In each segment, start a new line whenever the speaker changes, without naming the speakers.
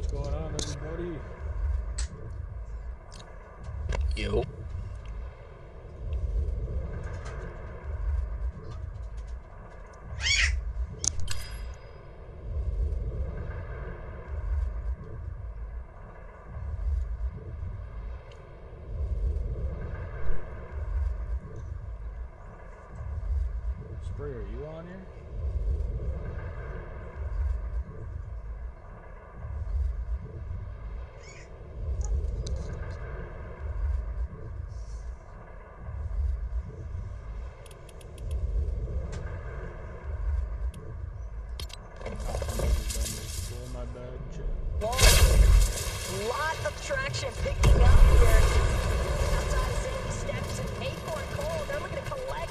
What's going on, everybody?
Yo.
Spray, are you on here? My bad,
whoa, lot of traction picking up here. Outside of Sandy Steps and Acorn Cole, they're looking to collect.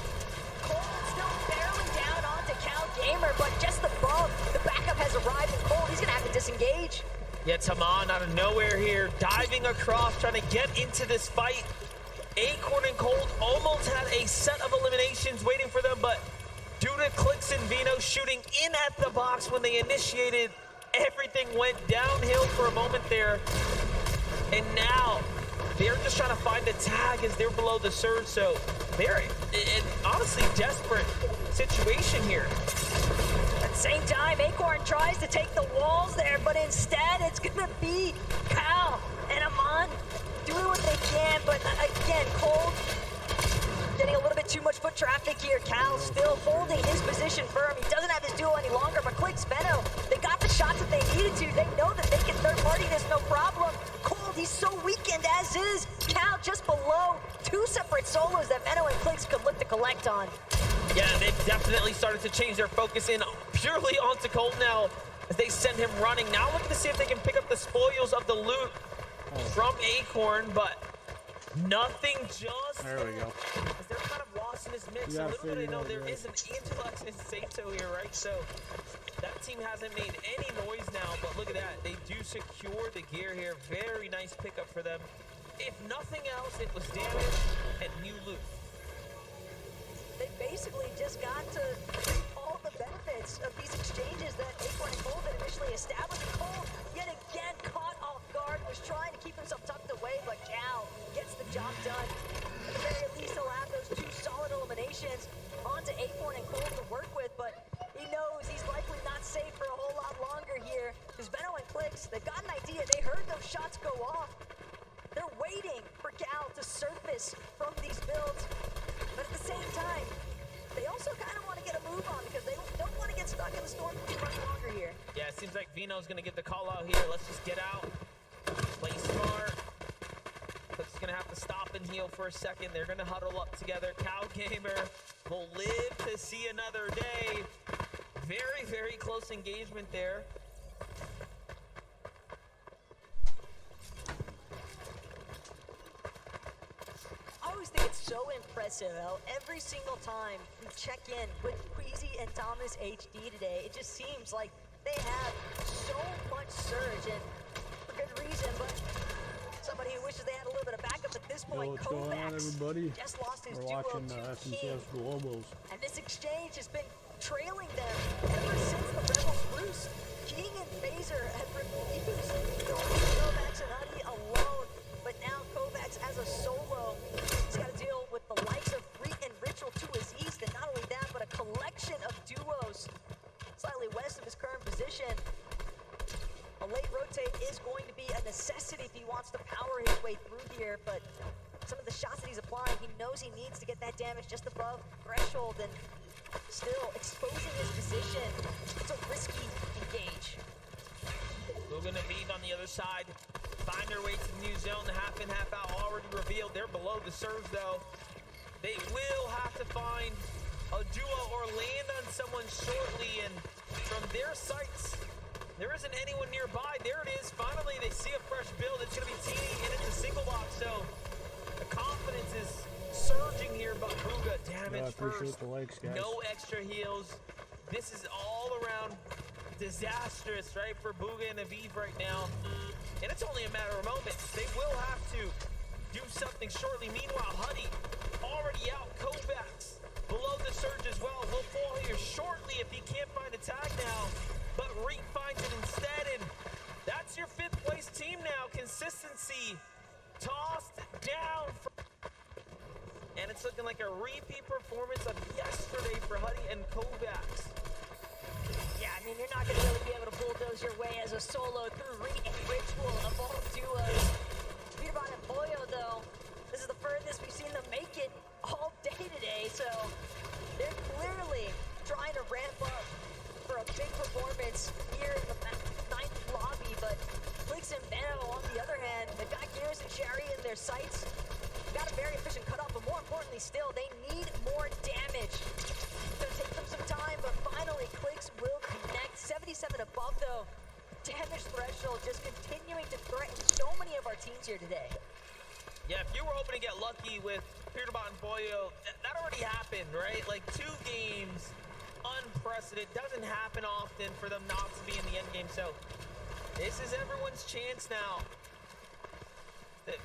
Cole still barreling down onto Cal Gamer, but just above, the backup has arrived, and Cole, he's gonna have to disengage.
Yeah, Taman out of nowhere here, diving across, trying to get into this fight. Acorn and Cold almost had a set of eliminations waiting for them, but due to Clicks and Vino shooting in at the box when they initiated, everything went downhill for a moment there. And now they're just trying to find a tag as they're below the surge, so they're in honestly desperate situation here.
At the same time, Acorn tries to take the walls there, but instead it's gonna be Cal and Amon doing what they can, but again, Cold getting a little bit too much foot traffic here. Cal still holding his position firm. He doesn't have his duo any longer, but Clicks, Benno, they got the shots that they needed to. They know that they can third party this, no problem. Cold, he's so weakened as is. Cal just below. Two separate solos that Benno and Clicks could look to collect on.
Yeah, they've definitely started to change their focus in purely onto Cold now as they send him running. Now looking to see if they can pick up the spoils of the loot from Acorn, but nothing just
there we go.
As they're kind of lost in this mix. A little bit I know there is an Angelux and Sato here, right? So that team hasn't made any noise now, but look at that. They do secure the gear here. Very nice pickup for them. If nothing else, it was damage and new loot.
They basically just got to reap all the benefits of these exchanges that Acorn and Cole had initially established. Cole, yet again, caught off guard, was trying to keep himself tucked away, but Cal gets the job done. At the very least, he'll have those two solid eliminations onto Acorn and Cole to work with, but he knows he's likely not safe for a whole lot longer here. Because Benno and Clicks, they've got an idea. They heard those shots go off. They're waiting for Cal to surface from these builds. But at the same time, they also kind of want to get a move on because they don't want to get stuck in the storm for too much longer here.
Yeah, it seems like Vino's going to get the call out here. Let's just get out, play smart. Click's going to have to stop and heal for a second. They're going to huddle up together. Cal Gamer will live to see another day. Very, very close engagement there.
I always think it's so impressive how every single time we check in with Queasy and Thomas HD today, it just seems like they have so much surge, and for good reason, but somebody who wishes they had a little bit of backup at this point.
What's going on, everybody?
Just lost his
We're
duo
watching
to King,
FNCS Globals.
and this exchange has been trailing them ever since the Rebels Bruce. King and Phaser have refused to leave Kovacs and Honey alone, but now Kovacs as a solo, he's got to deal with the likes of Freak and Ritual to his east, and not only that, but a collection of duos slightly west of his current position. A late rotate is going to be a necessity if he wants to power his way through here, but some of the shots that he's applying, he knows he needs to get that damage just above threshold, and still exposing his position. It's a risky engage.
We're gonna be on the other side. Find their way to the new zone. The half in, half out already revealed. They're below the surge though. They will have to find a duo or land on someone shortly, and from their sights, there isn't anyone nearby. There it is. Finally, they see a fresh build. It's gonna be teeny, and it's a single box. So the confidence is surging here, but Booga damage first.
The likes, guys.
No extra heals. This is all around disastrous, right, for Booga and Aviv right now. And it's only a matter of moments. They will have to do something shortly. Meanwhile, Huddy already out. Kovacs below the surge as well. Will fall here shortly if he can't find a tag now. But Reek finds it instead, and that's your 5th place team now. Consistency tossed down. And it's looking like a repeat performance of yesterday for Huddy and Kovacs.
Yeah, I mean, you're not going to really be able to bulldoze your way as a solo through ritual of all duos. Peterbot and Boyo, though, this is the furthest we've seen them make it all day today, so they're clearly trying to ramp up for a big performance here in the 9th lobby, but Flix and Beno, on the other hand, they've got Gears and Sherry in their sights. They've got a very efficient cutoff, but more importantly still, they need more damage. It's gonna take them some time, but finally Clicks will connect. 77 above though. Damage threshold just continuing to threaten so many of our teams here today.
Yeah, if you were hoping to get lucky with Peterbot and Boyo, that already happened, right? Like 2 games, unprecedented. Doesn't happen often for them not to be in the end game. So this is everyone's chance now. The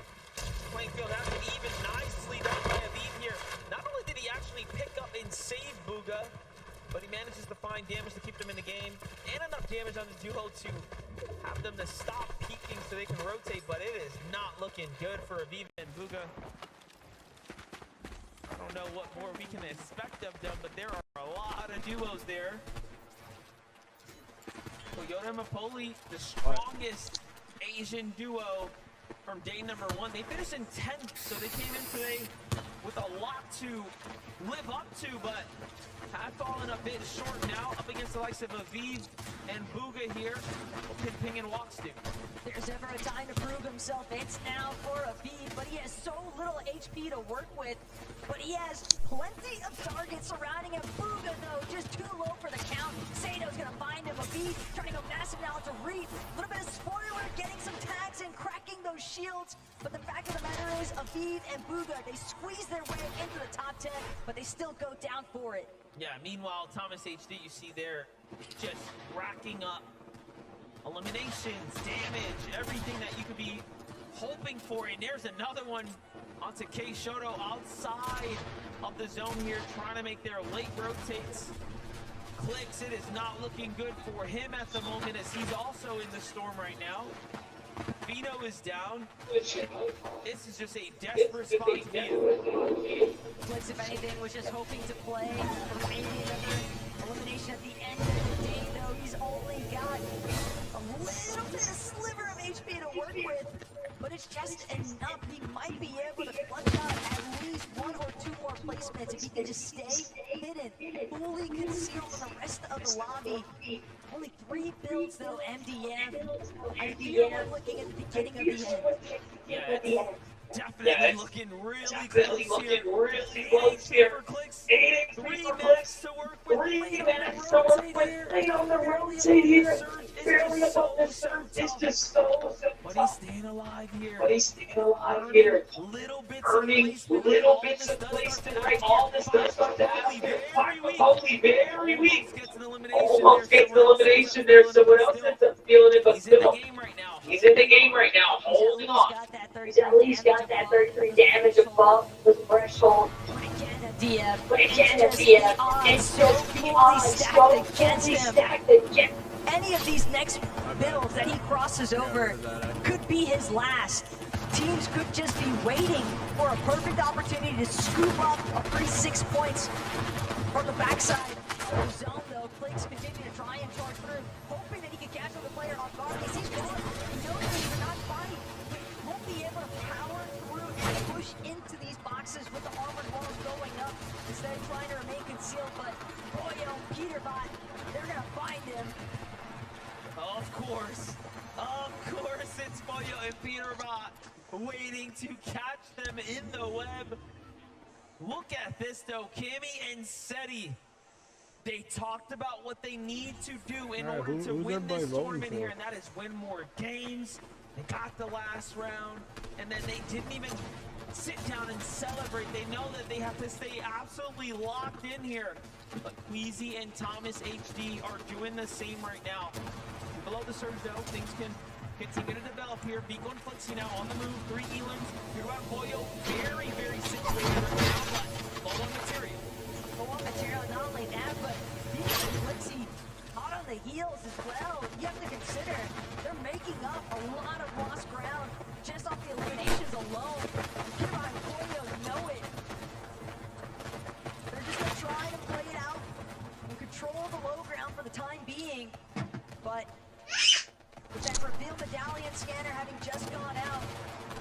playing field has been even, nicely done by Aviv here. Not only did he actually pick up and save Booga, but he manages to find damage to keep them in the game, and enough damage on the duo to have them to stop peeking so they can rotate, but it is not looking good for Aviv and Booga. I don't know what more we can expect of them, but there are a lot of duos there. Toyota and Mapoli, the strongest Asian duo from day number 1. They finished in 10th, so they came in today with a lot to live up to, but have fallen a bit short now up against the likes of Aviv and Booga here. Ping and walks to.
If there's ever a time to prove himself, it's now for Aviv, but he has so little HP to work with, but he has plenty of targets surrounding him. Booga, though, just too low for the count. Sato's gonna find him. Aviv trying to go massive now to Reef. A little bit of spoiler, getting some tags and cracking those shields, but the fact of the matter is, Aviv and Booga, they squeeze their way into the top 10, but they still go down for it.
Yeah, meanwhile, Thomas HD, you see there, just racking up eliminations, damage, everything that you could be hoping for. And there's another one onto K Shoto outside of the zone here, trying to make their late rotates. Clicks, it is not looking good for him at the moment, as he's also in the storm right now. Vino is down. This is just a desperate spot to be in.
Flicks, if anything, was just hoping to play for maybe another elimination at the end of the day, though. He's only got a little bit of sliver of HP to work with, but it's just enough. He might be able to clutch out at least 1 or 2 more placements if he can just stay hidden, fully concealed from the rest of the lobby. Only 3 builds though, MDF. I feel we're looking at the beginning of the end.
Yeah, definitely looking really close here. For Clicks, 3 minutes to work with. 3 minutes to work with. Late on the rotate here. Barely above the surge. It's just so simple. But he's staying alive here. Little bits of placement, right? All this does start to happen. Mapoli very weak. Almost gets the elimination there. Someone else ends up feeling it, but still. He's in the game right now, holding on.
He's at least got that 33 damage above the threshold. But again, at DF, it's so fully stacked against him. Any of these next builds that he crosses over could be his last. Teams could just be waiting for a perfect opportunity to scoop up a free 6 points from the backside of the zone, though. Clicks continue to try and charge through, hoping that he can catch the player off guard. He sees going. He knows that he's not fighting, but he won't be able to power through and push into these boxes with the armored walls going up instead of trying to remain concealed. But Boyo, Peterbot, they're gonna find him.
Of course. Of course, it's Pollo and Peterbot waiting to catch them in the web. Look at this though, Cammy and Seti. They talked about what they need to do in order to win this tournament here, and that is win more games. They got the last round, and then they didn't even sit down and celebrate. They know that they have to stay absolutely locked in here. But Queasy and Thomas HD are doing the same right now. Below the surge though, things can continue to develop here. Vico and Flixie now on the move. 3 Elans. Here about Pollo. Very, very situated right now, but low on material.
Low on material, not only that, but Vico and Flixie hot on the heels as well. You have to consider they're making up a lot of lost ground just off the eliminations alone. Kira and Pollo know it. They're just gonna try to play it out and control the low ground for the time being, but with that reveal medallion scanner having just gone out,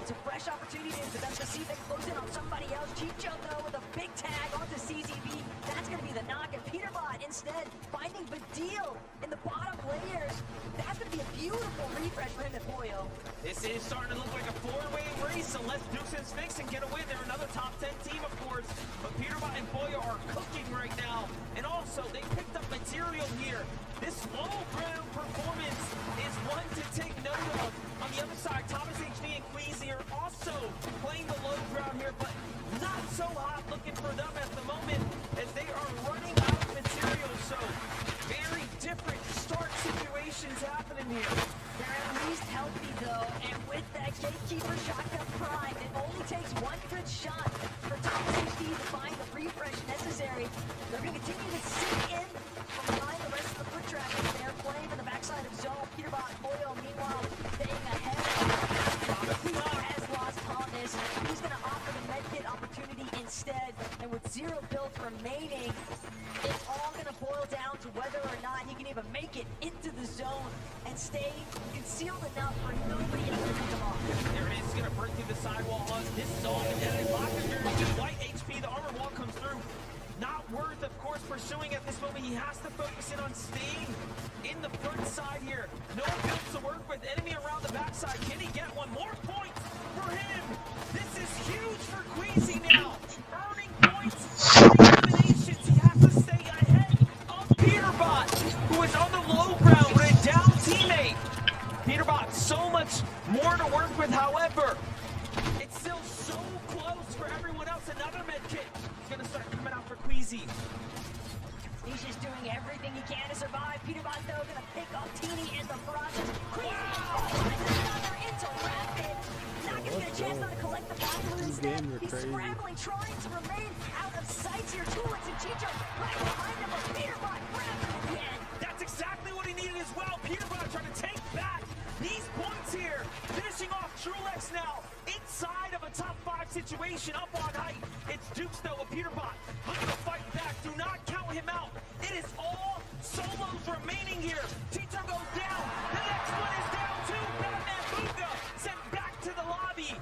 it's a fresh opportunity for them to see if they close in on somebody else. Chicho, though, with a big tag onto CZB. That's going to be the knock. And Peterbot, instead, finding Badil in the bottom layers. That's going to be a beautiful refresh for him at Pollo.
This is starting to look like a 4-way race, unless Dukes and Sphinx can get a win. They're another top 10 team, of course. But Peterbot and Pollo are cooking right now. And also, they picked up material here. This low ground performance is one to take note of. On the other side, Thomas HD and Queasy are also playing the low ground here, but not so hot looking for them at the moment as they are running out of material. So very different start situations happening here.
They're at least healthy, though, and with that Gatekeeper shotgun prime, it only takes one good shot for Thomas HD to find the refresh necessary. They're going to continue to sit in from behind the rest of the foot traffic. They're playing in the backside of zone. Peterbot and Pollo, meanwhile, staying ahead. Peterbot has lost Thomas. He's going to offer the medkit opportunity instead, and with 0 builds remaining, it's all going to boil down to whether or not he can even make it into the zone and stay concealed enough for nobody else to pick him off.
There it is, going to break through the sidewall. This is all and Lock is very good. White HP, the armor wall comes through. Not worth, of course, pursuing at this moment. He has to focus in on staying in the front side here. No builds to work with. Enemy around the backside. Can he get one more point for him? This is huge for Queasy now. Earning points, eliminations. He has to stay ahead of Peterbot, who is on the low ground with a down teammate. Peterbot, so much more to work with. However, it's still so close for everyone else. Another med kit is going to start coming out for Queasy.
He's just doing everything he can to survive. Peterbot, though, going to pick off Teeny in the process. Queasy finds another into Rapid. Not going to get a chance now to collect the bottom instead. He's scrambling, trying to remain out of sight here. Tulix and Chicho right behind him, but Peterbot grabs him again.
That's exactly what he needed as well. Peterbot trying to take back these points here. Finishing off Trulex now inside of a top 5 situation up on height. It's Dukes though with Peterbot looking to fight back. Do not count him out. It is all solos remaining here. Tito goes down. The next one is down too. Batman Buga sent back to the lobby.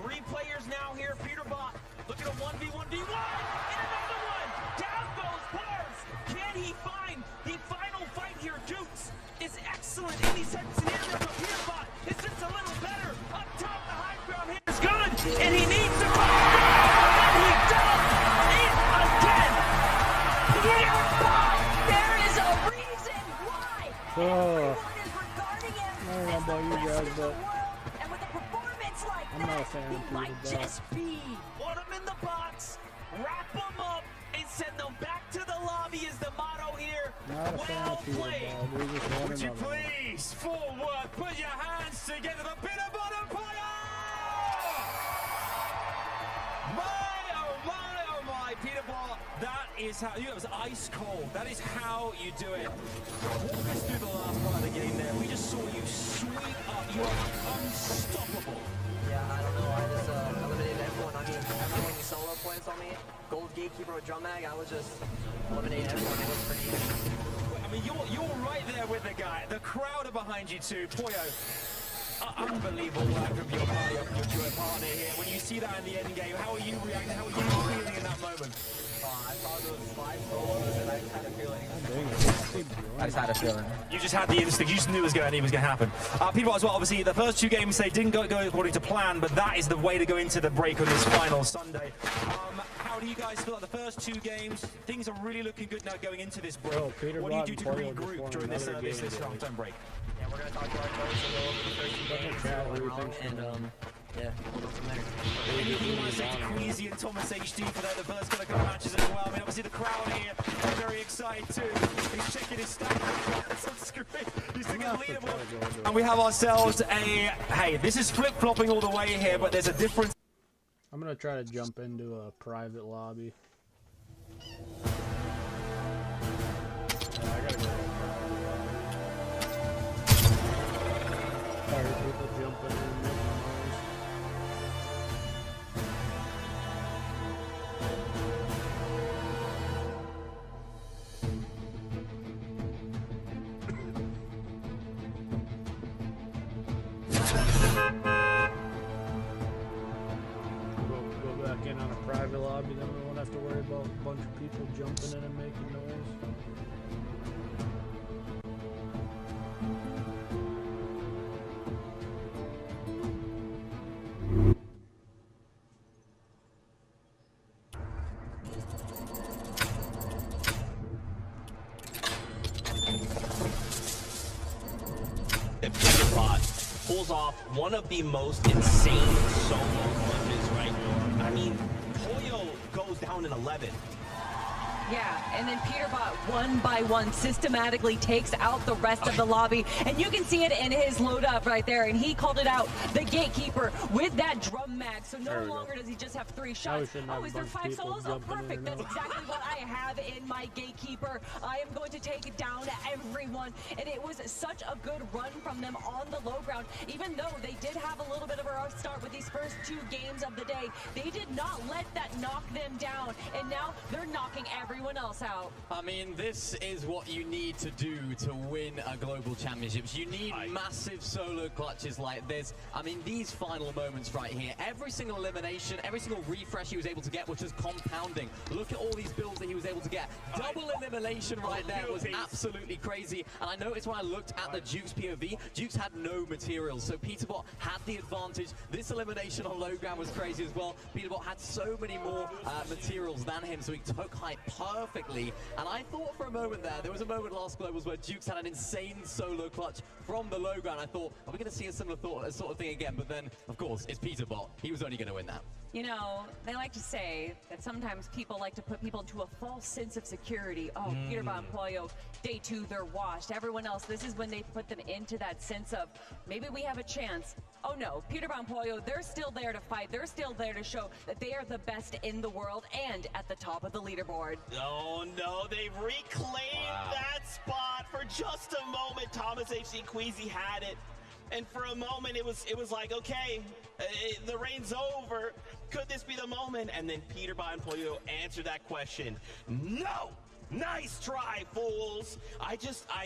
3 players now here. Peterbot looking at 1v1v1 and another one. Down goes Bars. Can he find the final fight here? Dukes is excellent in these types of scenarios, but Peterbot is just a little better. Up top, the high ground here is good, and he needs to fight. And he does it again.
Peterbot, there is a reason why everyone is regarding him
I don't know about you guys, but
and with a performance like
I'm not a
that,
fan
he
of
might
Peterbot.
just be.
Put him in the box, wrap him up, and send them back to the lobby is the motto here.
Not a fan
Well
of Peterbot.
played.
We just want
Would you
another one.
please, forward, put your hands together for Peterbot and Pollo! Oh my, Peterbot, that is how, it was ice cold. That is how you do it. Walk us through the last part of the game there. We just saw you sweep up. You are unstoppable.
Yeah, I don't know. I just eliminated everyone. I mean, everyone solo points on me. Gold Gatekeeper with Drum Mag, I was just eliminating everyone. It was pretty easy.
I mean, you're right there with the guy. The crowd are behind you too. Pollo, unbelievable work from your party, your duo partner here. When you see that in the end game, how are you reacting? How are you feeling in that moment?
I saw those 5 solos and I just had a feeling.
I just had a feeling.
You just had the instinct. You just knew it was going to happen. People as well, obviously, the first 2 games, they didn't go according to plan, but that is the way to go into the break on this final Sunday. How do you guys feel like the first 2 games? Things are really looking good now going into this break.
Bro, Peter
what do you do to regroup during this halftime break?
Yeah, we're going to talk to our coach and go over the first 2 games, what went wrong, and yeah, we'll go from there.
Anything you want to say to Queasy and Thomas HD for the first couple of matches as well? I mean, obviously the crowd here are very excited too. He's checking his stats on screen. He's taking the leaderboard. And we have ourselves a, hey, this is flip-flopping all the way here, but there's a difference.
I'm gonna try to jump into a private lobby. I gotta go. Tired of people jumping in and making noise. Go back in on a private lobby, then we won't have to worry about a bunch of people jumping in and making noise.
Pulls off one of the most insane solo clutches, right? I mean, Pollo goes down in 11.
Yeah, and then Peterbot, one by one, systematically takes out the rest of the lobby. And you can see it in his load up right there. And he called it out, the gatekeeper, with that drum mag. So no longer does he just have 3 shots. Oh, is there 5 solos? Oh, perfect. That's exactly what I have in my gatekeeper. I am going to take down everyone. And it was such a good run from them on the low ground. Even though they did have a little bit of a rough start with these first 2 games of the day, they did not let that knock them down. And now they're knocking everyone else out.
I mean, this is what you need to do to win a global championships. You need massive solo clutches like this. I mean, these final moments right here, every single elimination, every single refresh he was able to get was just compounding. Look at all these builds that he was able to get. Double elimination right there was absolutely crazy. And I noticed when I looked at the Duke's POV, Duke's had no materials, so Peterbot had the advantage. This elimination on low ground was crazy as well. Peterbot had so many more materials than him, so he took height perfectly. And I thought for a moment there was a moment last Globals where Dukes had an insane solo clutch from the low ground. I thought, are we going to see a similar sort of thing again? But then, of course, it's Peterbot. He was only going to win that.
You know, they like to say that sometimes people like to put people into a false sense of security. Oh, Peterbot and Pollo, day 2, they're washed. Everyone else, this is when they put them into that sense of, maybe we have a chance. Oh no, Peterbot and Pollo, they're still there to fight. They're still there to show that they are the best in the world and at the top of the leaderboard.
Oh no, they've reclaimed that spot for just a moment. Thomas HC Queasy had it. And for a moment, it was like, okay, the reign's over. Could this be the moment? And then Peterbot and Pollo answered that question. No! Nice try, fools! I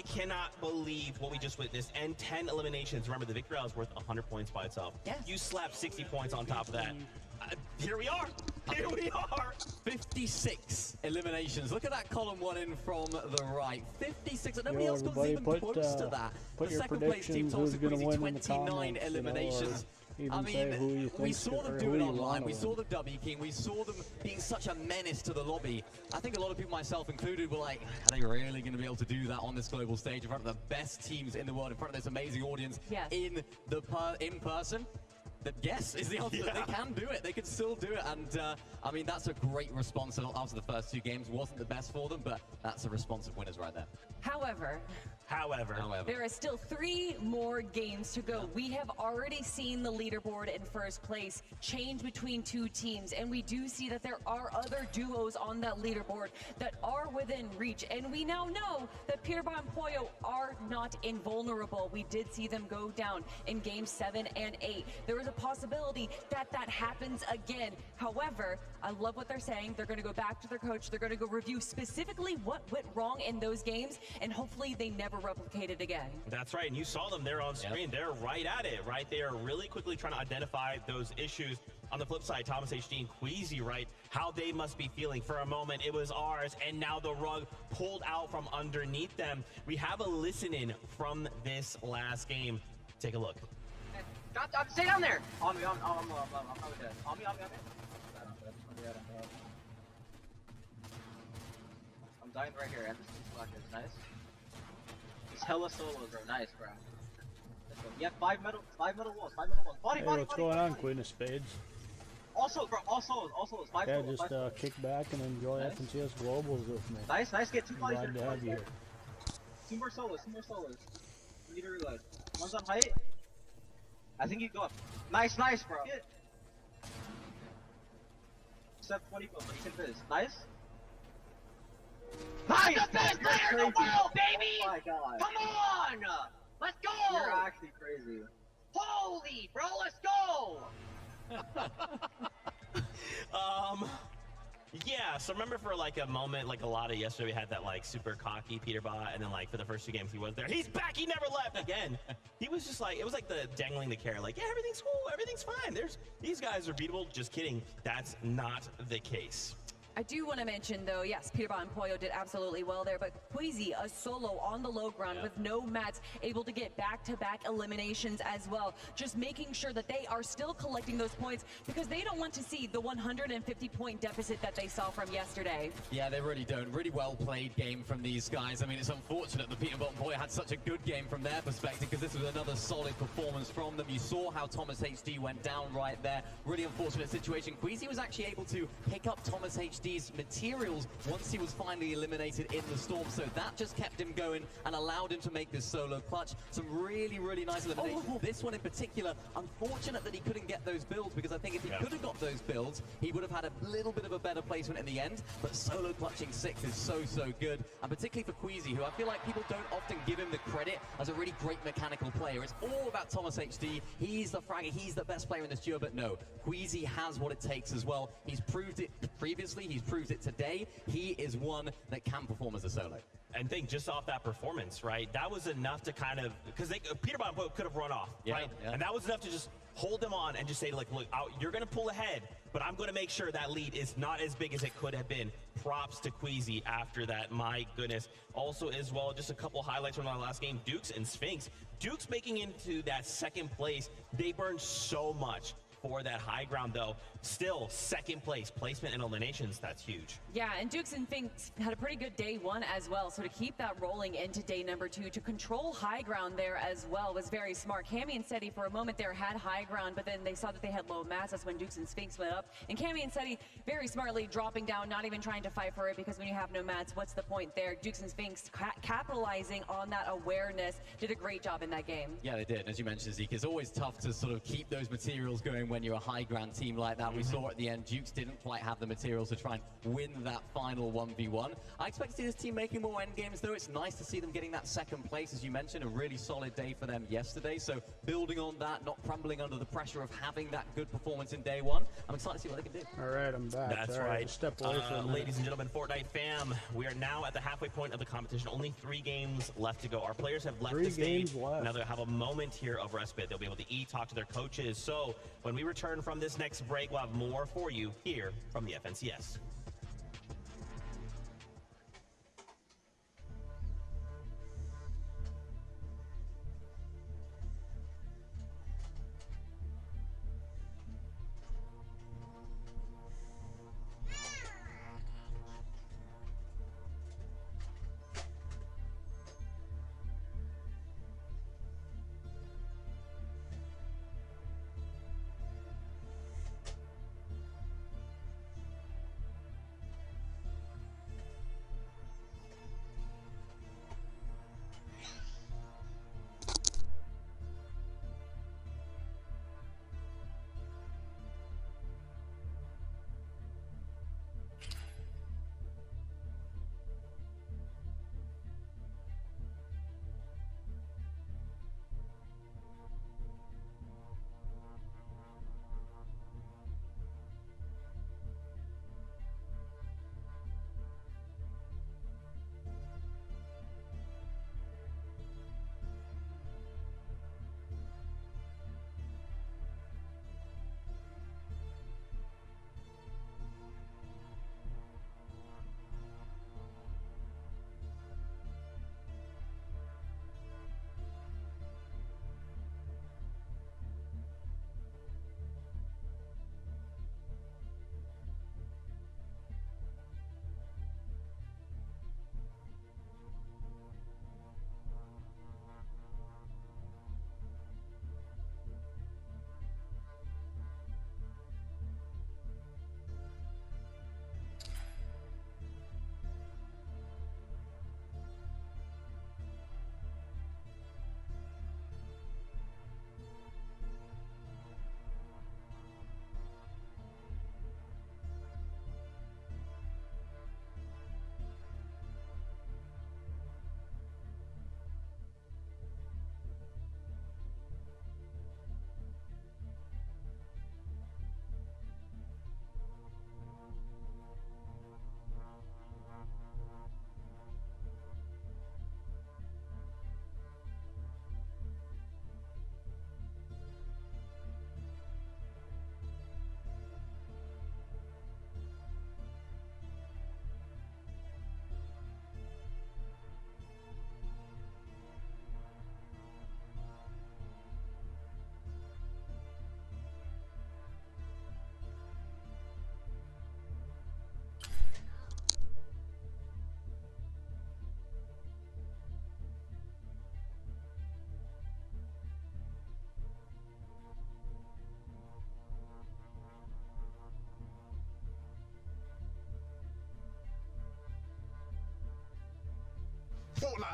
cannot believe what we just witnessed. And 10 eliminations. Remember, the victory round is worth 100 points by itself.
Yes.
You slap 60 points on top of that. Here we are. Here we are.
56 eliminations. Look at that column 1 in from the right. 56. And nobody else was
everybody
even close to that.
Put
The
your
second place team,
predictions,
Thomas
who's gonna
Queasy,
win in the
29
comments,
eliminations. I mean, we saw them do it online, we saw them W King, we saw them being such a menace to the lobby. I think a lot of people, myself included, were like, are they really going to be able to do that on this global stage in front of the best teams in the world, in front of this amazing audience in person? Yes, is the answer. They can do it. They can still do it. And I mean, that's a great response after the first 2 games. Wasn't the best for them, but that's a response of winners right there.
However, there are still 3 more games to go. We have already seen the leaderboard in first place change between 2 teams, and we do see that there are other duos on that leaderboard that are within reach. And we now know that Peterbot and Pollo are not invulnerable. We did see them go down in games 7 and 8. There is a possibility that that happens again. However, I love what they're saying. They're going to go back to their coach. They're going to go review specifically what went wrong in those games, and hopefully they never never replicated again.
That's right, and you saw them there on screen. They're right at it, right? They are really quickly trying to identify those issues. On the flip side, Thomas HD and Queasy, right? How they must be feeling. For a moment, it was ours, and now the rug pulled out from underneath them. We have a listen-in from this last game. Take a look.
Stay down there! On me, I'm probably dead. On me. I'm dying right here, and this is blackers. Nice. These hella solos are nice, bro. You have 5 metal walls. Body,
Hey,
body,
what's
body,
going
body,
on,
body.
Queen of Spades?
Also, bro, also, 5
Yeah,
solos,
just
5 solos.
kick back and enjoy
Nice.
FNCS Globals with me.
Nice, get 2 bodies
Glad
there.
to have you here.
2 more solos. We need to reload. One's on height. I think you go up. Nice, bro. Get. Except 20 but he can fizz. Nice. Nice! The best player in the world, baby! Oh my god. Come on! Let's go! You're actually crazy. Holy, bro, let's go!
Yeah, so remember for like a moment, like a lot of yesterday, we had that like super cocky Peterbot, and then like for the first 2 games he was there. He's back, he never left again. He was just like, it was like the dangling the carrot, like, yeah, everything's cool, everything's fine. These guys are beatable, just kidding. That's not the case.
I do want to mention, though, yes, Peterbot and Pollo did absolutely well there, but Queasy, a solo on the low ground with no mats, able to get back-to-back eliminations as well, just making sure that they are still collecting those points because they don't want to see the 150-point deficit that they saw from yesterday.
Yeah, they really don't. Really well played game from these guys. I mean, it's unfortunate that Peterbot and Pollo had such a good game from their perspective because this was another solid performance from them. You saw how Thomas HD went down right there. Really unfortunate situation. Queasy was actually able to pick up Thomas HD's materials once he was finally eliminated in the storm, so that just kept him going and allowed him to make this solo clutch. Some really, really nice eliminations. This one in particular, unfortunate that he couldn't get those builds because I think if he could have got those builds, he would have had a little bit of a better placement in the end, but solo clutching 6 is so good, and particularly for Queasy, who I feel like people don't often give him the credit as a really great mechanical player. It's all about Thomas HD. He's the fragger, he's the best player in this duo, but no, Queasy has what it takes as well. He's proved it previously, he's proved it today. He is one that can perform as a solo.
And think just off that performance, right? That was enough to kind of, because Peterbot could have run off, right? Yeah. And that was enough to just hold them on and just say, like, look, you're going to pull ahead, but I'm going to make sure that lead is not as big as it could have been. Props to Queasy after that, my goodness. Also, as well, just a couple highlights from our last game, Dukes and Sphinx. Dukes making into that 2nd place, they burned so much for that high ground, though. Still, 2nd place, placement and eliminations, that's huge.
Yeah, and Dukes and Sphinx had a pretty good day 1 as well, so to keep that rolling into day number 2, to control high ground there as well was very smart. Cammy and Seti for a moment there had high ground, but then they saw that they had low mats. That's when Dukes and Sphinx went up, and Cammy and Seti very smartly dropping down, not even trying to fight for it, because when you have no mats, what's the point there? Dukes and Sphinx capitalizing on that awareness, did a great job in that game.
Yeah, they did. As you mentioned, Zeke, it's always tough to sort of keep those materials going when you're a high ground team like that. We saw at the end, Dukes didn't quite have the materials to try and win that final 1v1. I expect to see this team making more end games, though. It's nice to see them getting that 2nd place, as you mentioned, a really solid day for them yesterday. So building on that, not crumbling under the pressure of having that good performance in day 1. I'm excited to see what they can do.
All right, I'm back.
That's
all
right.
Step away for a minute.
Ladies and gentlemen, Fortnite fam, we are now at the halfway point of the competition. Only 3 games left to go. Our players have left the stage. Now they'll have a moment here of respite. They'll be able to eat, talk to their coaches. So when we return from this next break, we'll have more for you here from the FNCS.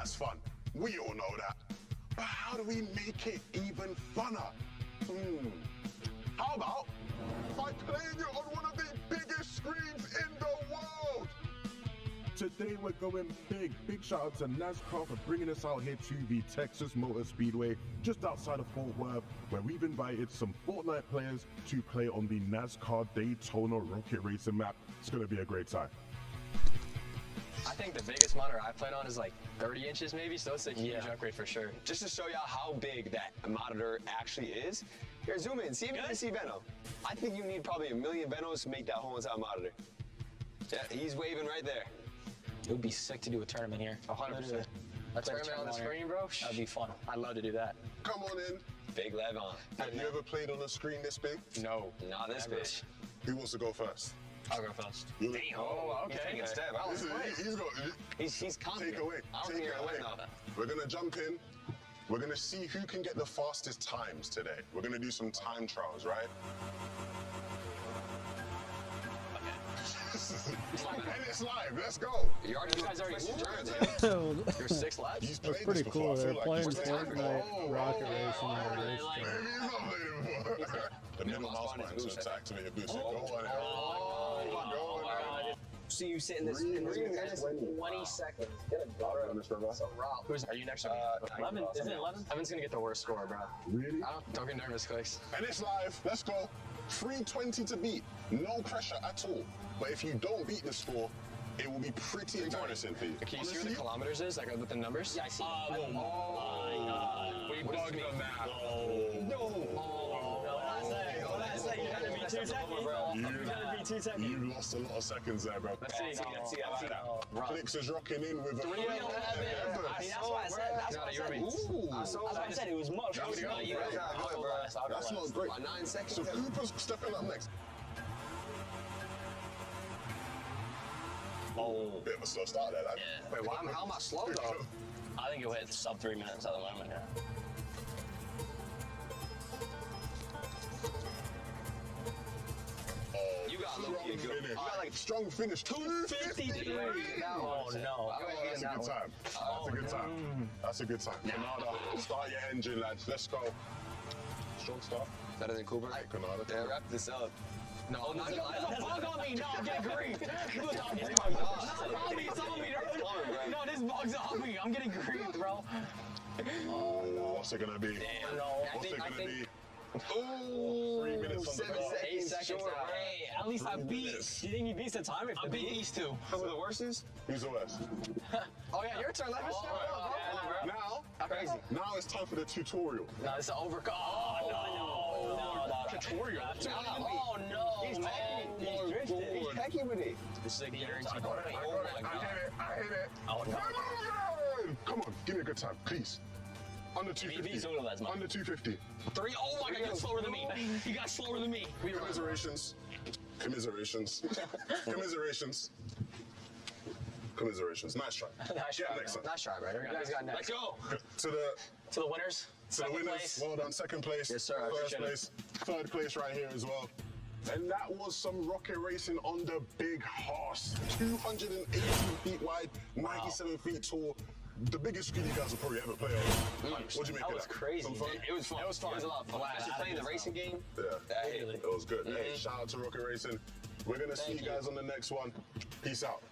That's fun. We all know that. But how do we make it even funner? How about by playing it on one of the biggest screens in the world? Today we're going big. Big shout out to NASCAR for bringing us out here to the Texas Motor Speedway, just outside of Fort Worth, where we've invited some Fortnite players to play on the NASCAR Daytona Rocket Racing map. It's gonna be a great time.
I think the biggest monitor I plan on is like 30 inches maybe, so it's a huge upgrade for sure.
Just to show y'all how big that monitor actually is, here, zoom in, see if you can see Venom. I think you need probably 1 million Venos to make that whole entire monitor. Yeah, he's waving right there.
It would be sick to do a tournament here. 100%. A tournament on the screen, bro? That'd be fun. I'd love to do that.
Come on in.
Big lev on.
Have you ever played on a screen this big?
No.
Not this big.
Who wants to go first?
I'll go first.
Damn. Oh, okay. He's taking a step.
He's
confident.
Take away. Take it away. We're gonna jump in. We're gonna see who can get the fastest times today. We're gonna do some time trials, right? And it's live. Let's go.
You guys already started. You're 6 laps.
That's pretty cool. They're playing Fortnite Rocket Racing on a race track.
The middle mouse button to activate a boost. Go on.
See you sit in this room 20 seconds. Get a daughter on this river. So Rob, are you next to me? 11. Is it 11? Evan's gonna get the worst score, bro.
Really?
Don't get nervous, Clicks.
And it's live. Let's go. 320 to beat. No pressure at all. But if you don't beat the score, it will be pretty embarrassing for you.
Can you see what the kilometers is? Like with the numbers? Yeah, I see. Oh my God. We bugged on that.
You lost a lot of seconds there, bro.
Let's see.
Clicks is rocking in with a
3:11. That's what I said. That's what I said. It was much.
That's not great.
9 seconds.
So Cooper's stepping up next. Oh, bit of a slow start there, lad.
Yeah. Wait, how am I slow though? I think you'll hit sub 3 minutes at the moment. Yeah.
You got low-key good.
You got like strong finish.
253. Oh no.
That's a good time. That's a good time. That's a good time. Canada, start your engine, lads. Let's go. Strong start.
Better than Cooper.
Hey, Canada.
Yeah, wrap this up.
No, there's a bug on me. No, I'm getting green. It's on me. It's on me. No, this bug's on me. I'm getting green, bro.
Oh, what's it gonna be?
Damn, no.
What's it gonna be?
Ooh,
3 minutes on the
7
clock.
8 seconds
short,
out. Hey, at least I beat. You think he beats the time if I beat these two?
Who are the worstest?
Who's the worst?
Oh yeah, your turn. Let me know.
Now,
Crazy.
now it's time for the tutorial.
No, it's an overcall. Oh, no. Tutorial. Oh, no. He's
Hecky with it.
This is a guarantee.
I hit it.
Oh, no.
Come on, give me a good time, please. Under 250. Under 250.
3. Oh my God, you got slower than me. You got slower than me.
Commiserations. Commiserations. Commiserations. Commiserations. Nice try.
Nice try.
Next time.
Nice try, bro. Let's go.
To the
winners.
To the winners.
Place.
Well done. Second place.
Yes, sir.
First place. Third place right here as well. And that was some rocket racing on the big horse. 280 feet wide, 97 feet tall. The biggest screen you guys will probably ever play on. What do you make of that?
That was crazy.
Some fun?
It was fun. It was fun. It was a lot of fun.
Actually playing the racing game?
Yeah. It was good. Hey, shout out to Rocket Racing. We're going to see you guys on the next one. Peace out.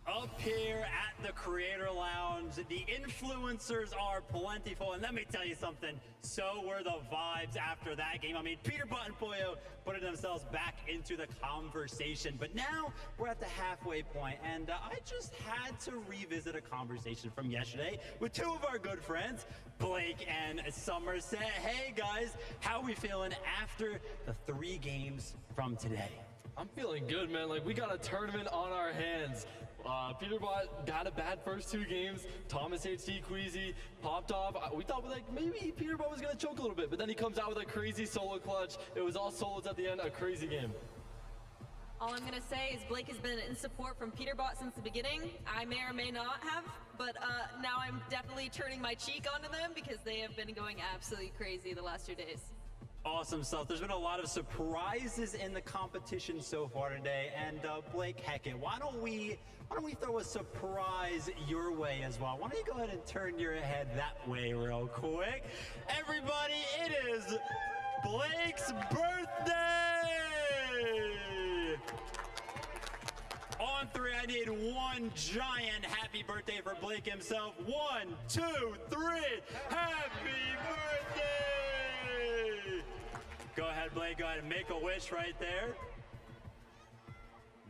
Up here at the Creator Lounge, the influencers are plentiful, and let me tell you something, so were the vibes after that game. I mean, Peter Butt and Pollo putting themselves back into the conversation, but now we're at the halfway point, and I just had to revisit a conversation from yesterday with two of our good friends, Blake and Somerset. Hey guys, how we feeling after the 3 games from today?
I'm feeling good, man. Like, we got a tournament on our hands. Peterbot got a bad first 2 games. Thomas HT Queasy popped off. We thought like maybe Peterbot was gonna choke a little bit, but then he comes out with a crazy solo clutch. It was all solos at the end, a crazy game.
All I'm gonna say is Blake has been in support from Peterbot since the beginning. I may or may not have, but now I'm definitely turning my cheek onto them because they have been going absolutely crazy the last 2 days.
Awesome stuff. There's been a lot of surprises in the competition so far today, and Blake, heck it, why don't we throw a surprise your way as well? Why don't you go ahead and turn your head that way real quick? Everybody, it is Blake's birthday! On 3, I need one giant happy birthday for Blake himself. 1, 2, 3, happy birthday! Go ahead, Blake, go ahead and make a wish right there.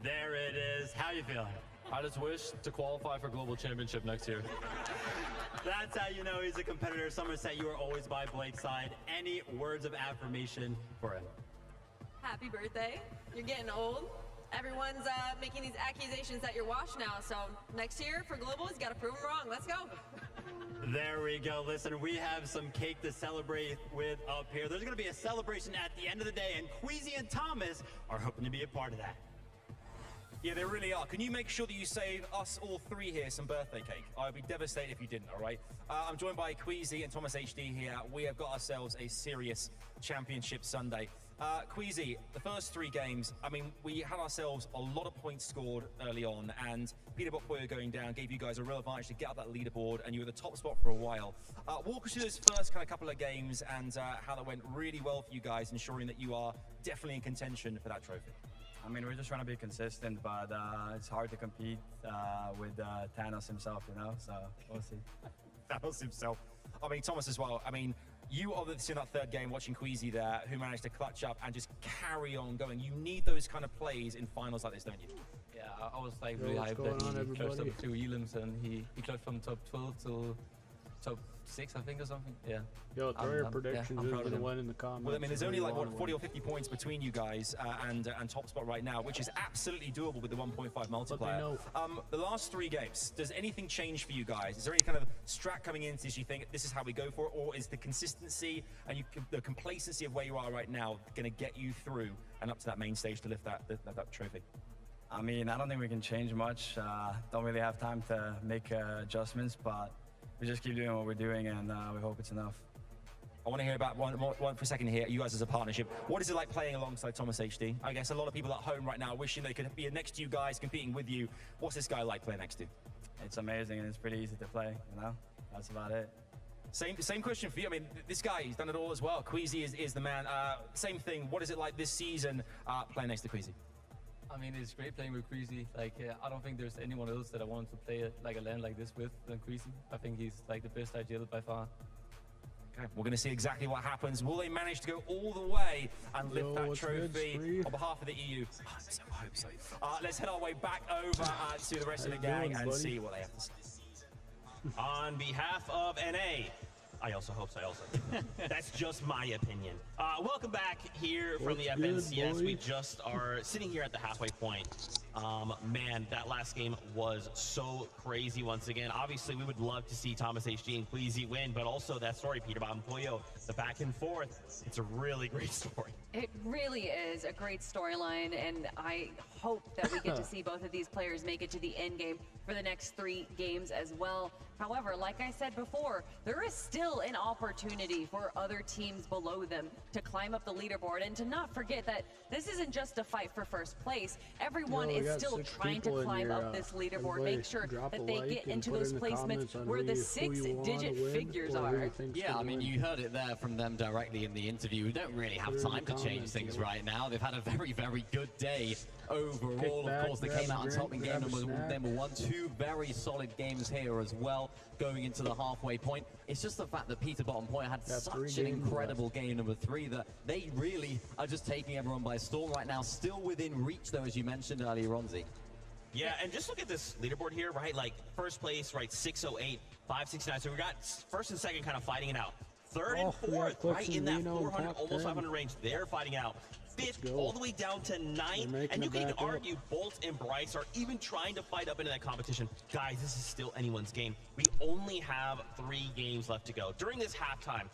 There it is. How you feeling?
I just wish to qualify for Global Championship next year.
That's how you know he's a competitor. Somerset, you are always by Blake's side. Any words of affirmation for him?
Happy birthday. You're getting old. Everyone's making these accusations that you're washed now, so next year for Global, he's got to prove them wrong. Let's go.
There we go. Listen, we have some cake to celebrate with up here. There's going to be a celebration at the end of the day, and Queasy and Thomas are hoping to be a part of that.
Yeah, they really are. Can you make sure that you save us all 3 here some birthday cake? I would be devastated if you didn't, all right? I'm joined by Queasy and Thomas HD here. We have got ourselves a serious championship Sunday. Queasy, the first 3 games, I mean, we had ourselves a lot of points scored early on, and Peter Boy going down gave you guys a real advantage to get up that leaderboard, and you were the top spot for a while. Walk us through those first kind of couple of games and how that went really well for you guys, ensuring that you are definitely in contention for that trophy.
I mean, we're just trying to be consistent, but it's hard to compete with Thanos himself, you know, so we'll see.
Thanos himself. I mean, Thomas as well. I mean, you obviously in that 3rd game watching Queasy there, who managed to clutch up and just carry on going. You need those kind of plays in finals like this, don't you?
Yeah, I was like really hyped that he clutched up 2 elims and he clutched from top 12 to top 6, I think, or something. Yeah.
Yo, throw your predictions who's going to win in the comments.
Well, I mean, there's only like, what, 40 or 50 points between you guys and top spot right now, which is absolutely doable with the 1.5 multiplier. The last 3 games, does anything change for you guys? Is there any kind of strat coming into this you think this is how we go for it, or is the consistency and the complacency of where you are right now going to get you through and up to that main stage to lift that trophy?
I mean, I don't think we can change much. Don't really have time to make adjustments, but we just keep doing what we're doing, and we hope it's enough.
I want to hear about one for a second here, you guys as a partnership. What is it like playing alongside Thomas HD? I guess a lot of people at home right now are wishing they could be next to you guys, competing with you. What's this guy like playing next to?
It's amazing, and it's pretty easy to play, you know? That's about it.
Same question for you. I mean, this guy, he's done it all as well. Queasy is the man. Same thing. What is it like this season playing next to Queasy?
I mean, it's great playing with Queasy. Like, I don't think there's anyone else that I want to play like a LAN like this with than Queasy. I think he's like the best IGL by far.
Okay, we're going to see exactly what happens. Will they manage to go all the way and lift that trophy on behalf of the EU? I hope so. Let's head our way back over to the rest of the gang and see what they have to say.
On behalf of NA, I also hope so. That's just my opinion. Welcome back here from the FNCS. We just are sitting here at the halfway point. Man, that last game was so crazy once again. Obviously, we would love to see Thomas HD and Queasy win, but also that story, Peter Bob and Pollo, the back and forth, it's a really great story.
It really is a great storyline, and I hope that we get to see both of these players make it to the end game for the next 3 games as well. However, like I said before, there is still an opportunity for other teams below them to climb up the leaderboard, and to not forget that this isn't just a fight for first place. Everyone is still trying to climb up this leaderboard, make sure that they get into those placements where the 6-digit figures are.
Yeah, I mean, you heard it there from them directly in the interview. We don't really have time to change things right now. They've had a very, very good day overall. Of course, they came out on top in game number 1. 2 very solid games here as well, going into the halfway point. It's just the fact that Peter Bottom Point had such an incredible game number 3 that they really are just taking everyone by storm right now. Still within reach, though, as you mentioned earlier, Ronzi.
Yeah, and just look at this leaderboard here, right? Like, first place, right, 608, 569. So we got first and second kind of fighting it out. Third and fourth, right in that 400, almost 500 range, they're fighting out. Fifth, all the way down to 9th, and you can argue Bolt and Bryce are even trying to fight up into that competition. Guys, this is still anyone's game. We only have 3 games left to go. During this halftime,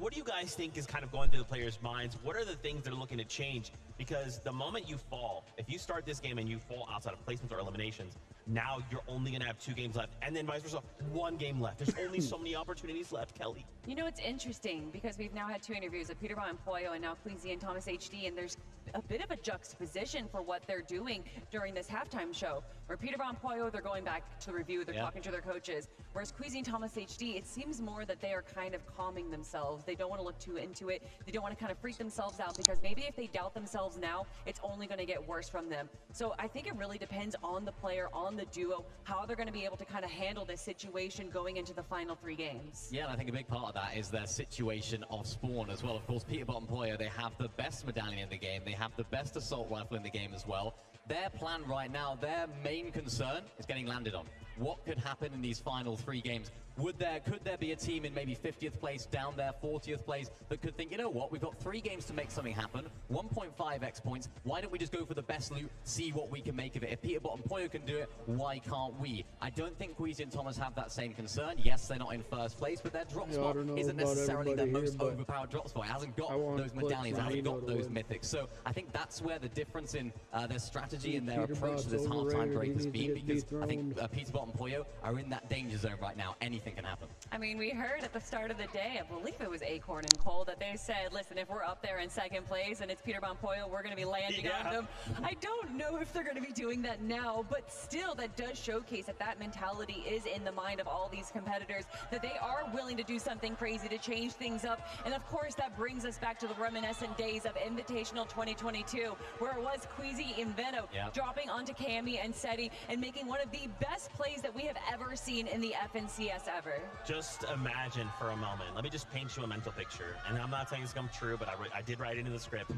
what do you guys think is kind of going through the players' minds? What are the things that are looking to change? Because the moment you fall, if you start this game and you fall outside of placements or eliminations, now you're only going to have 2 games left, and then vice versa, 1 game left. There's only so many opportunities left, Kelly.
You know, it's interesting because we've now had 2 interviews of Peter and Pollo and now Queasy and Thomas HD, and there's a bit of a juxtaposition for what they're doing during this halftime show. Where Peter and Pollo, they're going back to the review, they're talking to their coaches. Whereas Queasy and Thomas HD, it seems more that they are kind of calming themselves. They don't want to look too into it. They don't want to kind of freak themselves out because maybe if they doubt themselves now, it's only going to get worse from them. So I think it really depends on the player, on the duo, how they're going to be able to kind of handle this situation going into the final 3 games.
Yeah, and I think a big part of that is their situation of spawn as well. Of course, Peter and Pollo, they have the best medallion in the game. They have the best assault rifle in the game as well. Their plan right now, their main concern is getting landed on. What could happen in these final 3 games? Could there be a team in maybe 50th place, down there, 40th place, that could think, you know what, we've got 3 games to make something happen, 1.5x points, why don't we just go for the best loot, see what we can make of it? If Peter and Pollo can do it, why can't we? I don't think Queasy and Thomas have that same concern. Yes, they're not in first place, but their drop spot isn't necessarily their most overpowered drop spot. It hasn't got those medallions, it hasn't got those mythics. So I think that's where the difference in their strategy and their approach to this halftime break has been, because I think Peter and Pollo are in that danger zone right now. Anything can happen.
I mean, we heard at the start of the day, I believe it was Acorn and Cole, that they said, listen, if we're up there in 2nd place and it's Peter Pollo, we're going to be landing on them. I don't know if they're going to be doing that now, but still that does showcase that that mentality is in the mind of all these competitors, that they are willing to do something crazy to change things up. And of course, that brings us back to the reminiscent days of Invitational 2022, where it was Queasy and Veno dropping onto Cammy and Seti and making one of the best plays that we have ever seen in the FNCS ever.
Just imagine for a moment. Let me just paint you a mental picture. And I'm not saying it's come true, but I did write into the script.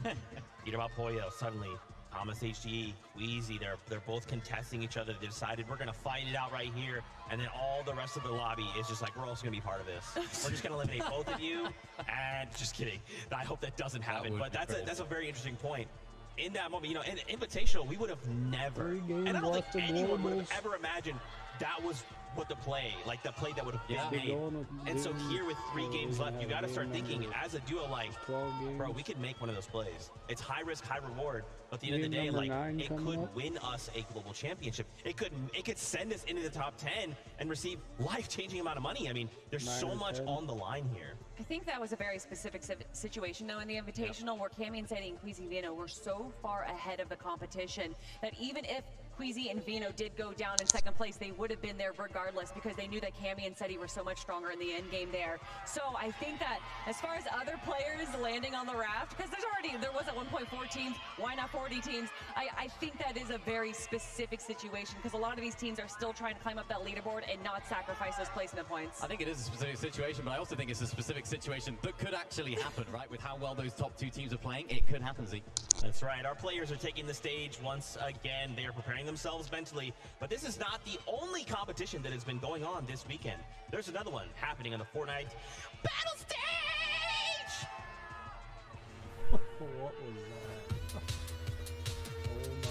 Peter Pollo, suddenly, Thomas HDE, Queasy, they're both contesting each other. They decided we're gonna fight it out right here, and then all the rest of the lobby is just like, we're also gonna be part of this. We're just gonna eliminate both of you, and just kidding. I hope that doesn't happen, but that's a very interesting point. In that moment, you know, in Invitational, we would have never, and I don't think anyone would have ever imagined that was what the play that would have been made. And so here with 3 games left, you got to start thinking as a duo, like, bro, we could make one of those plays. It's high risk, high reward, but at the end of the day, like, it could win us a global championship. It could send us into the top 10 and receive life-changing amount of money. I mean, there's so much on the line here.
I think that was a very specific situation, though, in the Invitational, where Cammy and Seti and Queasy and Veno were so far ahead of the competition that even if Queasy and Veno did go down in 2nd place, they would have been there regardless, because they knew that Cammy and Seti were so much stronger in the end game there. So I think that as far as other players landing on the raft, because there was at 1.4 teams, why not 40 teams? I think that is a very specific situation, because a lot of these teams are still trying to climb up that leaderboard and not sacrifice those placement points.
I think it is a specific situation, but I also think it's a specific situation that could actually happen, right? With how well those top 2 teams are playing, it could happen, Z.
That's right. Our players are taking the stage once again. They are preparing themselves mentally, but this is not the only competition that has been going on this weekend. There's another one happening on the Fortnite Battle Stage!
What was that? Oh my.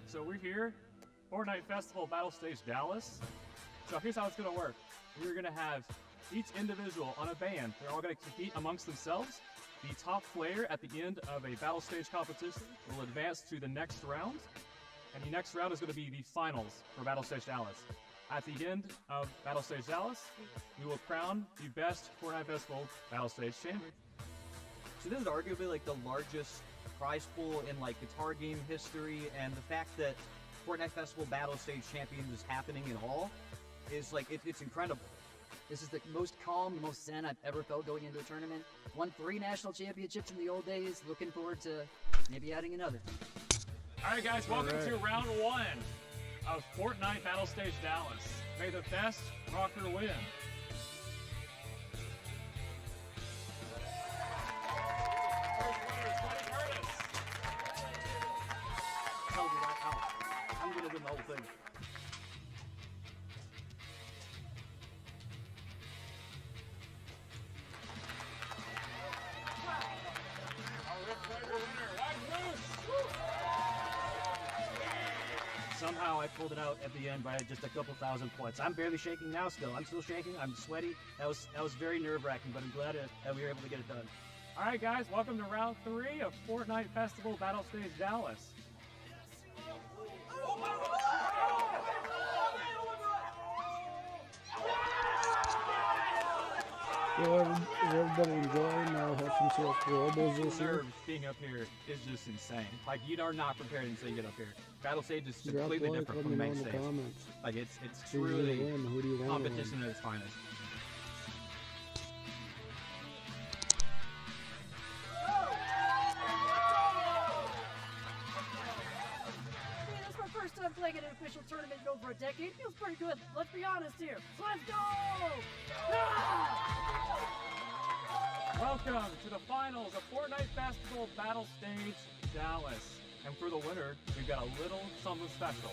So we're here, Fortnite Festival Battle Stage Dallas. So here's how it's gonna work. We're gonna have each individual on a band. They're all gonna compete amongst themselves. The top player at the end of a battle stage competition will advance to the next round. And the next round is gonna be the finals for Battle Stage Dallas. At the end of Battle Stage Dallas, we will crown the best Fortnite Festival Battle Stage champion.
So this is arguably like the largest prize pool in like guitar game history, and the fact that Fortnite Festival Battle Stage Champions is happening at all is like, it's incredible.
This is the most calm, the most zen I've ever felt going into a tournament. Won 3 national championships in the old days. Looking forward to maybe adding another.
All right, guys, welcome to round 1 of Fortnite Battle Stage Dallas. May the best rocker win.
I'm gonna win the whole thing.
somehow I pulled it out at the end by just a couple thousand points. I'm barely shaking now still. I'm still shaking. I'm sweaty. That was very nerve-wracking, but I'm glad that we were able to get it done. All right, guys, welcome to round 3 of Fortnite Festival Battle Stage Dallas.
Is everybody enjoying FNCS Globals this year?
Nerves being up here is just insane. Like, you are not prepared until you get up here. Battle stage is
Drop
completely
like,
different
let
from
me
the
know
main
in the
stage.
comments.
Like, it's
Who you
truly
gonna win? Who do you want to
competition at its finest.
Hey, this is my first time playing in an official tournament in over a decade. Feels pretty good. Let's be honest here. So let's go!
Welcome to the finals of Fortnite Festival Battle Stage Dallas. And for the winner, we've got a little something special.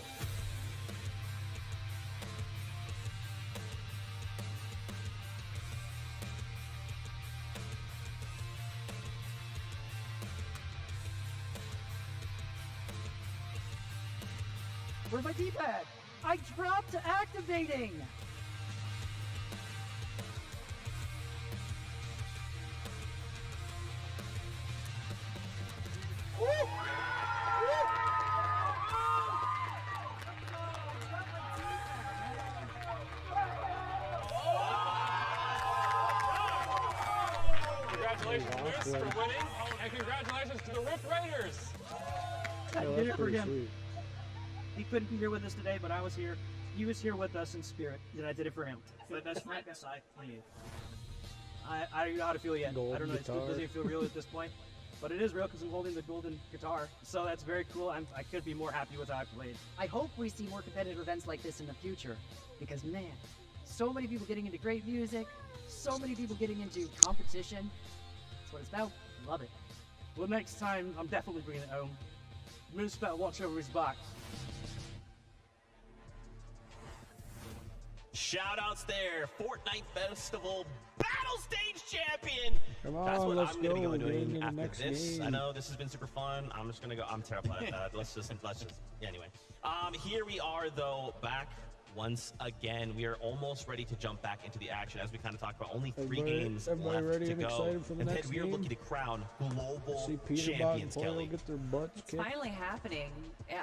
Where's my D-pad? I dropped activating! Woo!
Congratulations, Moose, for winning, and congratulations to the Rift Raiders!
I did it for him.
Sweet.
He couldn't be here with us today, but I was here. He was here with us in spirit, and I did it for him. But that's right beside me. I don't know how to feel yet. I don't know. It doesn't even feel real at this point. But it is real because I'm holding the golden guitar. So that's very cool. I could be more happy with how I played.
I hope we see more competitive events like this in the future, because man, so many people getting into great music, so many people getting into competition. That's what it's about. Love it.
Well, next time, I'm definitely bringing it home. Moose better watch over his back.
Shout outs there, Fortnite Festival Battle Stage Champion.
Come on,
That's what
let's
I'm gonna be
go.
going
We're
doing
getting
after
the next
this. I
game.
know this has been super fun. I'm just gonna go. I'm terrified at that. Let's just. Yeah, anyway. Here we are though, back once again. We are almost ready to jump back into the action as we kind of talked about. Only 3 games
everybody
left
ready
to
and
go,
excited for the
and
next
then we are
game?
looking to crown global
See Peter Bot and
champions.
Polo
Kelly.
get their butts
It's
kicked.
finally happening.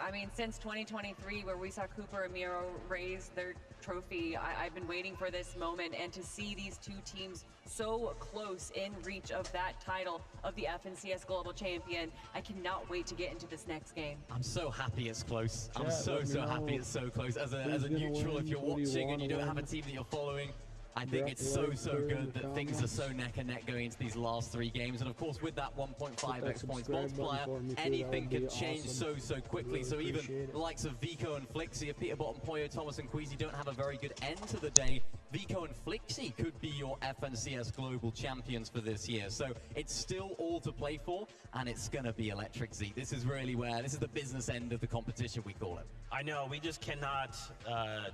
I mean, since 2023, where we saw Cooper and Miro raise their trophy, I've been waiting for this moment, and to see these two teams so close in reach of that title of the FNCS Global Champion, I cannot wait to get into this next game.
I'm so happy it's close. I'm
Chat,
so
let me
happy
know
it's so close. As a
who's gonna
neutral,
win,
if you're
who do you
watching and you
wanna
don't have a
win.
team that you're following, I think
Drop
it's
the
so
like
so
there in
good
the
that things are so
comments.
neck and neck going into these last 3 games. And of course, with that 1.5x points
subscribe button
multiplier,
for me too, that
anything
would be
can change
awesome.
so quickly.
Really
So even
appreciate it.
the likes of Vico and Flixie, if Peterbot and Poyo, Thomas and Queasy don't have a very good end to the day, Vico and Flixie could be your FNCS Global Champions for this year. So it's still all to play for, and it's going to be electric, Z. This is really where, this is the business end of the competition, we call it.
I know, we just cannot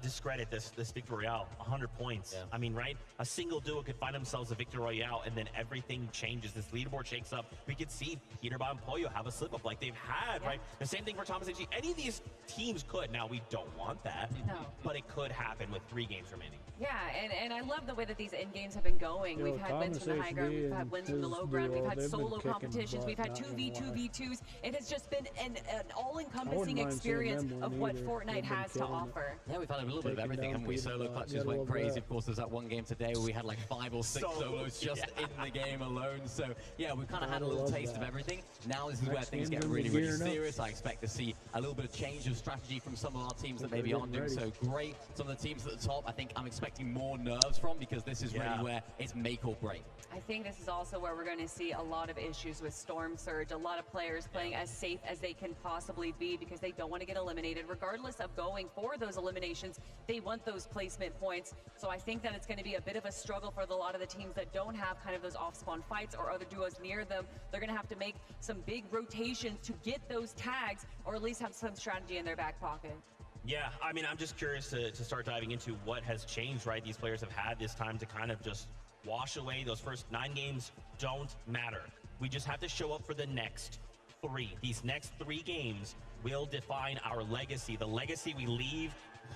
discredit this Victory Royale. 100 points.
Yeah.
I mean, right? A single duo could find themselves a Victory Royale, and then everything changes. This leaderboard shakes up. We could see Peterbot and Poyo have a slip-up like they've had, right? The same thing for Thomas AG. Any of these teams could. Now, we don't want that,
No.
but it could happen with 3 games remaining.
Yeah, and I love the way that these end games have been going.
Yo,
we've had wins from the high ground, we've had wins from the low ground, we've had solo competitions, we've had 2v2v2s. It has just been an all-encompassing
mind seeing
experience
them
of
win
what
either.
Fortnite
They've been
has to
killing it.
offer.
Yeah, we've had a little bit of
Taking
everything,
down
haven't we?
Peterbot.
Solo clutches
Gotta
went
love
crazy.
that.
Of course, there's that one game today where we had like 5 or 6 solos just in the game alone. So yeah, we've kind of had a
Gotta
little
love
taste of
that.
everything. Now this is where
Next
things
game's
get
gonna be
really
gearing up.
serious. I expect to see a little bit of change of strategy from some of our teams that
They're
maybe aren't doing
getting
so great. Some of the teams at the top, I think I'm expecting more nerves from, because this is really where it's make or break.
I think this is also where we're going to see a lot of issues with Storm Surge. A lot of players playing as safe as they can possibly be because they don't want to get eliminated. Regardless of going for those eliminations, they want those placement points. So I think that it's going to be a bit of a struggle for a lot of the teams that don't have kind of those off-spawn fights or other duos near them. They're going to have to make some big rotations to get those tags, or at least have some strategy in their back pocket.
Yeah, I mean, I'm just curious to start diving into what has changed, right? These players have had this time to kind of just wash away. Those first 9 games don't matter. We just have to show up for the next 3. These next 3 games will define our legacy, the legacy we leave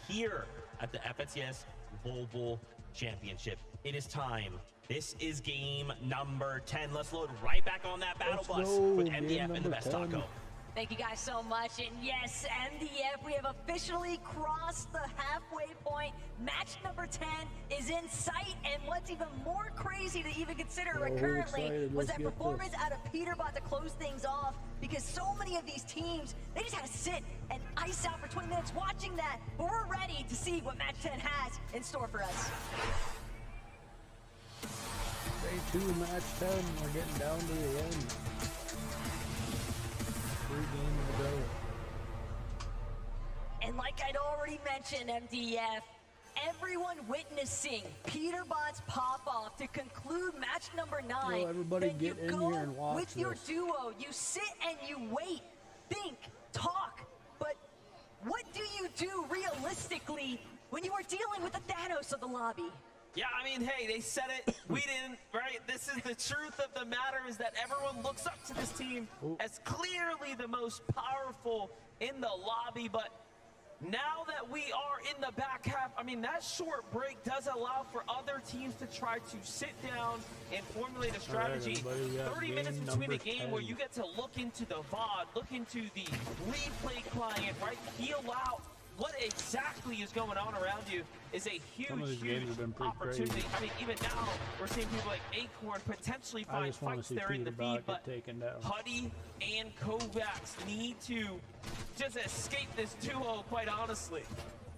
here at the FNCS Global Championship. It is time. This is game number 10. Let's load right back on that battle bus with MDF and the best
10.
taco.
Thank you guys so much. And yes, MDF, we have officially crossed the halfway point. Match number 10 is in sight. And what's even more crazy to even consider currently was that performance out of Peterbot to close things off, because so many of these teams, they just had to sit and ice out for 20 minutes watching that. But we're ready to see what Match 10 has in store for us.
Day 2, match 10. We're getting down to the end. 3 games to go.
And like I'd already mentioned, MDF, everyone witnessing Peterbot's pop-off to conclude match number 9.
Yo, everybody
then
get
you
in
go
here and watch
with your
this.
duo. You sit and you wait, think, talk. But what do you do realistically when you are dealing with the Thanos of the lobby?
Yeah, I mean, hey, they said it, we didn't, right? This is the truth of the matter, is that everyone looks up to this team as clearly the most powerful in the lobby, but now that we are in the back half, I mean, that short break does allow for other teams to try to sit down and formulate a strategy. 30 minutes between a game where you get to look into the VOD, look into the replay client, right? Feel out what exactly is going on around you is a huge, huge opportunity.
Crazy.
I mean, even now, we're seeing people like Acorn potentially
I
find
just want to
fights
see
there in the
Peterbot
feed, but
get taken down.
Huddy and Kovacs need to just escape this duo, quite honestly.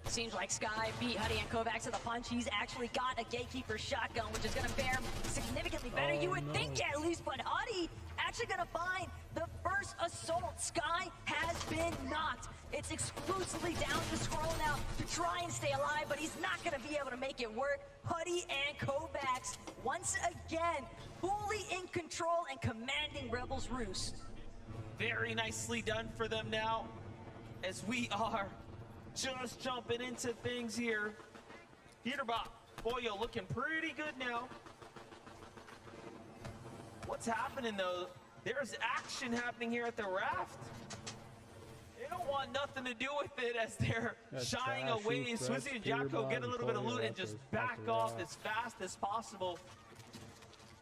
Seems like Sky beat Huddy and Kovacs to the punch. He's actually got a Gatekeeper shotgun, which is going to fare significantly better. You would think at least, but Huddy actually going to find the first assault. Sky has been knocked. It's exclusively down to Scroll now to try and stay alive, but he's not going to be able to make it work. Huddy and Kovacs, once again, fully in control and commanding Rebels Roost.
Very nicely done for them now, as we are just jumping into things here. Peterbot, Boyo looking pretty good now. What's happening though? There's action happening here at the raft. They don't want nothing to do with it as they're shying away. Swizzy and Jacko get a little bit of loot and just back off as fast as possible.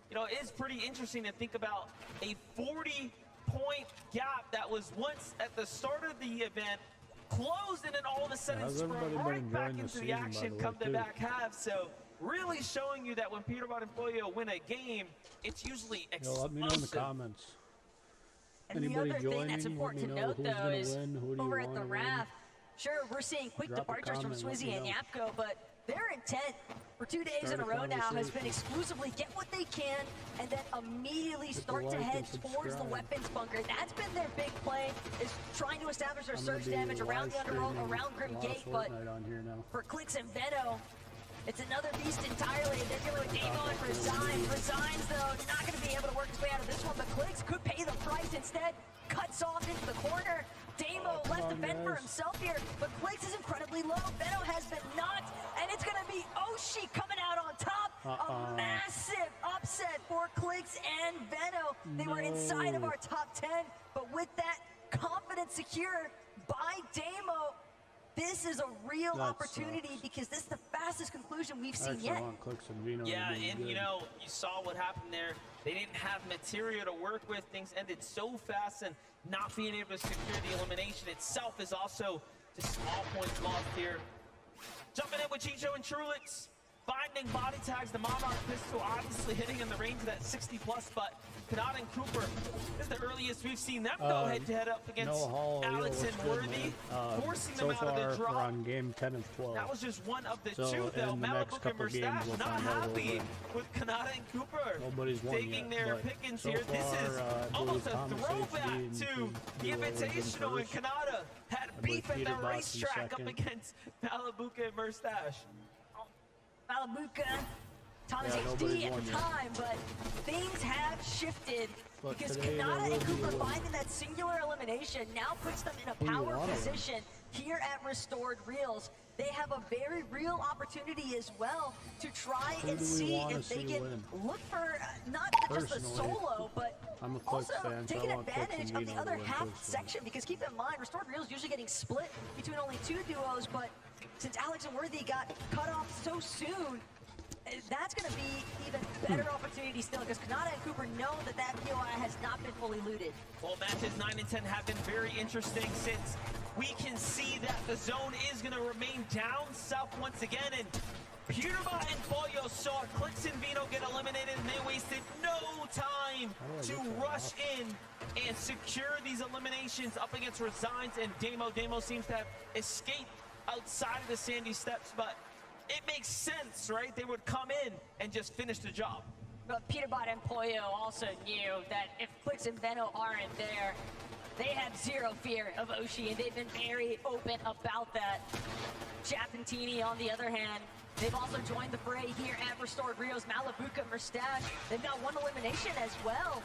You know, it is pretty interesting to think about a 40-point gap that was once at the start of the event closed, and then all of a sudden sprung right back into the action come the back half. So really showing you that when Peterbot and Boyo win a game, it's usually explosive.
Let me know in the comments.
And
Anybody
the other
joining?
thing that's important to note, though, is over at the raft, sure, we're seeing quick departures from Swizzy and Yapko, but their intent for 2 days in a row now has been exclusively get what they can and then immediately start to head towards the weapons bunker. That's been their big play, is trying to establish their surge damage around the Underworld, around Grim Gate, but for Clicks and Veto, it's another beast entirely. They're dealing with Damo and Resigns. Resigns, though, not going to be able to work his way out of this one, but Clicks could pay the price instead. Cuts off into the corner. Damo left to fend for himself here, but Clicks is incredibly low. Veto has been knocked, and it's going to be Oshi coming out on top. A massive upset for Clicks and Veto. They were inside of our top 10, but with that confidence secured by Damo, this is a real opportunity because this is the fastest conclusion we've seen yet.
Yeah, and you know, you saw what happened there. They didn't have material to work with. Things ended so fast, and not being able to secure the elimination itself is also just small points lost here. Jumping in with Chicho and Trulix, finding body tags. The Monarch pistol obviously hitting in the range of that 60+, but Kanata and Cooper, this is the earliest we've seen them go head-to-head up against Alex and Worthy, forcing them out of the draw.
We're on game 10 and 12.
That was just one of the two, though. Malibu and Mustache not happy with Kanata and Cooper taking their pickings here. This is almost a throwback to the Invitational, and Kanata had beef at the racetrack up against Malibuca and Mustache.
Malabuca, Thomas HD at the time, but things have shifted because Kanata and Cooper finding that singular elimination now puts them in a power position here at Restored Reels. they have a very real opportunity as well to try
Who
and
do we
see
wanna
if they
see
can
win?
look for not just a
Personally,
solo, but
I'm a Clicks
also
fan, so
taking
I want Clicks
advantage
and
of the
Vino to
other
win
half
personally.
section. Because keep in mind, Restored Real is usually getting split between only 2 duos, but since Alex and Worthy got cut off so soon, that's going to be even better opportunity still, because Kanata and Cooper know that that POI has not been fully looted.
Well, matches 9 and 10 have been very interesting since we can see that the zone is going to remain down south once again, and Peterbot and Pollo saw Clicks and Vino get eliminated, and they wasted no time to rush in and secure these eliminations up against Resigns and Damo. Damo seems to have escaped outside of the Sandy Steps, but it makes sense, right? They would come in and just finish the job.
But Peterbot and Pollo also knew that if Clicks and Veno aren't there, they have zero fear of Oshi, and they've been very open about that. Japantini, on the other hand, they've also joined the fray here at Restored Rio's Malabuka Merstash. They've got one elimination as well.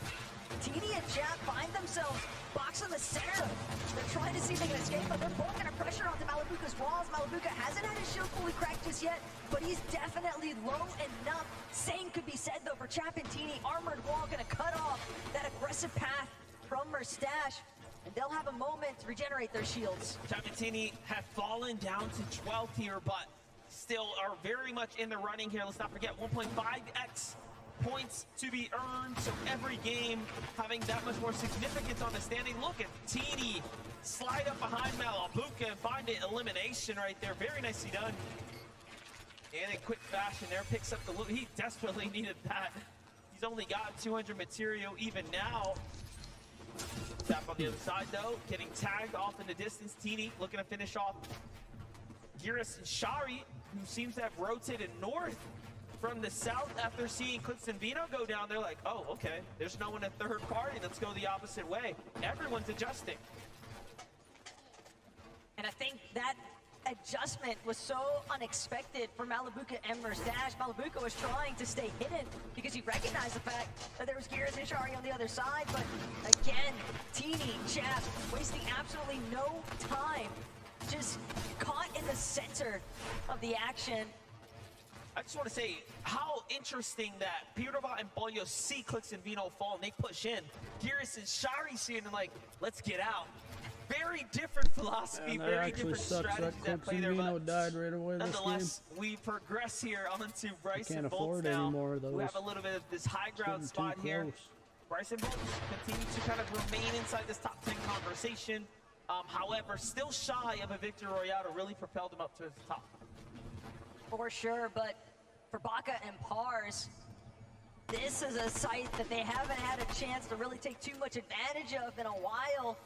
Tini and Jap find themselves boxed in the center. They're trying to see if they can escape, but they're both going to pressure onto Malabuka's walls. Malabuka hasn't had his shield fully cracked just yet, but he's definitely low enough. Same could be said, though, for Chapantini. Armored wall going to cut off that aggressive path from Merstash, and they'll have a moment to regenerate their shields.
Chapantini have fallen down to 12th here, but still are very much in the running here. Let's not forget 1.5x points to be earned, so every game having that much more significance on the standing. Look at Teeny slide up behind Malabuka and find an elimination right there. Very nicely done. And in quick fashion there, picks up the loot. He desperately needed that. He's only got 200 material even now. Tap on the other side though, getting tagged off in the distance. Teeny looking to finish off Giras and Shari, who seems to have rotated north from the south after seeing Clicks and Vino go down. They're like, oh, okay, there's no one at third party. Let's go the opposite way. Everyone's adjusting.
And I think that adjustment was so unexpected for Malabuka and Merstash. Malabuka was trying to stay hidden because he recognized the fact that there was Giras and Shari on the other side. But again, Teeny, Jap, wasting absolutely no time. Just caught in the center of the action.
I just want to say how interesting that Peterbot and Pollo see Clicks and Vino fall and they push in. Giras and Shari see it and like, let's get out. Very different philosophy,
And
very different strategies at play there,
Vino
but
died right away this
nonetheless, we progress here onto Bryson
can't
Bolts
afford
now,
any more of
who
those.
have a little bit of this high ground
It's getting
spot
too
here.
close.
Bryson Bolts continue to kind of remain inside this top 10 conversation. However, still shy of a victory royale to really propel them up to the top.
For sure, but for Baka and Pars, this is a site that they haven't had a chance to really take too much advantage of in a while.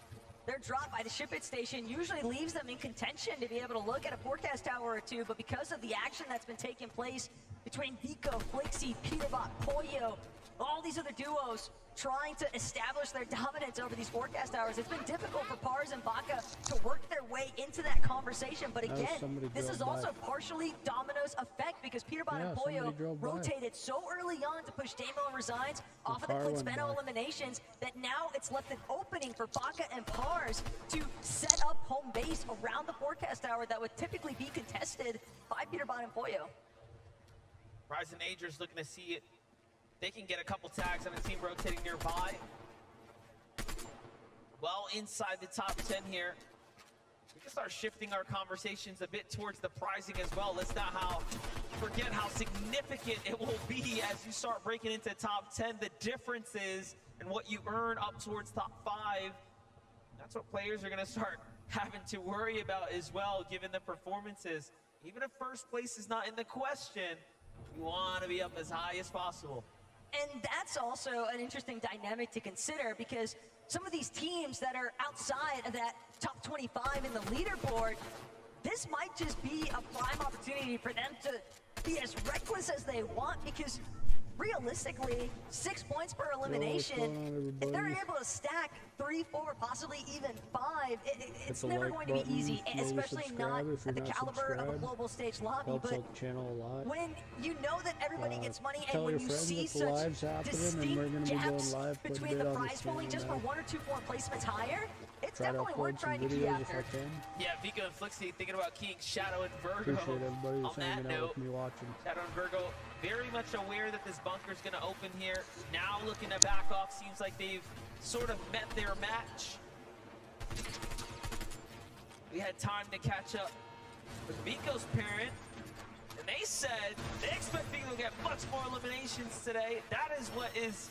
Their drop by the ship it station usually leaves them in contention to be able to look at a forecast tower or two, but because of the action that's been taking place between Vico, Flixie, Peterbot, Pollo, all these other duos trying to establish their dominance over these forecast towers, it's been difficult for Pars and Baka to work their way into that conversation. But again, this is also partially Domino's effect because Peterbot and Pollo rotated so early on to push Damo and Resigns off of the Clicks Veno eliminations that now it's left an opening for Baka and Pars to set up home base around the forecast tower that would typically be contested by Peterbot and Pollo.
Rise and Agers looking to see it. They can get a couple tags on a team rotating nearby. Well, inside the top 10 here, we can start shifting our conversations a bit towards the prizing as well. Let's not forget how significant it will be as you start breaking into top 10. The differences in what you earn up towards top 5. That's what players are going to start having to worry about as well, given the performances. Even if first place is not in the question, you want to be up as high as possible.
And that's also an interesting dynamic to consider because some of these teams that are outside of that top 25 in the leaderboard, this might just be a prime opportunity for them to be as reckless as they want because realistically, 6 points per elimination, if they're able to stack 3, 4, possibly even 5, it's never going to be easy, especially not at the caliber of a global stage lobby. But when you know that everybody gets money and when you see such distinct gaps between the prize pooling just for 1 or 2 more placements higher, it's
try to
definitely worth
upload some
trying to key
videos if I
after.
can.
Yeah, Vico and Flixie thinking about keying Shadow and Virgo.
Appreciate everybody
On
that's
that
hanging out
note,
with me watching.
Shadow and Virgo very much aware that this bunker's going to open here. Now looking to back off. Seems like they've sort of met their match. We had time to catch up with Vico's parent, and they said they expect Vico to get much more eliminations today. That is what is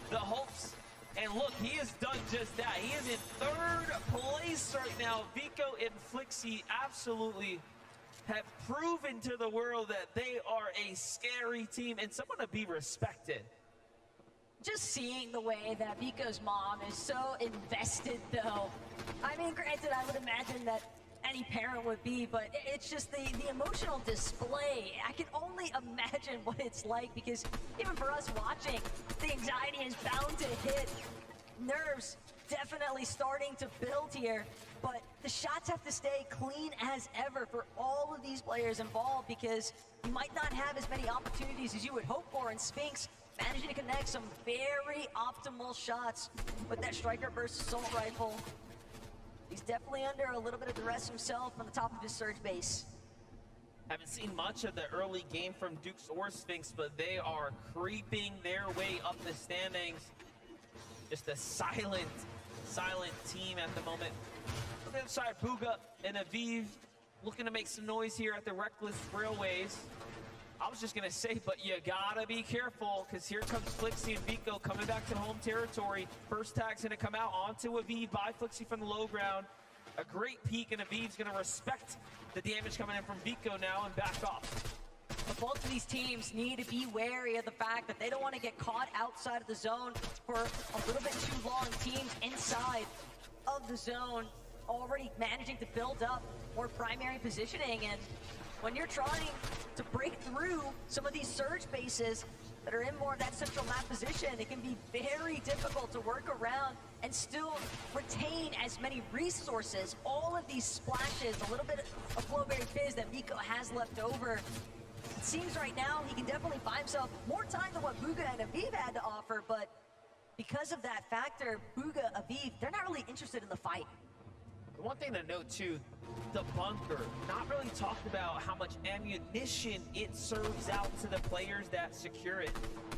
the hopes. And look, he has done just that. He is in 3rd place right now. Vico and Flixie absolutely have proven to the world that they are a scary team and someone to be respected.
Just seeing the way that Vico's mom is so invested, though. I mean, granted, I would imagine that any parent would be, but it's just the emotional display. I can only imagine what it's like, because even for us watching, the anxiety is bound to hit. Nerves definitely starting to build here, but the shots have to stay clean as ever for all of these players involved, because you might not have as many opportunities as you would hope for, and Sphinx managing to connect some very optimal shots with that striker burst assault rifle. He's definitely under a little bit of duress himself on the top of his surge base.
Haven't seen much of the early game from Dukes or Sphinx, but they are creeping their way up the standings. Just a silent team at the moment. On the other side, Booga and Aviv looking to make some noise here at the Reckless Railways. I was just gonna say, but you gotta be careful, because here comes Flixie and Vico coming back to home territory. First tag's gonna come out onto Aviv by Flixie from the low ground. A great peek, and Aviv's gonna respect the damage coming in from Vico now and back off.
But both of these teams need to be wary of the fact that they don't want to get caught outside of the zone for a little bit too long. Teams inside of the zone already managing to build up more primary positioning, and when you're trying to break through some of these surge bases that are in more of that central map position, it can be very difficult to work around and still retain as many resources. All of these splashes, a little bit of Flowberry Fizz that Vico has left over. It seems right now he can definitely buy himself more time than what Booga and Aviv had to offer, but because of that factor, Booga, Aviv, they're not really interested in the fight.
One thing to note too, the bunker, not really talked about how much ammunition it serves out to the players that secure it.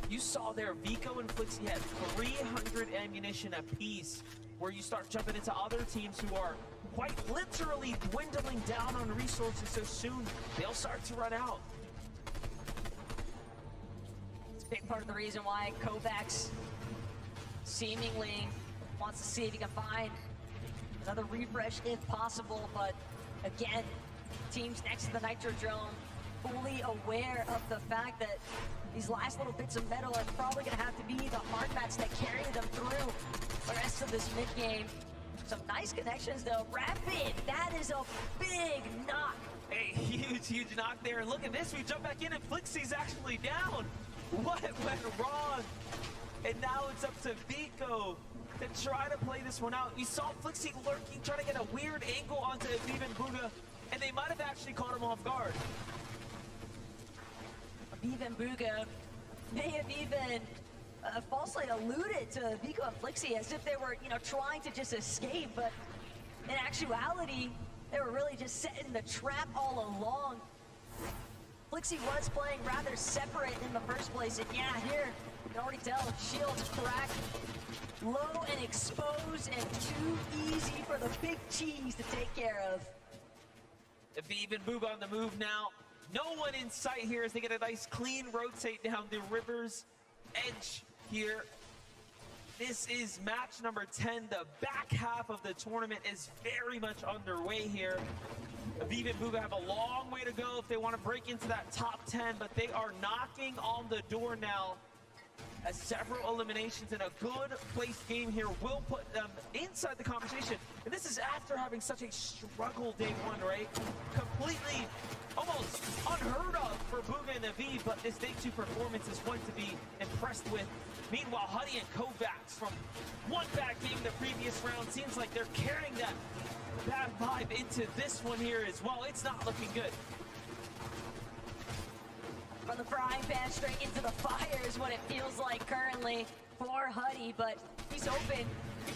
You saw there, Vico and Flixie had 300 ammunition apiece, where you start jumping into other teams who are quite literally dwindling down on resources so soon, they'll start to run out.
It's a big part of the reason why Kovacs seemingly wants to see if he can find another refresh if possible, but again, teams next to the Nitrodrome fully aware of the fact that these last little bits of metal are probably going to have to be the hard mats that carry them through the rest of this mid-game. Some nice connections though. Rapid, that is a big knock.
A huge knock there, and look at this, we jump back in and Flixie's actually down. What went wrong? And now it's up to Vico to try to play this one out. We saw Flixie lurking, trying to get a weird angle onto Aviv and Booga, and they might have actually caught him off guard.
Aviv and Booga may have even falsely alluded to Vico and Flixie as if they were, trying to just escape, but in actuality, they were really just setting the trap all along. Flixie was playing rather separate in the first place, and yeah, here, you can already tell, shields cracked, low and exposed, and too easy for the big cheese to take care of.
Aviv and Booga on the move now. No one in sight here as they get a nice clean rotate down the river's edge here. This is match number 10. The back half of the tournament is very much underway here. Aviv and Booga have a long way to go if they want to break into that top 10, but they are knocking on the door now. As several eliminations in a good placed game here will put them inside the conversation. And this is after having such a struggle day one, right? Completely, almost unheard of for Booga and Aviv, but this day two performance is one to be impressed with. Meanwhile, Huddy and Kovacs from one bad game the previous round, seems like they're carrying that bad vibe into this one here as well. It's not looking good.
From the frying pan straight into the fire is what it feels like currently for Huddy, but he's hoping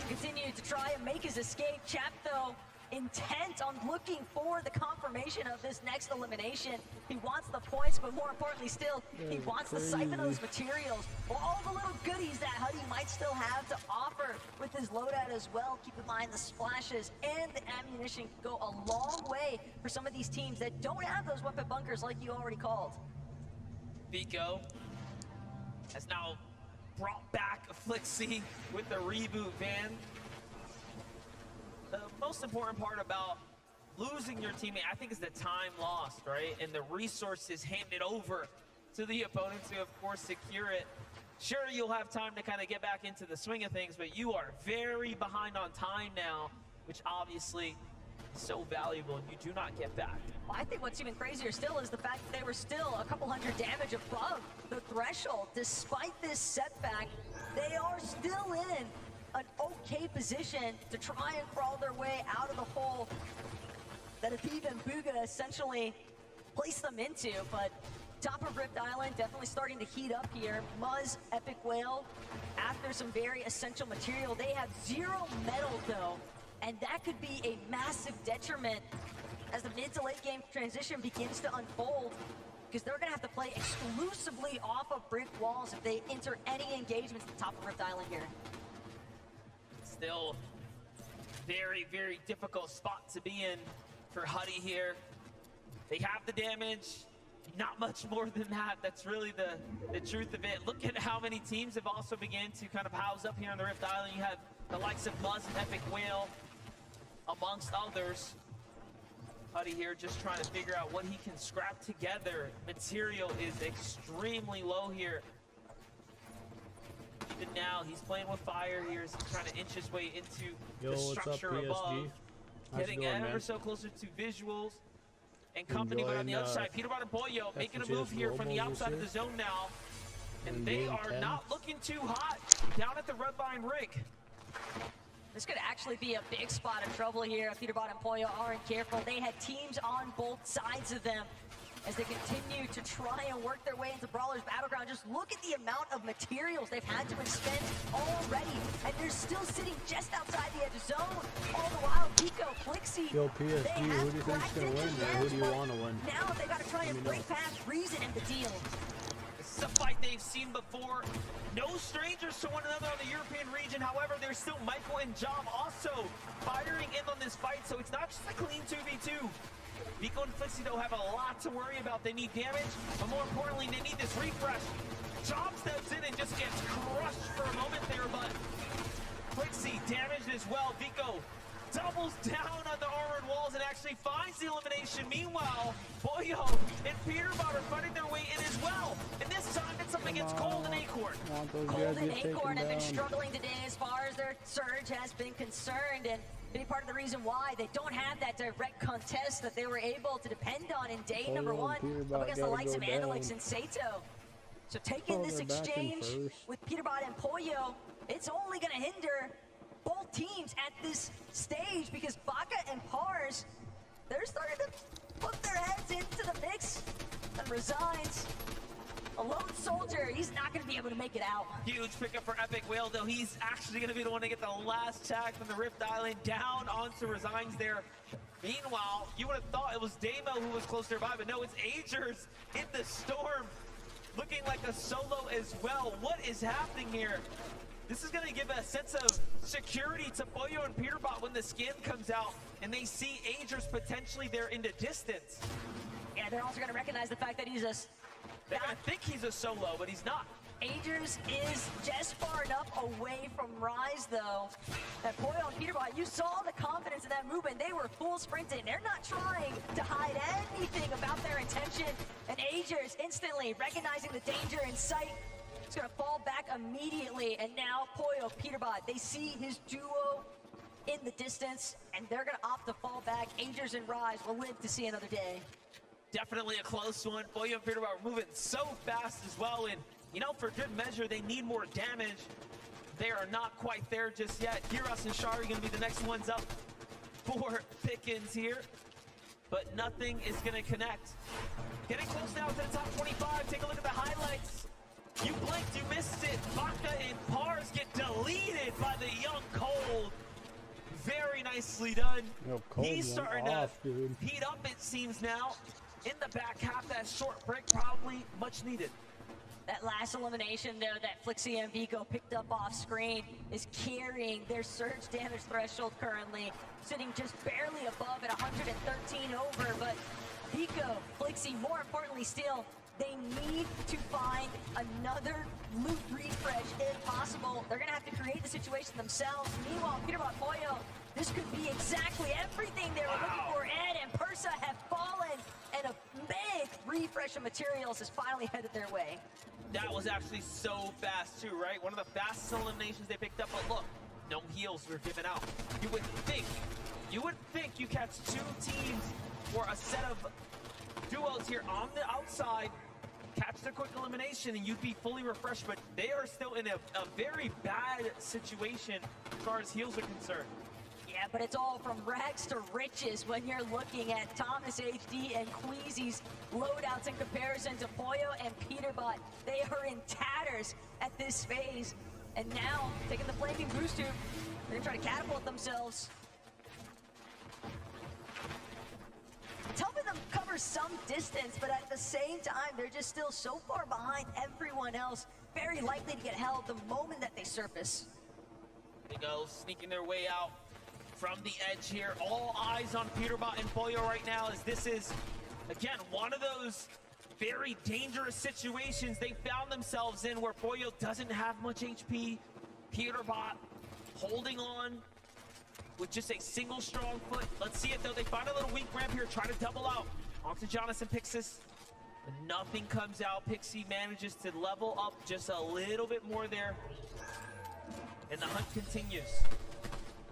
Continue to try and make his escape. Chap, though, intent on looking for the confirmation of this next elimination. He wants the points, but more importantly still, he wants to siphon those materials. All the little goodies that Huddy might still have to offer with his loadout as well. Keep in mind the splashes and the ammunition can go a long way for some of these teams that don't have those weapon bunkers like you already called.
Vico has now brought back Flixie with the reboot van. The most important part about losing your teammate, I think, is the time lost, right? And the resources handed over to the opponents who, of course, secure it. Sure, you'll have time to kind of get back into the swing of things, but you are very behind on time now, which obviously is so valuable, and you do not get back.
I think what's even crazier still is the fact that they were still a couple hundred damage above the threshold. Despite this setback, they are still in an okay position to try and crawl their way out of the hole that Aviv and Bugha essentially placed them into. But top of Rift Island definitely starting to heat up here. Muzz, Epic Whale, after some very essential material. They have 0 metal though, and that could be a massive detriment as the mid to late game transition begins to unfold, because they're gonna have to play exclusively off of brick walls if they enter any engagements at the top of Rift Island here.
Still very, very difficult spot to be in for Huddy here. They have the damage, not much more than that. That's really the truth of it. Look at how many teams have also began to kind of house up here on the Rift Island. You have the likes of Muzz and Epic Whale, amongst others. Huddy here just trying to figure out what he can scrap together. Material is extremely low here. Even now, he's playing with fire here as he's trying to inch his way into the structure above. Getting ever so closer to visuals and company, but on the other side, Peterbot and Pollo making a move here from the outside of the zone now. And they are not looking too hot down at the red line rig.
This could actually be a big spot of trouble here if Peterbot and Pollo aren't careful. They had teams on both sides of them as they continue to try and work their way into Brawler's Battleground. Just look at the amount of materials they've had to expend already, and they're still sitting just outside the edge of zone. All the while, Vico, Flixie,
Yo, PSG, who do you think's gonna win, or who do you want to win?
Now they gotta try and break past Reason in the deal.
This is a fight they've seen before. No strangers to one another on the European region. However, there's still Michael and Job also firing in on this fight, so it's not just a clean 2v2. Vico and Flixie, though, have a lot to worry about. They need damage, but more importantly, they need this refresh. Job steps in and just gets crushed for a moment there, but Flixie damaged as well. Vico doubles down on the armored walls and actually finds the elimination. Meanwhile, Pollo and Peterbot are fighting their way in as well. And this time it's up against Cold and Acorn.
Cold and Acorn have been struggling today as far as their surge has been concerned, and big part of the reason why they don't have that direct contest that they were able to depend on in day number 1 up against the likes of Andalix and Sato. So taking this exchange with Peterbot and Pollo, it's only going to hinder both teams at this stage, because Baka and Pars, they're starting to put their heads into the mix, and Resigns. A lone soldier, he's not going to be able to make it out.
Huge pickup for Epic Whale, though. He's actually going to be the one to get the last tag from the Rift Island down onto Resigns there. Meanwhile, you would have thought it was Damo who was close nearby, but no, it's Agers in the storm, looking like a solo as well. What is happening here? This is going to give a sense of security to Pollo and Peterbot when the skin comes out and they see Agers potentially there in the distance.
Yeah, they're also going to recognize the fact that he's a...
They're going to think he's a solo, but he's not.
Agers is just far enough away from Rise, though, that Pollo and Peterbot, you saw the confidence in that movement. They were full sprinting. They're not trying to hide anything about their intention. And Agers instantly recognizing the danger in sight. It's going to fall back immediately. And now Pollo, Peterbot, they see his duo in the distance, and they're going to opt to fall back. Agers and Rise will live to see another day.
Definitely a close one. Pollo and Peterbot are moving so fast as well, and you know, for good measure, they need more damage. They are not quite there just yet. Giras and Shari are going to be the next ones up for Pickens here, but nothing is going to connect. Getting close now to the top 25. Take a look at the highlights. You blinked, you missed it. Baka and Pars get deleted by the young Cole. Nicely done.
Yo, Cold
He's
went
starting
off,
to
dude.
heat up, it seems now. In the back half, that short break probably much needed.
That last elimination there that Flixie and Vigo picked up off screen is carrying their surge damage threshold currently, sitting just barely above at 113 over, but Vigo, Flixie, more importantly still, they need to find another loot refresh if possible. They're gonna have to create the situation themselves. Meanwhile, Peterbot Pollo, this could be exactly everything they were looking for. Ed and Persa have fallen, and a big refresh of materials is finally headed their way.
That was actually so fast too, right? One of the fastest eliminations they picked up, but look, no heals were given out. You would think you catch two teams or a set of duos here on the outside, catch the quick elimination, and you'd be fully refreshed, but they are still in a very bad situation as far as heals are concerned.
Yeah, but it's all from rags to riches when you're looking at Thomas HD and Queasy's loadouts in comparison to Pollo and Peterbot. They are in tatters at this phase. And now, taking the flaming boost tube, they're gonna try to catapult themselves. It's helping them cover some distance, but at the same time, they're just still so far behind everyone else, very likely to get held the moment that they surface.
They go sneaking their way out from the edge here. All eyes on Peterbot and Pollo right now, as this is, again, one of those very dangerous situations they found themselves in where Pollo doesn't have much HP. Peterbot holding on with just a single strong foot. Let's see it though. They find a little weak ramp here, try to double out onto Jonathan Pixis. But nothing comes out. Pixie manages to level up just a little bit more there. And the hunt continues.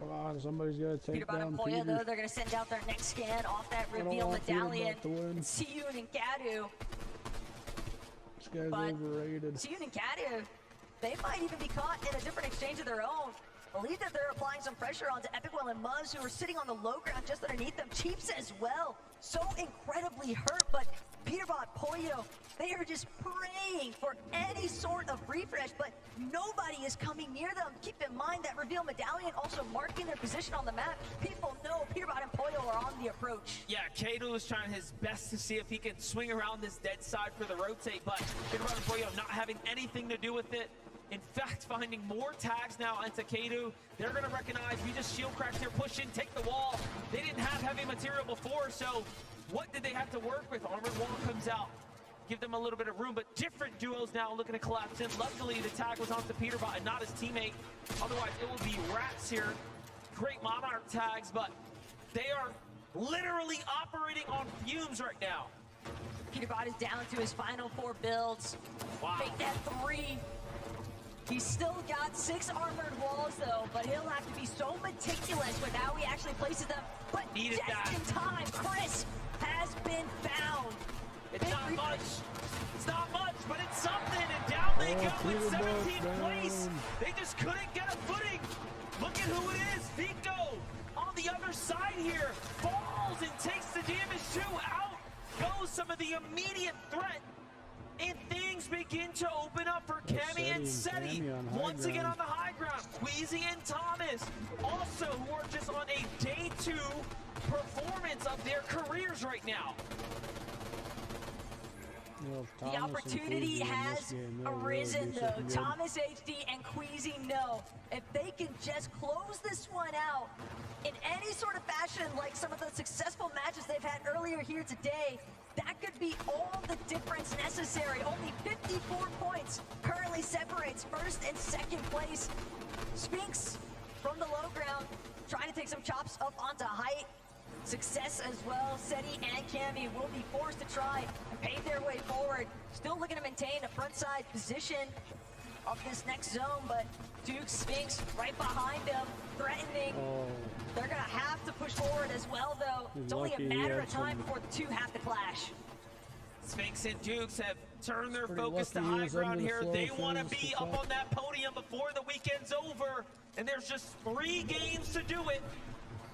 Come on, somebody's got to take
Peterbot
down
and Pollo,
Peter.
though, they're going to send out their next scan off that
I don't
reveal
want
medallion.
Peterbot to win.
Siyun and Kadu.
This guy's
But
overrated.
Siyun and Kadu, they might even be caught in a different exchange of their own. Believe that they're applying some pressure onto Epicwell and Muzz, who are sitting on the low ground just underneath them. Chiefs as well, so incredibly hurt, but Peterbot, Pollo, they are just praying for any sort of refresh, but nobody is coming near them. Keep in mind that reveal medallion also marking their position on the map. People know Peterbot and Pollo are on the approach.
Yeah, Kato is trying his best to see if he can swing around this dead side for the rotate, but Peterbot and Pollo not having anything to do with it. In fact, finding more tags now into Kadu. They're going to recognize we just shield cracked here, push in, take the wall. They didn't have heavy material before, so what did they have to work with? Armored wall comes out, give them a little bit of room, but different duos now looking to collapse in. Luckily, the tag was onto Peterbot and not his teammate. Otherwise, it will be rats here. Great Monarch tags, but they are literally operating on fumes right now.
Peterbot is down to his final 4 builds.
Wow.
Make that 3. He's still got 6 armored walls though, but he'll have to be so meticulous with how he actually places them. But
Needed
just
that.
in time, Chris has been found.
It's not much. It's not much, but it's something. And down they go in 17th place. They just couldn't get a footing. Look at who it is. Vico on the other side here falls and takes the damage too. Out goes some of the immediate threat. And things begin to open up for Cammy and Seti. Once again on the high ground. Queasy and Thomas also, who are just on a day 2 performance of their careers right now.
The opportunity has arisen though. Thomas HD and Queasy know if they can just close this one out in any sort of fashion, like some of the successful matches they've had earlier here today, that could be all the difference necessary. Only 54 points currently separates first and second place. Sphinx from the low ground, trying to take some chops up onto height. Success as well. Seti and Cammy will be forced to try and pave their way forward. Still looking to maintain a frontside position of this next zone, but Duke, Sphinx right behind them, threatening. They're gonna have to push forward as well, though. It's only a matter of time before the two have to clash.
Sphinx and Dukes have turned their focus to high ground here. They want to be up on that podium before the weekend's over, and there's just 3 games to do it.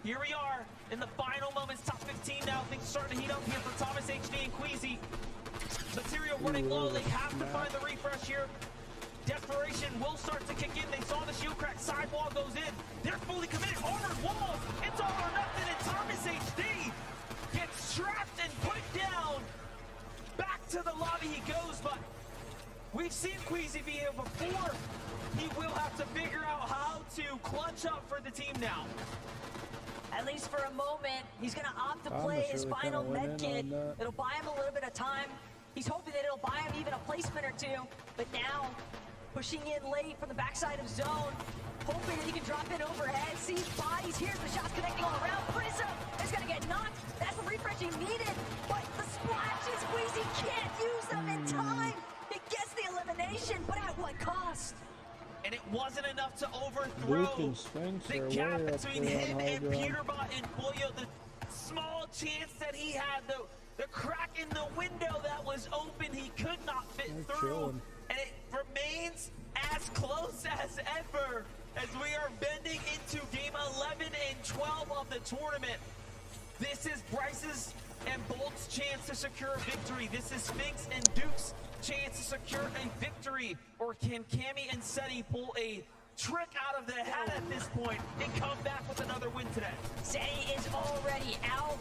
Here we are in the final moments, top 15 now. Things starting to heat up here for Thomas HD and Queasy. Material running low. They have to find the refresh here. Desperation will start to kick in. They saw the shield crack. Sidewall goes in. They're fully committed. Armored walls. It's all or nothing. And Thomas HD gets trapped and put down. Back to the lobby he goes, but we've seen Queasy be here before. He will have to figure out how to clutch up for the team now.
At least for a moment, he's going to opt to play his final med kit. It'll buy him a little bit of time. He's hoping that it'll buy him even a placement or two. But now, pushing in late from the backside of zone, hoping that he can drop in overhead, sees bodies, here's the shots connecting all around. Prism is going to get knocked. That's the refreshing needed. But the splashes, Queasy can't use them in time. He gets the elimination, but at what cost?
And it wasn't enough to overthrow the gap between him and Peterbot and Pollo. The small chance that he had, the crack in the window that was open, he could not fit through. And it remains as close as ever as we are bending into game 11 and 12 of the tournament. This is Bryce's and Bolt's chance to secure a victory. This is Sphinx and Duke's chance to secure a victory. Or can Cammy and Seti pull a trick out of the hat at this point and come back with another win today?
Seti is already out.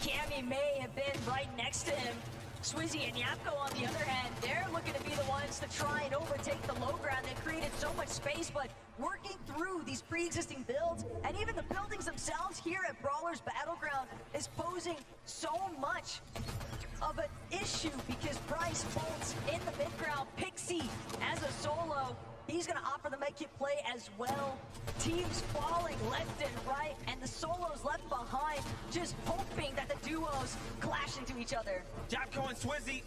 Cammy may have been right next to him. Swizzy and Yapko, on the other hand, they're looking to be the ones to try and overtake the low ground. They created so much space, but working through these pre-existing builds and even the buildings themselves here at Brawler's Battleground is posing so much of an issue because Bryce Bolt's in the mid-ground. Pixie as a solo, he's going to offer the medkit play as well. Teams falling left and right, and the solos left behind, just hoping that the duos clash into each other.
Japko and Swizzy,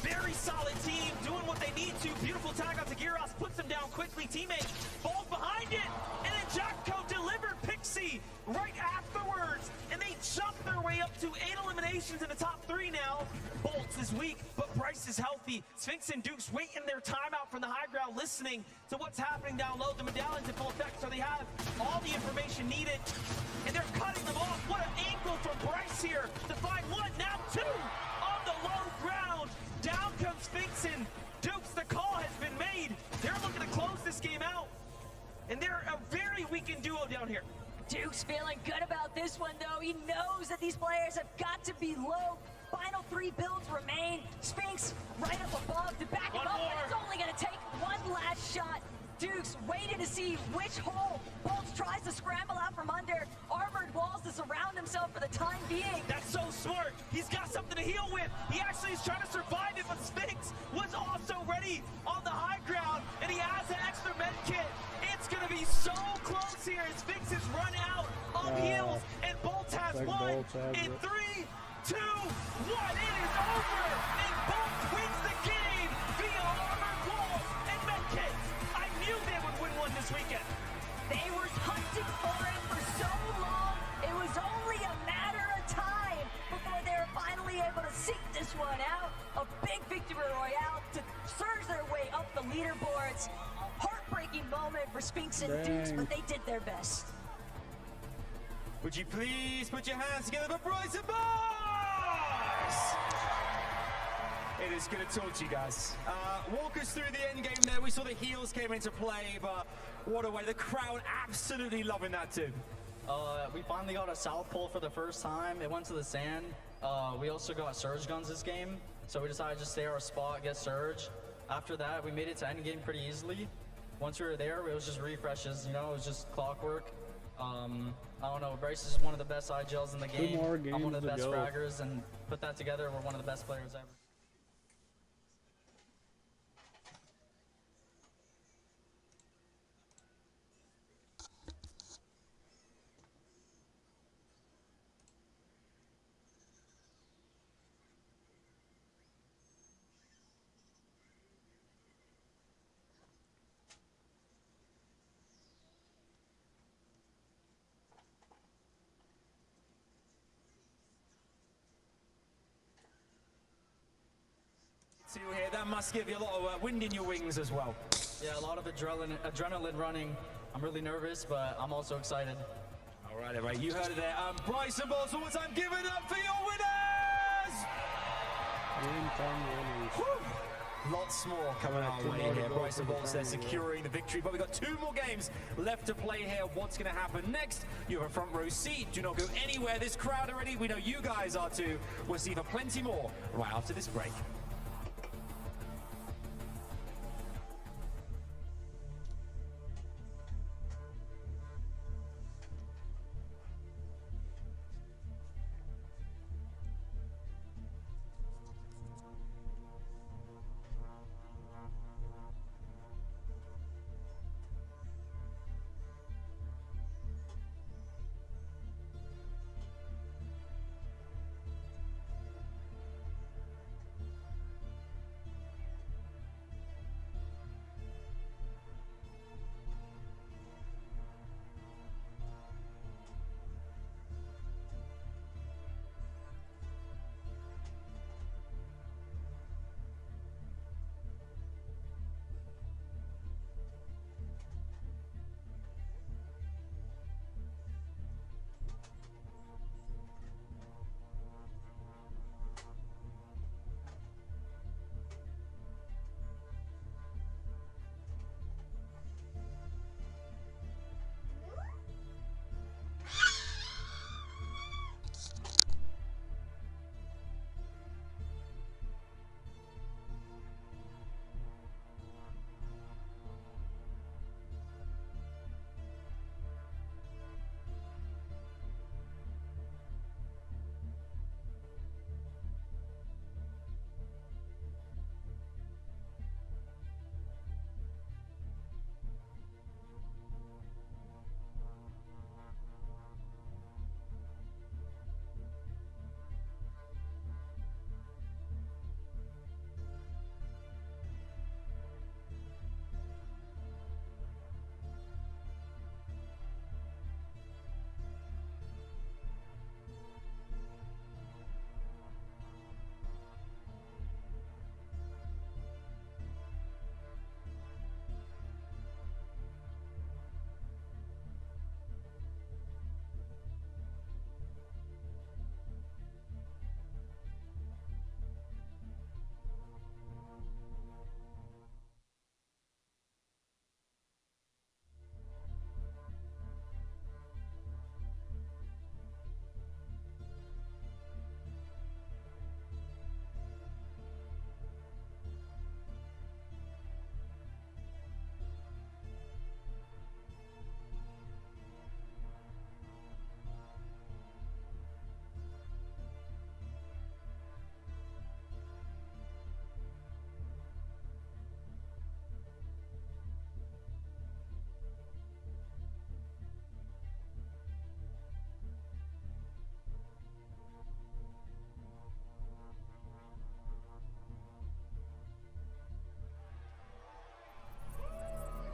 very solid team, doing what they need to. Beautiful tag out to Gyros, puts him down quickly. Teammate falls behind it, and then Japko delivered Pixie right afterwards, and they jump their way up to 8 eliminations in the top 3 now. Bolts is weak, but Bryce is healthy. Sphinx and Duke's waiting their timeout from the high ground, listening to what's happening down low. The medallions in full effect, so they have all the information needed, and they're cutting them off. What an angle from Bryce here to find 1, now 2 on the low ground. Down comes Sphinx and Duke's. The call has been made. They're looking to close this game out, and they're a very weakened duo down here.
Duke's feeling good about this one, though. He knows that these players have got to be low. Final 3 builds remain. Sphinx right up above to back him up, but it's only going to take one last shot. Duke's waiting to see which hole Bolts tries to scramble out from under. Armored walls to surround himself for the time being.
That's so smart. He's got something to heal with. He actually is trying to survive it, but Sphinx was also ready on the high ground, and he has an extra med kit. It's going to be so close here. Sphinx has run out of heals, and Bolts has won in 3, 2, 1. It is over, and Bolts wins the game via armored walls and med kits. I knew they would win one this weekend.
They were hunting for it for so long. It was only a matter of time before they were finally able to seek this one out. A big victory royale to surge their way up the leaderboards. Heartbreaking moment for Sphinx and Dukes, but they did their best.
Would you please put your hands together for Bryce and Bars? It is good to talk to you guys. Walk us through the end game there. We saw the heals came into play, but what a way. The crowd absolutely loving that too.
We finally got a south pole for the first time. It went to the sand. We also got surge guns this game, so we decided to just stay our spot, get surge. After that, we made it to end game pretty easily. Once we were there, it was just refreshes, you know, it was just clockwork. I don't know, Bryce is one of the best IGLs in the game. I'm one of the best fraggers, and put that together, we're one of the best players ever.
Here, that must give you a lot of wind in your wings as well.
Yeah, a lot of adrenaline running. I'm really nervous, but I'm also excited.
All right, you heard it there. Bryce and Bolts, one more time, give it up for your winners!
Game time winners.
Lots more coming our way here. Bryson Bolts there securing the victory, but we've got 2 more games left to play here. What's going to happen next? You have a front row seat. Do not go anywhere. This crowd already, we know you guys are too. We'll see for plenty more right after this break.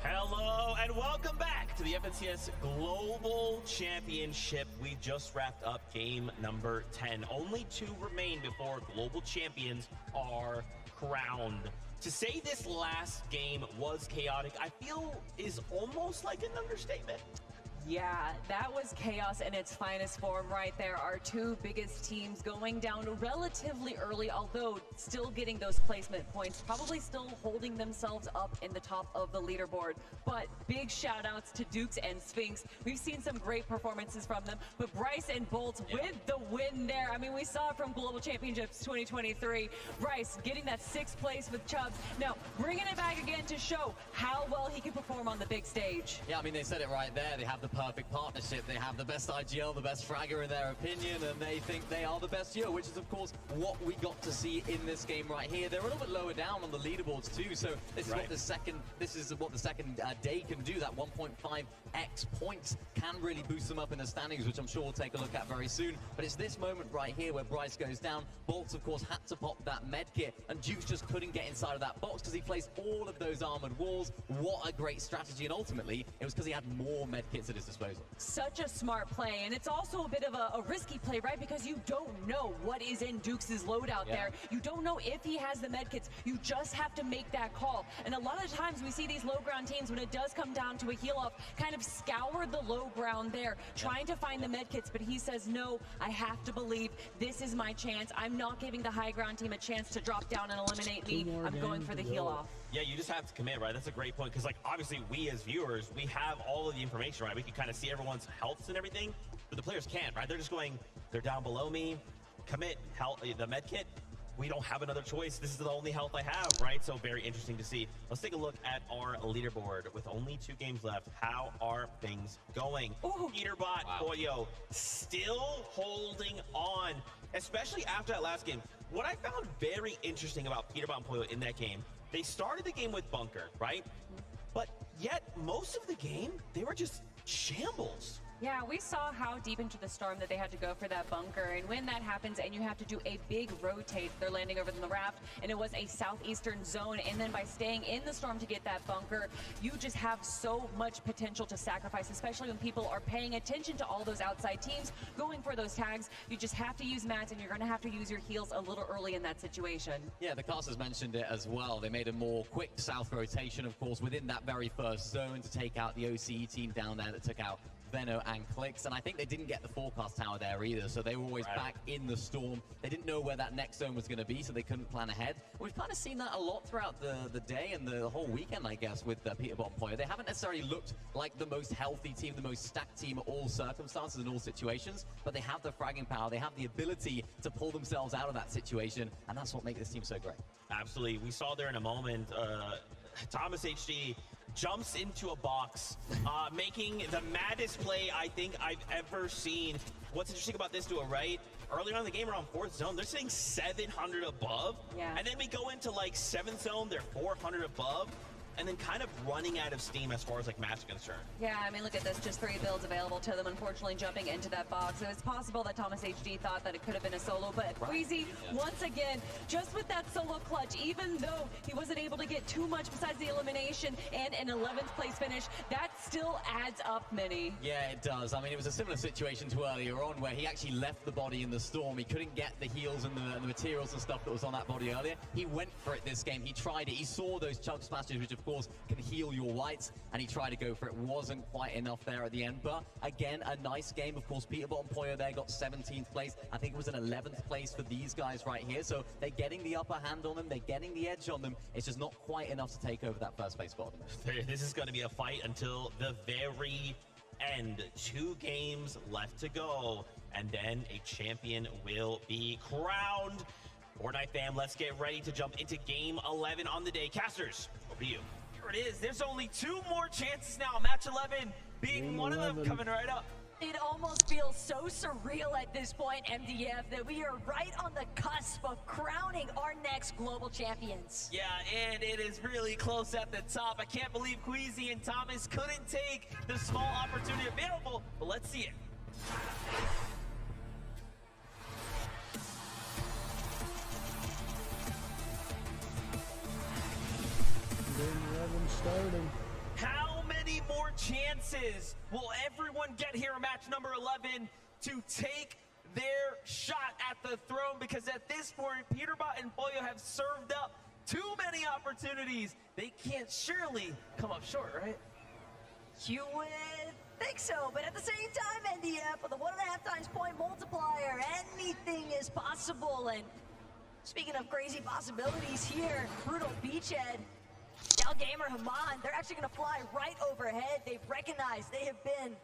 Hello and welcome back to the FNCS Global Championship. We just wrapped up game number 10. Only 2 remain before global champions are crowned. To say this last game was chaotic, I feel is almost like an understatement.
Yeah, that was chaos in its finest form right there. Our 2 biggest teams going down relatively early, although still getting those placement points, probably still holding themselves up in the top of the leaderboard. But big shout outs to Dukes and Sphinx. We've seen some great performances from them, but Bryce and Bolt with the win there. I mean, we saw it from Global Championships 2023. Bryce getting that 6th place with Chubbs. Now, bringing it back again to show how well he can perform on the big stage.
Yeah, I mean, they said it right there. They have the perfect partnership. They have the best IGL, the best fragger in their opinion, and they think they are the best duo, which is of course what we got to see in this game right here. They're a little bit lower down on the leaderboards too, so this is what the second day can do. That 1.5x points can really boost them up in the standings, which I'm sure we'll take a look at very soon. But it's this moment right here where Bryce goes down. Bolts of course had to pop that med kit, and Dukes just couldn't get inside of that box because he placed all of those armored walls. What a great strategy, and ultimately it was because he had more med kits at his his disposal.
Such a smart play, and it's also a bit of a risky play, right? Because you don't know what is in Dukes' loadout there. You don't know if he has the medkits. You just have to make that call. And a lot of times we see these low ground teams, when it does come down to a heal off, kind of scour the low ground there, trying to find the medkits. But he says, no, I have to believe this is my chance. I'm not giving the high ground team a chance to drop down and eliminate me. I'm going for the heal off.
Yeah, you just have to commit, right? That's a great point, because like obviously we as viewers, we have all of the information, right? We can kind of see everyone's healths and everything, but the players can't, right? They're just going, they're down below me, commit, health, the med kit. We don't have another choice. This is the only health I have, right? So very interesting to see. Let's take a look at our leaderboard with only 2 games left. How are things going? Peterbot, Pollo, still holding on, especially after that last game. What I found very interesting about Peterbot and Pollo in that game, they started the game with bunker, right? But yet most of the game, they were just shambles.
Yeah, we saw how deep into the storm that they had to go for that bunker, and when that happens and you have to do a big rotate, they're landing over the raft, and it was a southeastern zone, and then by staying in the storm to get that bunker, you just have so much potential to sacrifice, especially when people are paying attention to all those outside teams going for those tags. You just have to use mats, and you're going to have to use your heals a little early in that situation.
Yeah, the casters mentioned it as well. They made a more quick south rotation, of course, within that very first zone to take out the OCE team down there that took out Veno and Clicks, and I think they didn't get the forecast tower there either, so they were always back in the storm. They didn't know where that next zone was going to be, so they couldn't plan ahead. We've kind of seen that a lot throughout the day and the whole weekend, I guess, with Peterbot and Pollo. They haven't necessarily looked like the most healthy team, the most stacked team at all circumstances and all situations, but they have the fragging power, they have the ability to pull themselves out of that situation, and that's what makes this team so great.
Absolutely. We saw there in a moment, Thomas HD jumps into a box, making the maddest play I think I've ever seen. What's interesting about this duo, right? Earlier on in the game, around 4th zone, they're sitting 700 above. And then we go into like 7th zone, they're 400 above. And then kind of running out of steam as far as like match is concerned.
Yeah, I mean, look at this, just 3 builds available to them, unfortunately jumping into that box. It's possible that Thomas HD thought that it could have been a solo, but Queasy, once again, just with that solo clutch, even though he wasn't able to get too much besides the elimination and an 11th place finish, that still adds up, Mini.
Yeah, it does. I mean, it was a similar situation to earlier on where he actually left the body in the storm. He couldn't get the heals and the materials and stuff that was on that body earlier. He went for it this game. He tried it. He saw those chug smashes, which of course can heal your whites, and he tried to go for it. Wasn't quite enough there at the end, but again, a nice game. Of course, Peterbot and Pollo there got 17th place. I think it was an 11th place for these guys right here, so they're getting the upper hand on them, they're getting the edge on them. It's just not quite enough to take over that first place spot.
This is going to be a fight until the very end. 2 games left to go, and then a champion will be crowned. Fortnite fam, let's get ready to jump into game 11 on the day. Casters, over to you.
Here it is. There's only 2 more chances now. Match 11 being one of them coming right up.
It almost feels so surreal at this point, MDF, that we are right on the cusp of crowning our next global champions.
Yeah, and it is really close at the top. I can't believe Queasy and Thomas couldn't take the small opportunity available, but let's see it.
Starting.
How many more chances will everyone get here in match number 11 to take their shot at the throne? Because at this point, Peterbot and Pollo have served up too many opportunities. They can't surely come up short, right?
You would think so, but at the same time, NDF, with a 1.5 times point multiplier, anything is possible. And speaking of crazy possibilities here, Brutal Beachhead, Gal Gamer Haman, they're actually going to fly right overhead. They've recognized they have been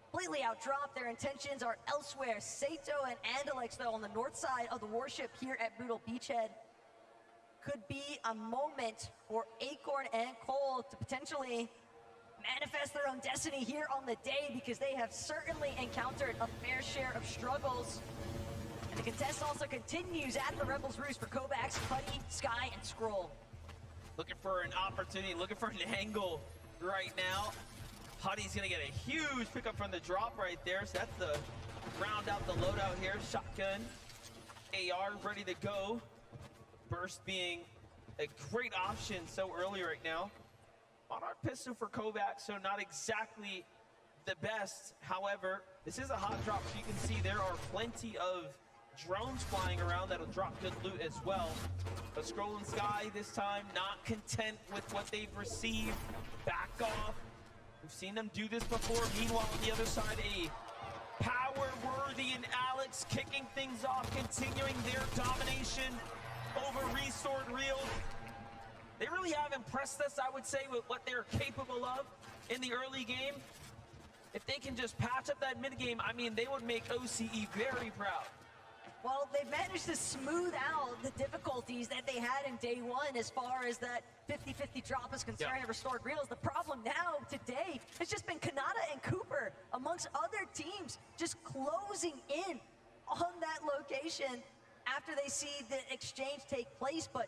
completely outdropped. Their intentions are elsewhere. Sato and Andalex, though, on the north side of the warship here at Brutal Beachhead, could be a moment for Acorn and Cole to potentially manifest their own destiny here on the day, because they have certainly encountered a fair share of struggles. And the contest also continues at the Rebels Roost for Kovacs, Putty, Sky, and Scroll.
Looking for an opportunity, looking for an angle right now. Putty's gonna get a huge pickup from the drop right there, so that's the round out the loadout here. Shotgun, AR ready to go. Burst being a great option so early right now. Monarch pistol for Kovacs, so not exactly the best. However, this is a hot drop, so you can see there are plenty of drones flying around that'll drop good loot as well. But Scrolling Sky this time not content with what they've received. Back off. We've seen them do this before. Meanwhile, on the other side, a power-worthy and Alex kicking things off, continuing their domination over Restored Real. They really have impressed us, I would say, with what they're capable of in the early game. If they can just patch up that mid-game, I mean, they would make OCE very proud.
Well, they've managed to smooth out the difficulties that they had in day one as far as that 50-50 drop is concerned and Restored Reels. The problem now today has just been Kanata and Cooper, amongst other teams, just closing in on that location after they see the exchange take place. But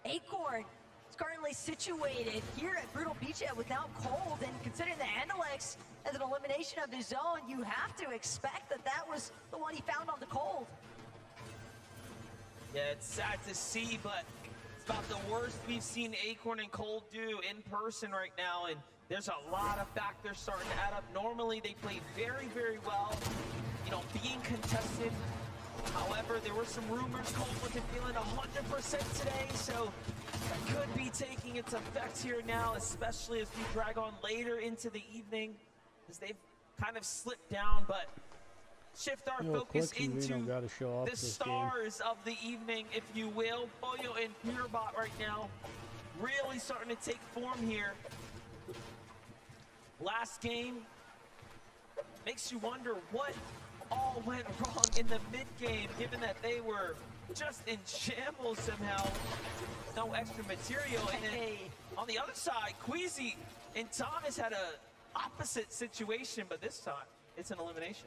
Acorn is currently situated here at Brutal Beachhead without Cold, and considering the Analex as an elimination of his own, you have to expect that that was the one he found on the Cold.
Yeah, it's sad to see, but it's about the worst we've seen Acorn and Cold do in person right now, and there's a lot of factors starting to add up. Normally, they play very, very well, you know, being contested. However, there were some rumors Cold wasn't feeling 100% today, so that could be taking its effect here now, especially as we drag on later into the evening, as they've kind of slipped down, but shift our focus into the stars of the evening, if you will. Boyo and Peterbot right now really starting to take form here. Last game makes you wonder what all went wrong in the mid-game, given that they were just in shambles somehow. No extra material. And then on the other side, Queasy and Thomas had a opposite situation, but this time it's an elimination.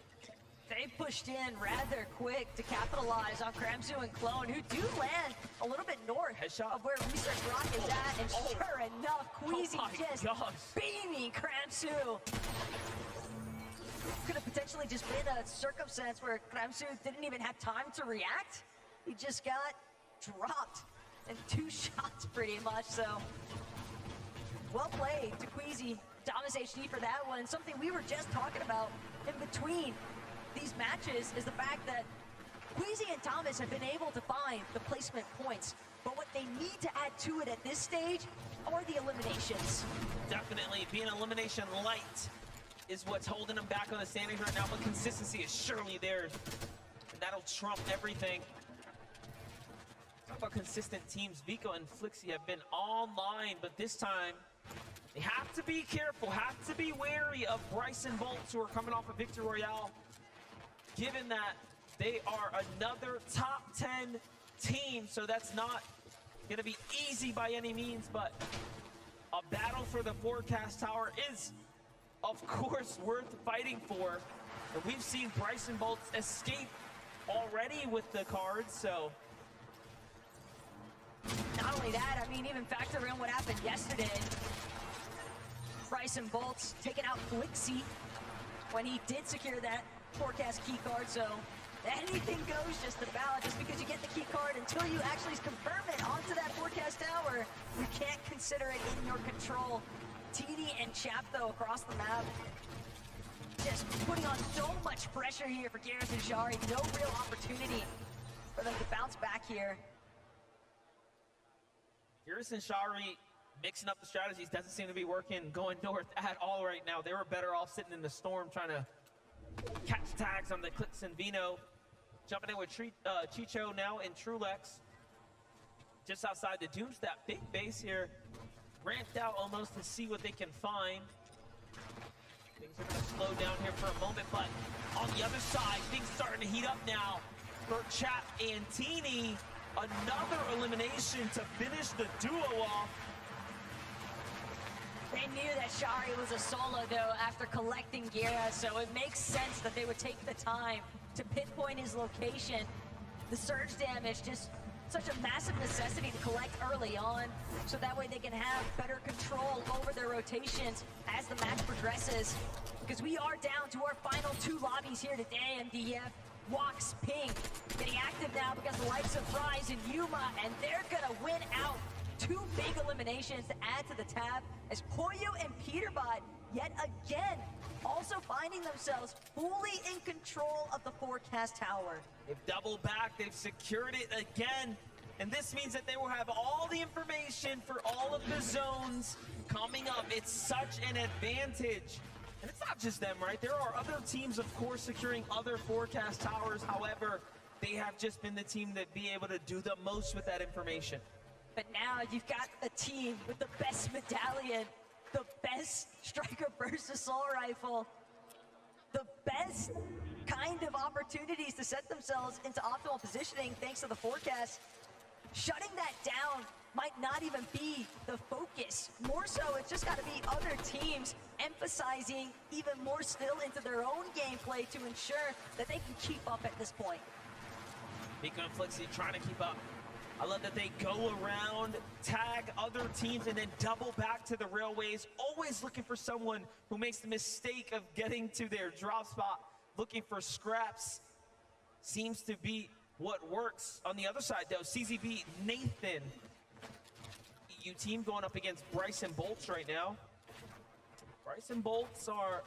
They pushed in rather quick to capitalize on Kramsu and Clone, who do land a little bit north of where Research Rock is at, and sure enough, Queasy just beaming Kramsu. Could have potentially just been a circumstance where Kramsu didn't even have time to react. He just got dropped in 2 shots pretty much, so well played to Queasy, Thomas HD for that one. Something we were just talking about in between these matches is the fact that Queasy and Thomas have been able to find the placement points, but what they need to add to it at this stage are the eliminations.
Definitely being elimination light is what's holding them back on the standings right now, but consistency is surely theirs, and that'll trump everything. Talk about consistent teams. Vico and Flixie have been online, but this time they have to be careful, have to be wary of Bryson Bolts, who are coming off a Victory Royale, given that they are another top 10 team, so that's not gonna be easy by any means, but a battle for the forecast tower is, of course, worth fighting for. And we've seen Bryson Bolts escape already with the cards, so.
Not only that, I mean, even factor in what happened yesterday. Bryson Bolts taking out Flixie when he did secure that forecast key card, so anything goes just about. Just because you get the key card, until you actually confirm it onto that forecast tower, you can't consider it in your control. TD and Chap, though, across the map, just putting on so much pressure here for Garrison Shari. No real opportunity for them to bounce back here.
Garrison Shari mixing up the strategies doesn't seem to be working going north at all right now. They were better off sitting in the storm trying to catch tags on the Clix and Vino. Jumping in with Chicho now in Trulex. Just outside the Doomstat. Big base here. Ramped out almost to see what they can find. Things are going to slow down here for a moment, but on the other side, things starting to heat up now for Chap and Teeny. Another elimination to finish the duo off.
They knew that Shari was a solo, though, after collecting Gira, so it makes sense that they would take the time to pinpoint his location. The surge damage, just such a massive necessity to collect early on, so that way they can have better control over their rotations as the match progresses. Because we are down to our final 2 lobbies here today, MDF. Walks Ping getting active now because the likes of Fries and Yuma, and they're gonna win out. 2 big eliminations to add to the tab as Poyo and Peterbot yet again also finding themselves fully in control of the forecast tower.
They've doubled back, they've secured it again, and this means that they will have all the information for all of the zones coming up. It's such an advantage. And it's not just them, right? There are other teams, of course, securing other forecast towers. However, they have just been the team that be able to do the most with that information.
But now you've got a team with the best medallion, the best striker burst assault rifle, the best kind of opportunities to set themselves into optimal positioning thanks to the forecast. Shutting that down might not even be the focus. More so, it's just got to be other teams emphasizing even more still into their own gameplay to ensure that they can keep up at this point.
Miko and Flixie trying to keep up. I love that they go around, tag other teams, and then double back to the railways, always looking for someone who makes the mistake of getting to their drop spot, looking for scraps. Seems to be what works. On the other side, though, CZB, Nathan, EU team going up against Bryson Bolts right now. Bryson Bolts are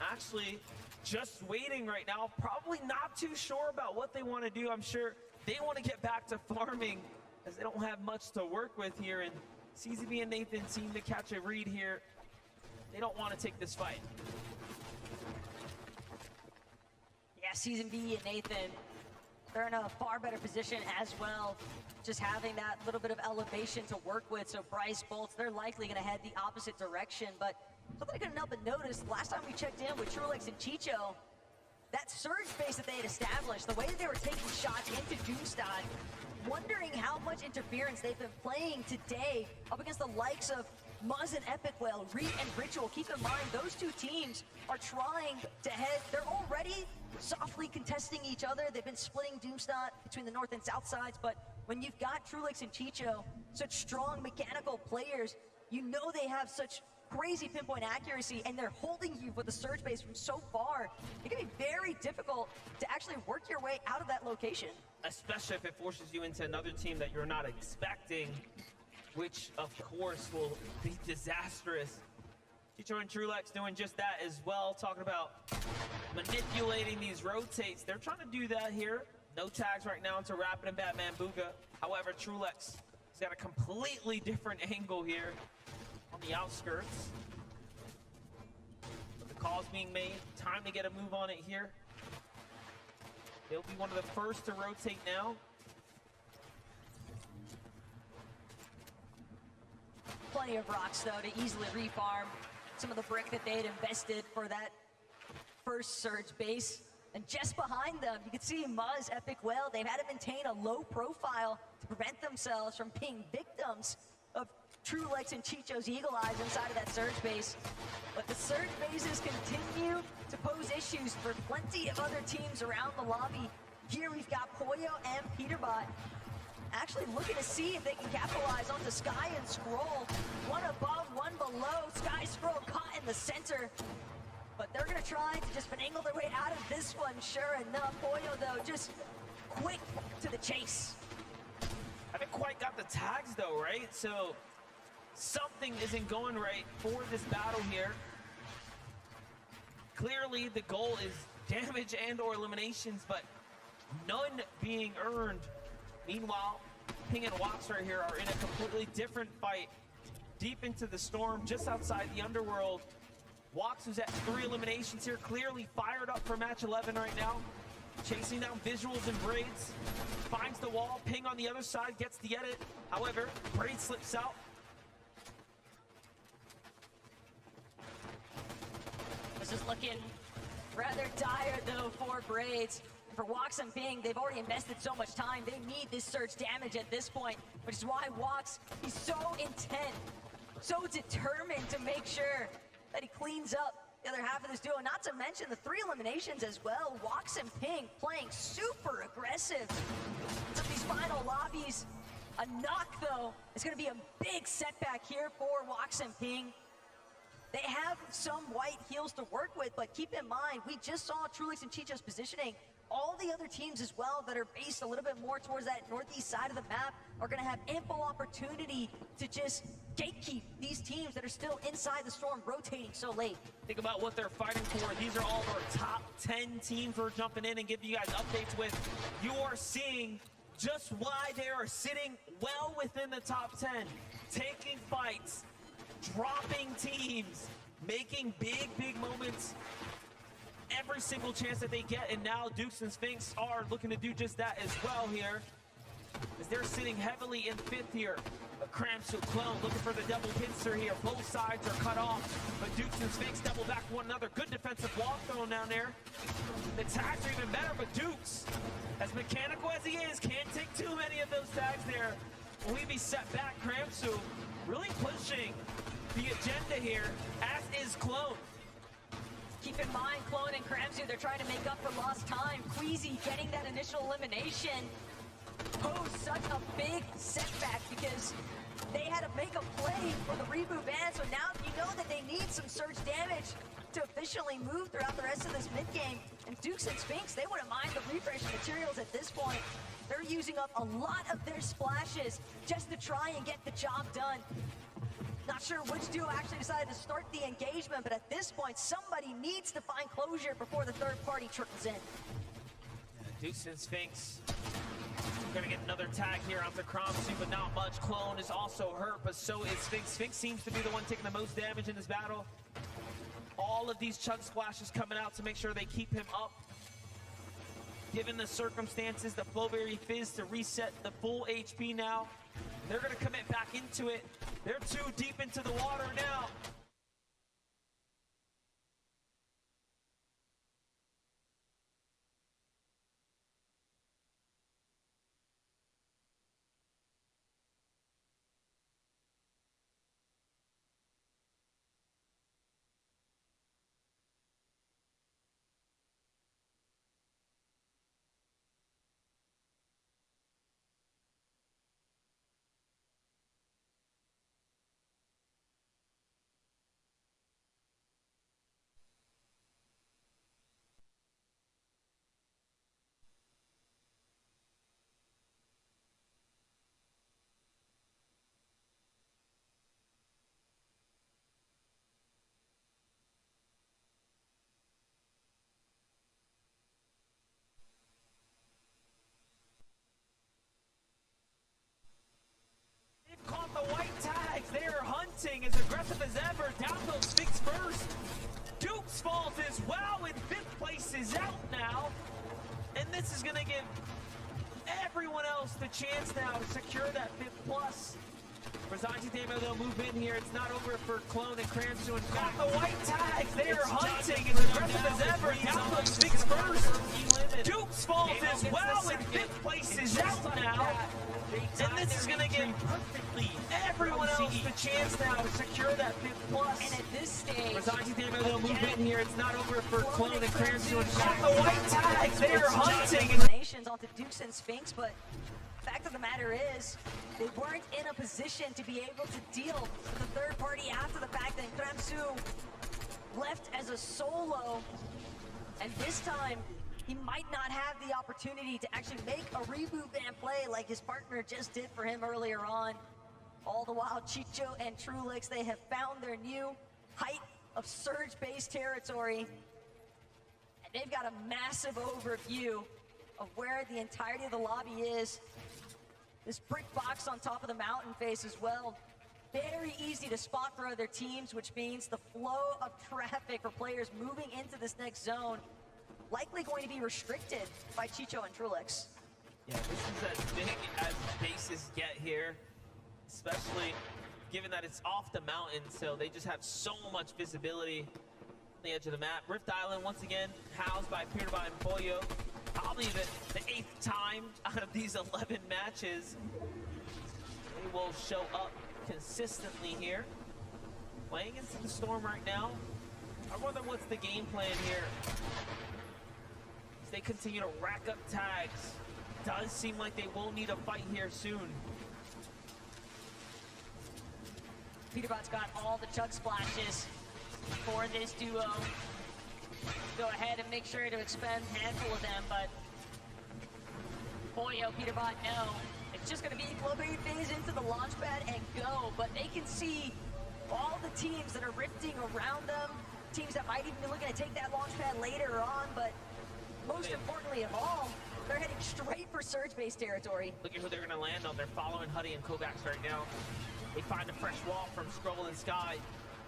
actually just waiting right now, probably not too sure about what they want to do. I'm sure they want to get back to farming as they don't have much to work with here, and CZB and Nathan seem to catch a read here. They don't want to take this fight.
Yeah, CZB and Nathan, they're in a far better position as well, just having that little bit of elevation to work with. So Bryce Bolts, they're likely going to head the opposite direction, but something I couldn't help but notice, last time we checked in with Trulex and Chicho, that surge base that they had established, the way that they were taking shots into Doomstad, wondering how much interference they've been playing today up against the likes of Muzz and Epic Whale, Reet and Ritual. Keep in mind, those two teams are trying to head, they're already softly contesting each other. They've been splitting Doomstad between the north and south sides, but when you've got Trulex and Chicho, such strong mechanical players, you know they have such crazy pinpoint accuracy, and they're holding you with the surge base from so far. It can be very difficult to actually work your way out of that location.
Especially if it forces you into another team that you're not expecting, which of course will be disastrous. Chicho and Trulex doing just that as well, talking about manipulating these rotates. They're trying to do that here. No tags right now into Rapid and Batman Booga. However, Trulex has got a completely different angle here on the outskirts. But the call's being made. Time to get a move on it here. They'll be one of the first to rotate now.
Plenty of rocks, though, to easily refarm some of the brick that they had invested for that first surge base. And just behind them, you can see Muzz, Epic Whale. They've had to maintain a low profile to prevent themselves from being victims of Trulex and Chicho's Eagle Eyes inside of that surge base. But the surge bases continue to pose issues for plenty of other teams around the lobby. Here we've got Poyo and Peterbot actually looking to see if they can capitalize onto Sky and Scroll. One above, one below. Sky Scroll caught in the center. But they're going to try to just finagle their way out of this one, sure enough. Poyo, though, just quick to the chase.
Haven't quite got the tags, though, right? So something isn't going right for this battle here. Clearly, the goal is damage and or eliminations, but none being earned. Meanwhile, Ping and Wax right here are in a completely different fight. Deep into the storm, just outside the underworld. Wax, who's at 3 eliminations here, clearly fired up for match 11 right now. Chasing down visuals and Braids. Finds the wall. Ping on the other side, gets the edit. However, Braid slips out.
This is looking rather dire, though, for Braids. For Wax and Ping, they've already invested so much time. They need this surge damage at this point, which is why Wax, he's so intent, so determined to make sure that he cleans up the other half of this duo. Not to mention the 3 eliminations as well. Wax and Ping playing super aggressive to these final lobbies. A knock, though, is going to be a big setback here for Wax and Ping. They have some white heals to work with, but keep in mind, we just saw Trulex and Chicho's positioning all the other teams as well that are based a little bit more towards that northeast side of the map are going to have ample opportunity to just gatekeep these teams that are still inside the storm rotating so late.
Think about what they're fighting for. These are all our top 10 teams we're jumping in and giving you guys updates with. You are seeing just why they are sitting well within the top 10, taking fights, dropping teams, making big moments every single chance that they get, and now Dukes and Sphinx are looking to do just that as well here, as they're sitting heavily in 5th here. Cramsu Clone looking for the double pincer here. Both sides are cut off, but Dukes and Sphinx double back one another. Good defensive wall thrown down there. The tags are even better, but Dukes, as mechanical as he is, can't take too many of those tags there. Will he be set back? Cramsu really pushing the agenda here, as is Clone.
Keep in mind, Clone and Cramsu, they're trying to make up for lost time. Queasy getting that initial elimination posed such a big setback because they had to make a play for the reboot ban, so now you know that they need some surge damage to officially move throughout the rest of this mid-game. And Dukes and Sphinx, they wouldn't mind the refresh materials at this point. They're using up a lot of their splashes just to try and get the job done. Not sure which duo actually decided to start the engagement, but at this point, somebody needs to find closure before the third party trickles in.
Dukes and Sphinx gonna get another tag here onto Cramsu, but not much. Clone is also hurt, but so is Sphinx. Sphinx seems to be the one taking the most damage in this battle. All of these chug splashes coming out to make sure they keep him up. Given the circumstances, the Flowberry Fizz to reset the full HP now. They're gonna commit back into it. They're too deep into the water now. Caught the white tags. They are hunting as aggressive as ever. Down goes Sphinx first. Dukes falls as well, and 5th place is out now. And this is going to give everyone else the chance now to secure that 5th plus. Versace Demo, they'll move in here. It's not over for Clone and Cramsu. And got the white tags. They are hunting as aggressive as ever. Down goes Sphinx first. Dukes falls as well, and 5th place is out now. And this is going to give everyone else the chance now to secure that 5th plus.
And at this stage,
Versace Demo, they'll move in here. It's not over for Clone and Cramsu. And got the white tags. They are hunting.
eliminations onto Dukes and Sphinx, but fact of the matter is, they weren't in a position to be able to deal with the third party after the fact that Cramsu left as a solo. And this time, he might not have the opportunity to actually make a reboot ban play like his partner just did for him earlier on. All the while, Chicho and Trulix, they have found their new height of surge-based territory. And they've got a massive overview of where the entirety of the lobby is. This brick box on top of the mountain face as well. Very easy to spot for other teams, which means the flow of traffic for players moving into this next zone likely going to be restricted by Chicho and Trulix.
Yeah, this is as big as bases get here, especially given that it's off the mountain, so they just have so much visibility on the edge of the map. Rift Island, once again, housed by Peterbot and Pollo. Probably the 8th time out of these 11 matches. They will show up consistently here. Playing into the storm right now. I wonder what's the game plan here. As they continue to rack up tags. Does seem like they will need a fight here soon.
Peterbot's got all the chug splashes for this duo. go ahead and make sure to expend a handful of them, but Pollo, Peterbot, no. It's just going to be Blueberry phase into the launch pad and go, but they can see all the teams that are rifting around them, teams that might even be looking to take that launch pad later on, but most importantly of all, they're heading straight for surge base territory.
Look at who they're going to land on. They're following Huddy and Kovacs right now. They find a fresh wall from Scroll and Sky.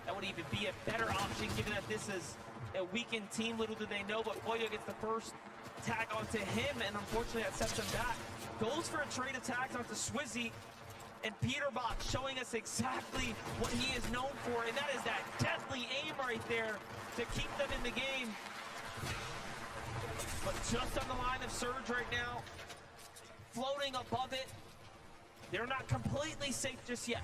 That would even be a better option given that this is a weakened team. Little do they know, but Pollo gets the first tag onto him, and unfortunately that sets him back. Goes for a trade attack onto Swizzy, and Peterbot showing us exactly what he is known for, and that is that deadly aim right there to keep them in the game. But just on the line of surge right now, floating above it. They're not completely safe just yet.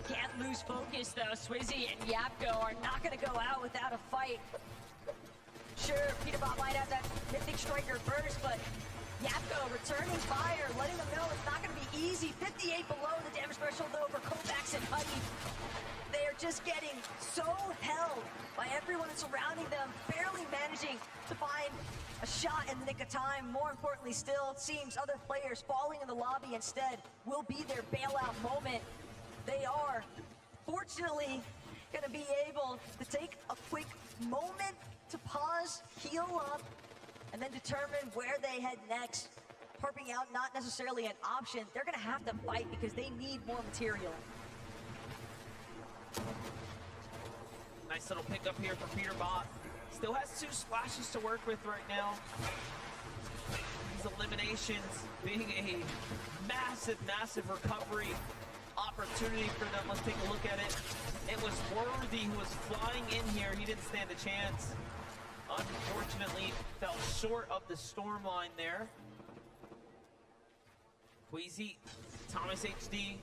Can't lose focus though. Swizzy and Yapko are not going to go out without a fight. Sure, Peterbot might have that Mythic Striker burst, but Yapko returning fire, letting them know it's not going to be easy. 58 below the damage threshold though for Kovacs and Huddy. They are just getting so held by everyone surrounding them, barely managing to find a shot in the nick of time. More importantly still, it seems other players falling in the lobby instead will be their bailout moment. They are fortunately going to be able to take a quick moment to pause, heal up, and then determine where they head next. Harping out not necessarily an option. They're going to have to fight because they need more material.
Nice little pickup here for Peterbot. Still has 2 splashes to work with right now. These eliminations being a massive, massive recovery opportunity for them. Let's take a look at it. It was Worthy who was flying in here. He didn't stand a chance. Unfortunately, fell short of the storm line there. Queasy, Thomas HD,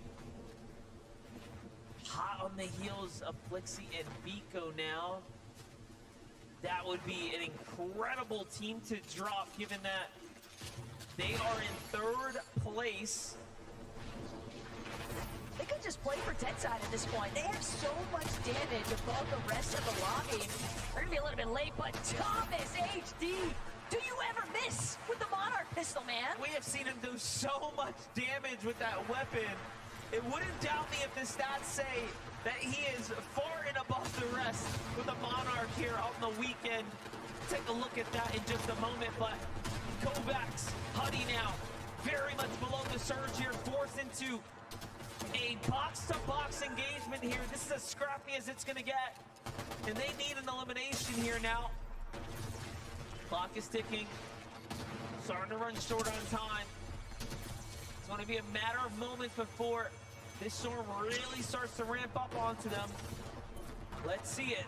hot on the heels of Flixie and Biko now. That would be an incredible team to drop, given that they are in 3rd place.
They could just play for Deadside at this point. They have so much damage above the rest of the lobby. They're gonna be a little bit late, but Thomas HD, do you ever miss with the Monarch pistol, man?
We have seen him do so much damage with that weapon. It wouldn't doubt me if the stats say that he is far and above the rest with the Monarch here on the weekend. Take a look at that in just a moment, but Kovacs, Huddy now, very much below the surge here, forced into a box-to-box engagement here. This is as scrappy as it's gonna get, and they need an elimination here now. Clock is ticking, starting to run short on time. It's gonna be a matter of moments before this storm really starts to ramp up onto them. Let's see it.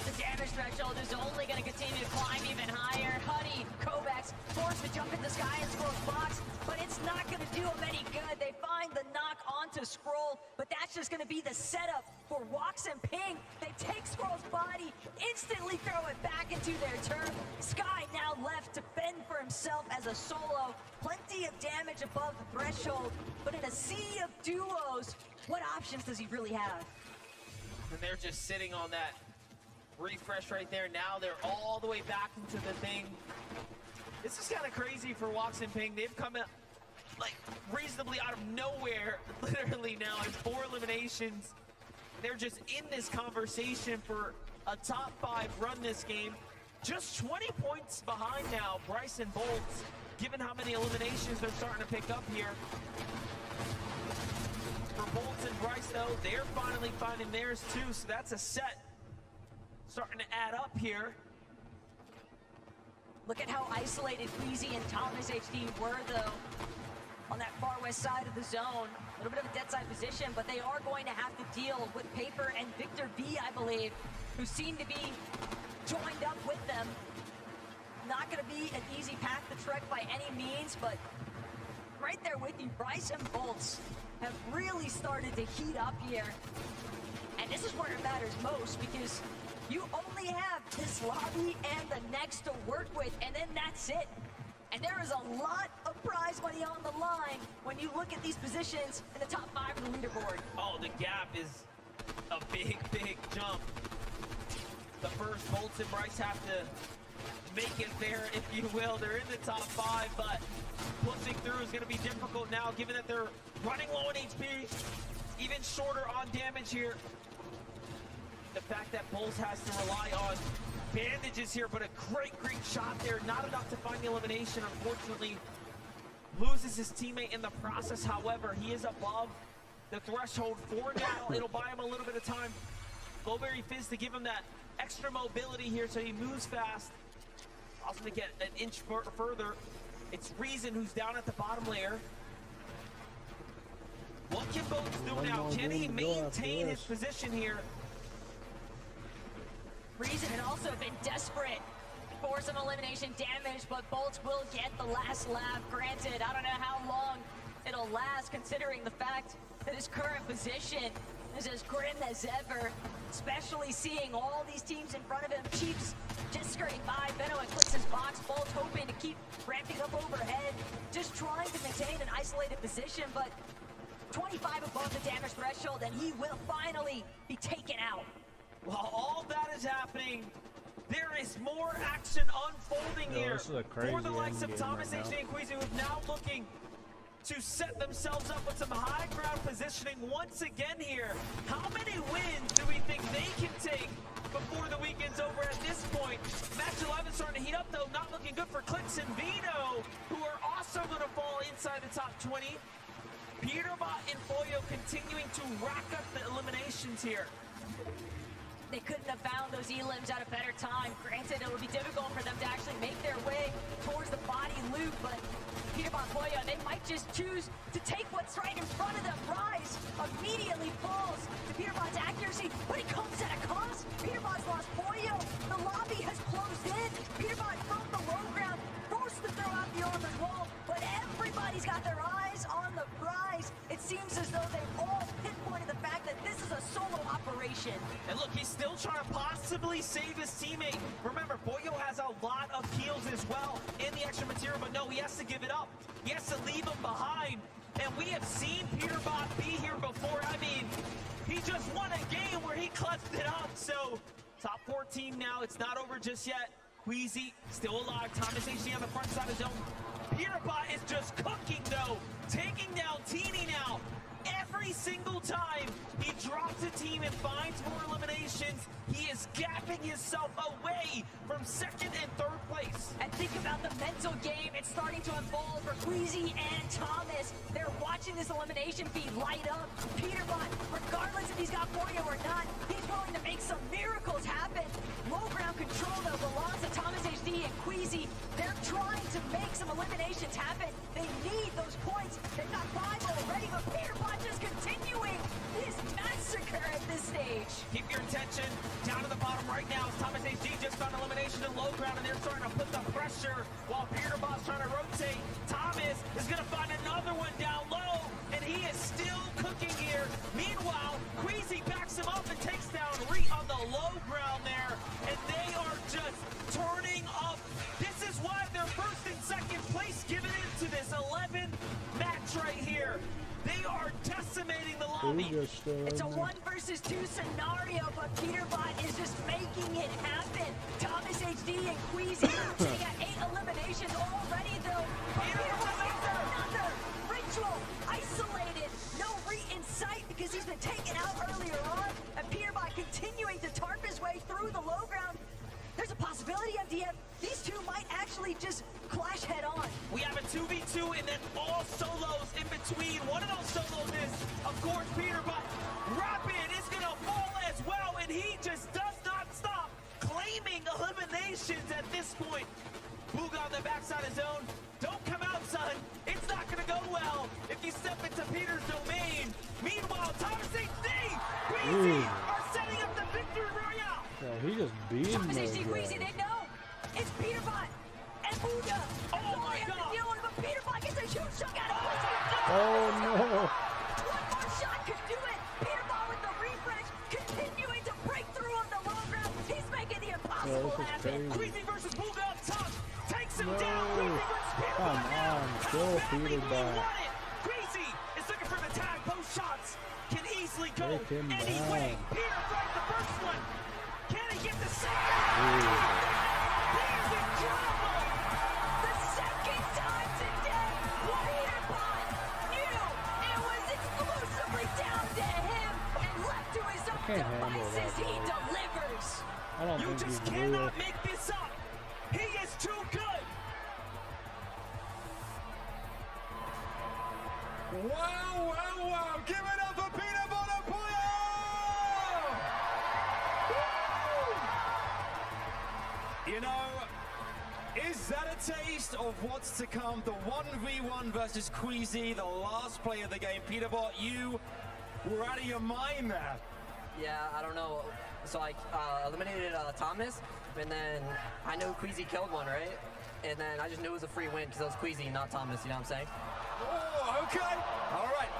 The damage threshold is only going to continue to climb even higher. Huddy, Kovacs, forced to jump into Sky and Scroll's box, but it's not going to do them any good. They find the knock onto Scroll, but that's just going to be the setup for Wox and Ping. They take Scroll's body, instantly throw it back into their turf. Sky now left to fend for himself as a solo. Plenty of damage above the threshold, but in a sea of duos, what options does he really have?
And they're just sitting on that refresh right there. Now they're all the way back into the thing. This is kind of crazy for Wox and Ping. They've come out like reasonably out of nowhere, literally now in 4 eliminations. They're just in this conversation for a top 5 run this game. Just 20 points behind now, Bryce and Bolts, given how many eliminations they're starting to pick up here. For Bolts and Bryce though, they're finally finding theirs too, so that's a set starting to add up here.
Look at how isolated Queasy and Thomas HD were though on that far west side of the zone. A little bit of a dead side position, but they are going to have to deal with Paper and Victor V, I believe, who seem to be joined up with them. Not going to be an easy path to trek by any means, but right there with you, Bryce and Bolts have really started to heat up here. And this is where it matters most, because you only have this lobby and the next to work with, and then that's it. And there is a lot of prize money on the line when you look at these positions in the top 5 of the leaderboard.
Oh, the gap is a big, big jump. the first. Bolts and Bryce have to make it there, if you will. They're in the top 5, but pushing through is going to be difficult now, given that they're running low on HP, even shorter on damage here. The fact that Bulls has to rely on bandages here, but a great shot there. Not enough to find the elimination, unfortunately. Loses his teammate in the process, however. He is above the threshold for now. It'll buy him a little bit of time. Glowberry Fizz to give him that extra mobility here so he moves fast. Also to get an inch further. It's Reason who's down at the bottom layer. What can Bolts do now? Can he maintain his position here?
Reason had also been desperate for some elimination damage, but Bolts will get the last lap. Granted, I don't know how long it'll last, considering the fact that his current position is as grim as ever, especially seeing all these teams in front of him. Chiefs just skirting by. Benno and clicks his box. Bolts hoping to keep ramping up overhead, just trying to maintain an isolated position, but 25 above the damage threshold, and he will finally be taken out.
While all that is happening, there is more action unfolding here for the likes of Thomas HD and Queasy, who's now looking to set themselves up with some high ground positioning once again here. How many wins do we think they can take before the weekend's over at this point? Match 11 starting to heat up, though. Not looking good for Clicks and Vino, who are also going to fall inside the top 20. Peterbot and Foyo continuing to rack up the eliminations here.
They couldn't have found those elims at a better time. Granted, it would be difficult for them to actually make their way towards the body loop, but Peterbot and Foyo, they might just choose to take what's right in front of them. Rise immediately falls to Peterbot's accuracy, but it comes at a cost. Peterbot's lost Foyo. The lobby has closed in. Peterbot from the low ground, forced to throw out the armored wall, but everybody's got their eyes on the prize. It seems as though they've all pinpointed the fact that this is a solo operation.
And look, he's still trying to possibly save his teammate. Remember, Foyo has a lot of kills as well in the extra material, but no, he has to give it up. He has to leave him behind. And we have seen Peterbot be here before. I mean, he just won a game where he clutched it up. So, top 14 now. It's not over just yet. Queasy still alive. Thomas HD on the front side of his own. Peterbot is just cooking, though. Taking down Teeny now. Every single time he drops a team and finds more eliminations, he is gapping himself away from second and third place.
And think about the mental game. It's starting to unfold for Queasy and Thomas. They're watching this elimination feed light up. Peterbot, regardless if he's got Foyo or not, he's willing to make some miracles happen. Low ground control, though, belongs to Thomas HD and Queasy. They're trying to make some eliminations happen. They need those points. They've got 5 already, but Peterbot just continuing his massacre at this stage.
Keep your attention down to the bottom right now. Thomas HD just found elimination in low ground, and they're starting to put the pressure while Peterbot's trying to rotate. Thomas is going to find another one down low, and he is still cooking here. Meanwhile, Queasy backs him up and takes down Reet on the low ground there, and they are just turning up. This is why they're first and second place, giving into this 11 match right here. They are decimating the lobby.
It's a 1 versus 2 scenario, but Peterbot is just making it happen. Thomas HD and Queasy, they got 8 eliminations already, though. But Peterbot gets another ritual, isolated. No Reet in sight because he's been taken out earlier on. And Peterbot continuing to tarp his way through the low ground. There's a possibility, MDF, these two might actually just clash head on.
We have a 2v2 and then all solos in between. One of those solos is, of course, Peterbot. Rapid is going to fall as well, and he just does not stop claiming eliminations at this point. Boog on the backside of zone. Don't come out, son. It's not going to go well if you step into Peter's domain. Meanwhile, Thomas HD, Queasy are setting up the victory royale.
Yeah, he just beat him.
Thomas HD, Queasy, they know. It's Peterbot and Buddha.
Oh my God!
But Peterbot gets a huge shot out of Queasy.
Oh no!
One more shot could do it. Peterbot with the refresh, continuing to break through on the low ground. He's making the impossible happen.
Queasy versus Buga up top. Takes him down. Queasy versus Peterbot.
Come on, kill Peterbot.
Queasy is looking for the tag. Both shots can easily go
Take him
any
down.
way. Peterbot the first one.
Can he get the save?
He's incredible! The second time today, Peterbot knew it was exclusively down to him, and left to his own
Can't handle
devices,
that,
he
dude.
delivers.
I don't
You
think
just
he's
cannot
real.
make this up. He is too good.
Wow, wow, wow. Give it up for Peter Bonapoyo! You know, is that a taste of what's to come? The 1v1 versus Queasy, the last play of the game. Peterbot, you were out of your mind there.
Yeah, I don't know. So I eliminated Thomas, and then I know Queasy killed one, right? And then I just knew it was a free win because it was Queasy, not Thomas, you know what I'm saying?
Oh, okay. All right.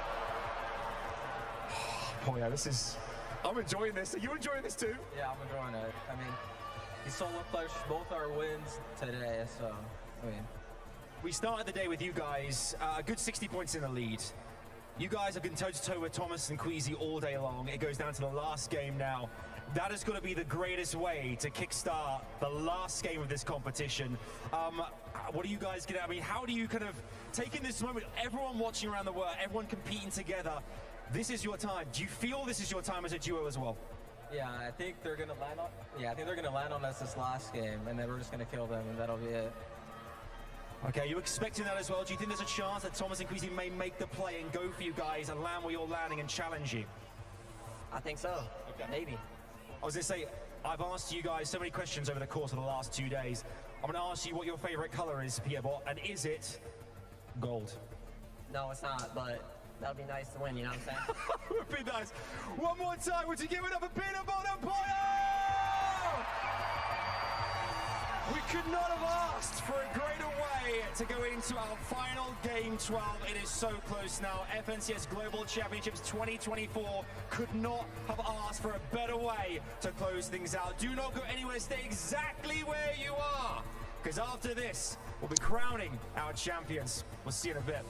Oh, yeah, this is... I'm enjoying this. Are you enjoying this too?
Yeah, I'm enjoying it. I mean, he solo clutched both our wins today, so, I mean.
We started the day with you guys, a good 60 points in the lead. You guys have been toe-to-toe with Thomas and Queasy all day long. It goes down to the last game now. That is going to be the greatest way to kickstart the last game of this competition. What do you guys get? I mean, how do you kind of take in this moment? Everyone watching around the world, everyone competing together. This is your time. Do you feel this is your time as a duo as well?
Yeah, I think they're gonna land on. Yeah, I think they're gonna land on us this last game, and then we're just gonna kill them, and that'll be it.
Okay, you expecting that as well? Do you think there's a chance that Thomas and Queasy may make the play and go for you guys and land where you're landing and challenge you?
I think so.
Okay.
Maybe.
I was going to say, I've asked you guys so many questions over the course of the last 2 days. I'm going to ask you what your favorite color is, Pierbot, and is it gold?
No, it's not, but that would be nice to win, you know what I'm saying?
It would be nice. One more time, would you give it up for Peter Bonapoyo? We could not have asked for a greater way to go into our final game 12. It is so close now. FNCS Global Championships 2024 could not have asked for a better way to close things out. Do not go anywhere. Stay exactly where you are, because after this, we'll be crowning our champions. We'll see you in a bit.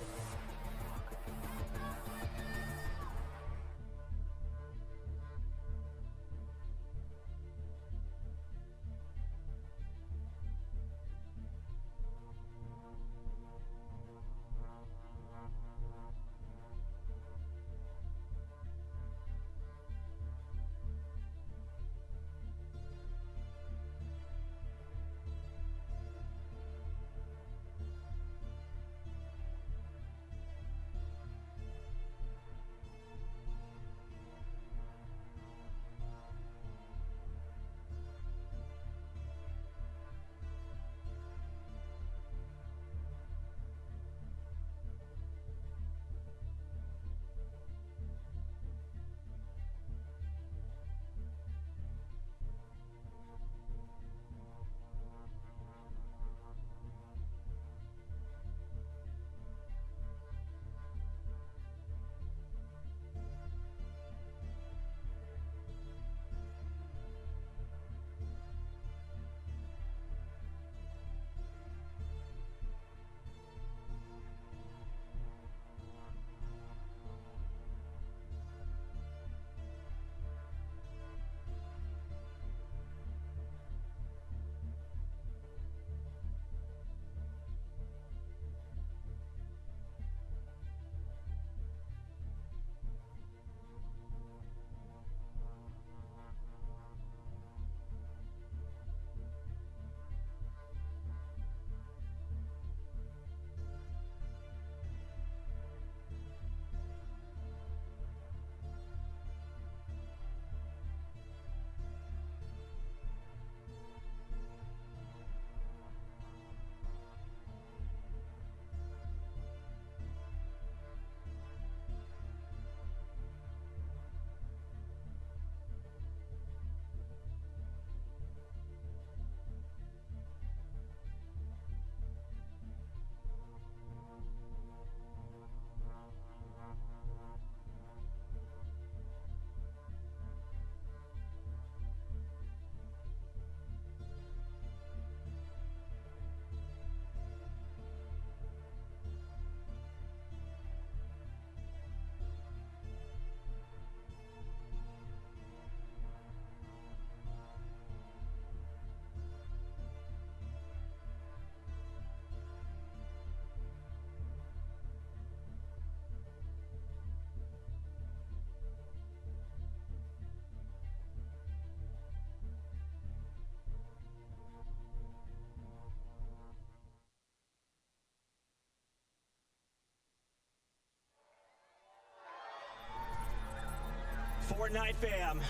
Fortnite fam.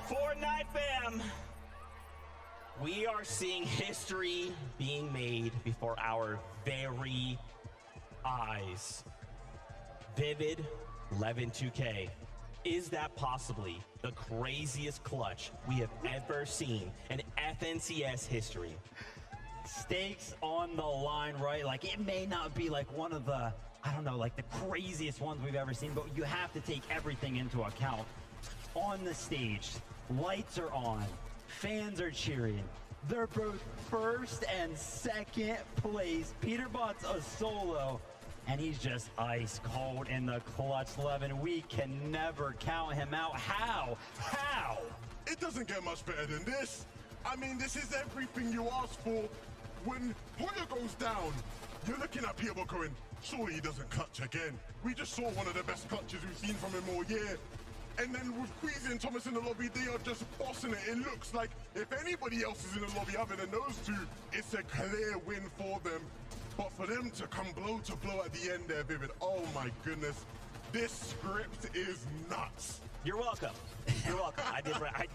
Fortnite fam. We are seeing history being made before our very eyes. Vivid 11-2K. Is that possibly the craziest clutch we have ever seen in FNCS history?
Stakes on the line, right? Like, it may not be like one of the, I don't know, like the craziest ones we've ever seen, but you have to take everything into account. On the stage, lights are on, fans are cheering. They're both first and second place. Peterbot's a solo, and he's just ice cold in the clutch 11. We can never count him out. How? How?
It doesn't get much better than this. I mean, this is everything you asked for. When Hoyer goes down, you're looking at Peterbot going, surely he doesn't clutch again. We just saw one of the best clutches we've seen from him all year. And then with Queasy and Thomas in the lobby, they are just bossing it. It looks like if anybody else is in the lobby other than those two, it's a clear win for them. But for them to come blow to blow at the end there, Vivid, oh my goodness, this script is nuts.
You're welcome. You're welcome.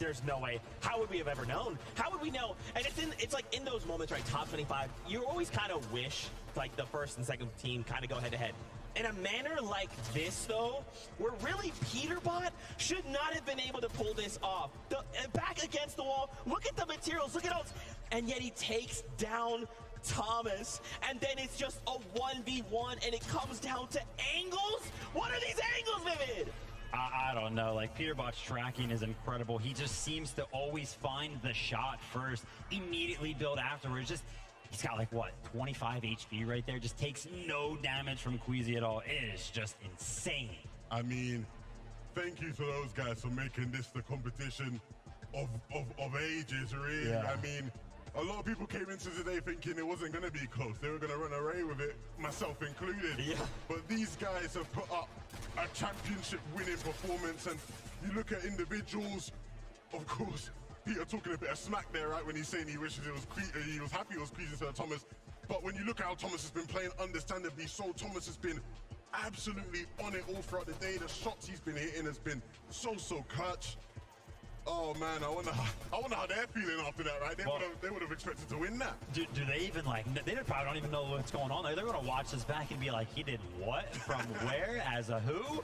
There's no way. How would we have ever known? How would we know? And it's like in those moments, right? Top 25. You always kind of wish like the first and second team kind of go head to head. In a manner like this, though, where really Peterbot should not have been able to pull this off. Back against the wall. Look at the materials. Look at all. And yet he takes down Thomas, and then it's just a 1v1, and it comes down to angles. What are these angles, Vivid?
I don't know, like Peterbot's tracking is incredible. He just seems to always find the shot first, immediately build afterwards. Just, he's got like what, 25 HP right there, just takes no damage from Queasy at all. It is just insane.
I mean, thank you to those guys for making this the competition of ages, really.
Yeah.
I mean, a lot of people came into today thinking it wasn't going to be close. They were going to run away with it, myself included.
Yeah.
But these guys have put up a championship winning performance, and you look at individuals, of course, Peter talking a bit of smack there, right, when he's saying he wishes he was happy it was Queasy instead of Thomas. But when you look at how Thomas has been playing, understandably so, Thomas has been absolutely on it all throughout the day. The shots he's been hitting has been so clutch. Oh man, I wonder how they're feeling after that, right? They would have expected to win that.
Do they even they probably don't even know what's going on there. They're gonna watch this back and be like, he did what? From where? As a who?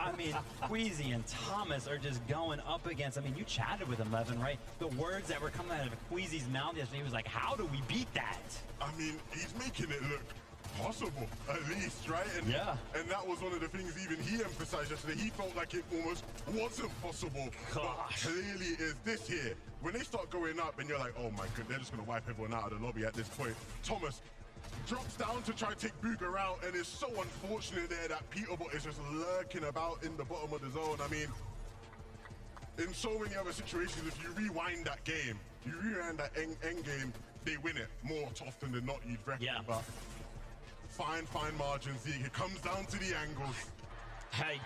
I mean, Queasy and Thomas are just going up against, I mean, you chatted with him, Levin, right? The words that were coming out of Queasy's mouth yesterday, he was like, how do we beat that?
I mean, he's making it look possible, at least, right? And,
yeah.
And that was one of the things even he emphasized yesterday. He felt like it almost wasn't possible.
Gosh.
But clearly is this here. When they start going up and you're like, oh my god, they're just going to wipe everyone out of the lobby at this point. Thomas drops down to try to take Booger out, and it's so unfortunate there that Peterbot is just lurking about in the bottom of the zone. I mean, in so many other situations, if you rewind that game, you rewind that end game, they win it more often than not, you'd reckon.
Yeah.
But fine margins. It comes down to the angles.
Hey,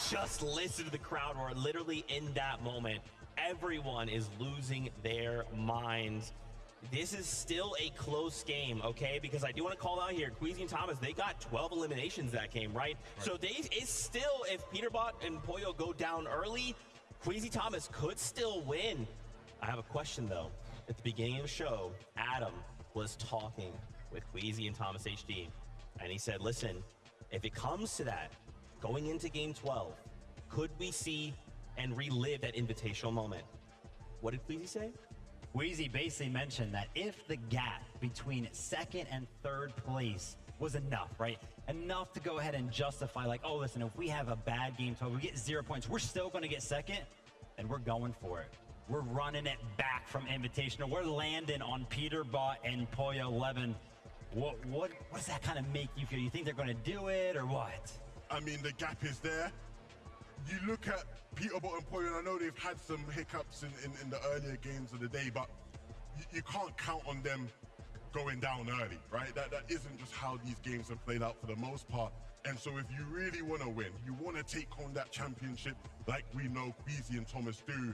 just listen to the crowd roar. Literally in that moment, everyone is losing their minds. This is still a close game, okay? Because I do want to call out here, Queasy and Thomas, they got 12 eliminations that game, right? So it's still, if Peterbot and Pollo go down early, Queasy Thomas could still win. I have a question though. At the beginning of the show, Adam was talking with Queasy and Thomas HD, and he said, listen, if it comes to that, going into game 12, could we see and relive that invitational moment? What did Queasy say?
Queasy basically mentioned that if the gap between second and third place was enough, right? Enough to go ahead and justify, like, oh, listen, if we have a bad game 12, we get 0 points, we're still going to get second, and we're going for it. We're running it back from Invitational. We're landing on Peterbot and Pollo 11. What does that kind of make you feel? You think they're going to do it or what?
I mean, the gap is there. You look at Peterbot and Pollo, and I know they've had some hiccups in the earlier games of the day, but you can't count on them going down early, right? That isn't just how these games have played out for the most part. And so if you really want to win, you want to take home that championship like we know Queasy and Thomas do,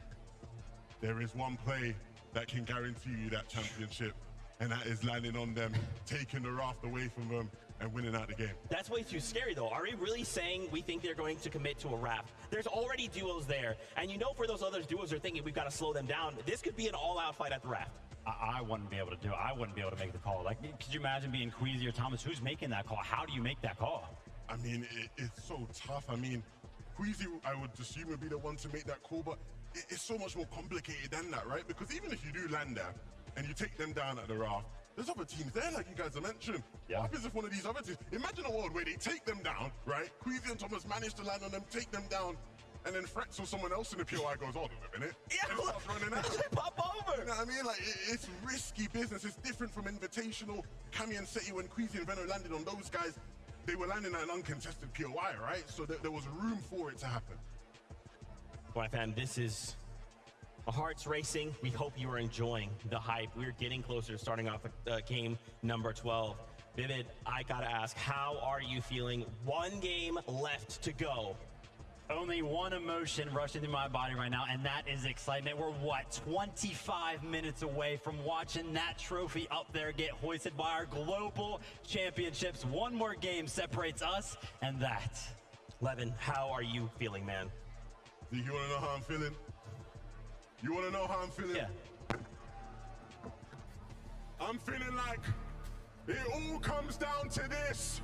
there is one play that can guarantee you that championship, and that is landing on them, taking the raft away from them, and winning out the game.
That's way too scary, though. Are we really saying we think they're going to commit to a raft? There's already duos there, and you know for those other duos are thinking we've got to slow them down. This could be an all-out fight at the raft.
I wouldn't be able to do it. I wouldn't be able to make the call. Like, could you imagine being Queasy or Thomas? Who's making that call? How do you make that call?
I mean, it's so tough. I mean, Queasy, I would assume, would be the one to make that call, but it's so much more complicated than that, right? Because even if you do land there and you take them down at the raft, there's other teams there, like you guys are mentioning.
Yeah.
What happens if one of these other teams, imagine a world where they take them down, right? Queasy and Thomas manage to land on them, take them down, and then Fretz or someone else in the POI goes, hold on a minute.
Yeah,
and starts running out.
Pop over.
You know what I mean? Like, it's risky business. It's different from Invitational. Cammy and Seti, when Queasy and Veno landed on those guys, they were landing at an uncontested POI, right? So there was room for it to happen.
Well, fam, this is hearts racing. We hope you are enjoying the hype. We're getting closer to starting off game number 12. Vivid, I gotta ask, how are you feeling? One game left to go.
Only one emotion rushing through my body right now, and that is excitement. We're, what, 25 minutes away from watching that trophy up there get hoisted by our global championships. One more game separates us and that.
Levin, how are you feeling, man?
You want to know how I'm feeling? You want to know how I'm feeling?
Yeah.
I'm feeling like it all comes down to this.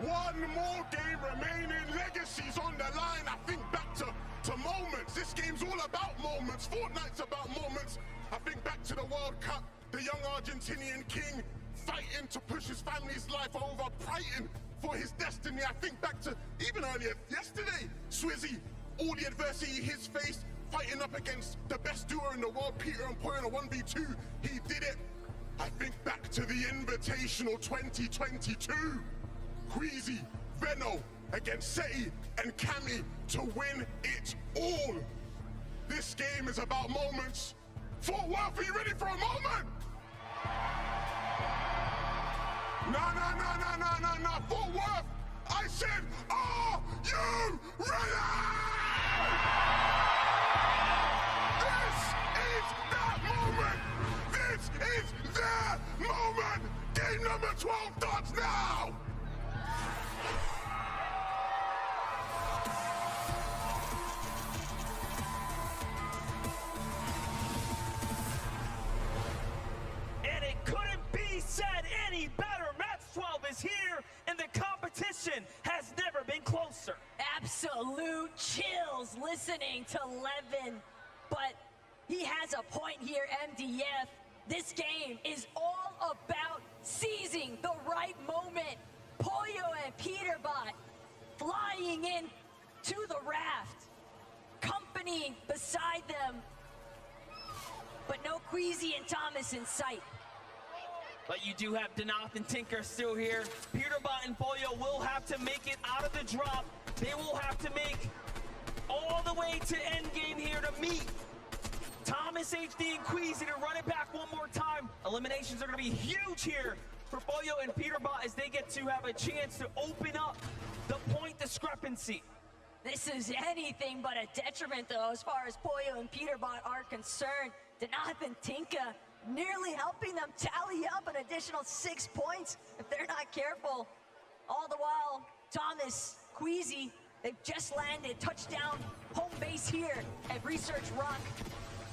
One more game remaining, legacies on the line. I think back to moments. This game's all about moments. Fortnite's about moments. I think back to the World Cup, the young Argentinian king fighting to push his family's life over, fighting for his destiny. I think back to even earlier yesterday, Swizzy, all the adversity he's faced, fighting up against the best duo in the world, Peter and Poyo in a 1v2. He did it. I think back to the Invitational 2022. Queasy, Veno against Seti and Cammy to win it all. This game is about moments. Fort Worth, are you ready for a moment? No. Fort Worth, I said, are you ready? This is that moment. This is their moment. Game number 12 starts now.
And it couldn't be said any better. Match 12 is here, and the competition has never been closer.
Absolute chills listening to Levin. But he has a point here, MDF. This game is all about seizing the right moment. Poyo and Peterbot flying in to the raft, company beside them, but no Queasy and Thomas in sight.
But you do have Danoth and Tinker still here. Peterbot and Poyo will have to make it out of the drop. They will have to make all the way to endgame here to meet Thomas, HD, and Queasy to run it back one more time. Eliminations are going to be huge here for Poyo and Peterbot as they get to have a chance to open up the point discrepancy.
This is anything but a detriment, though, as far as Poyo and Peterbot are concerned. Danoth and Tinka nearly helping them tally up an additional 6 points if they're not careful. All the while, Thomas, Queasy, they've just landed touchdown home base here at Research Rock,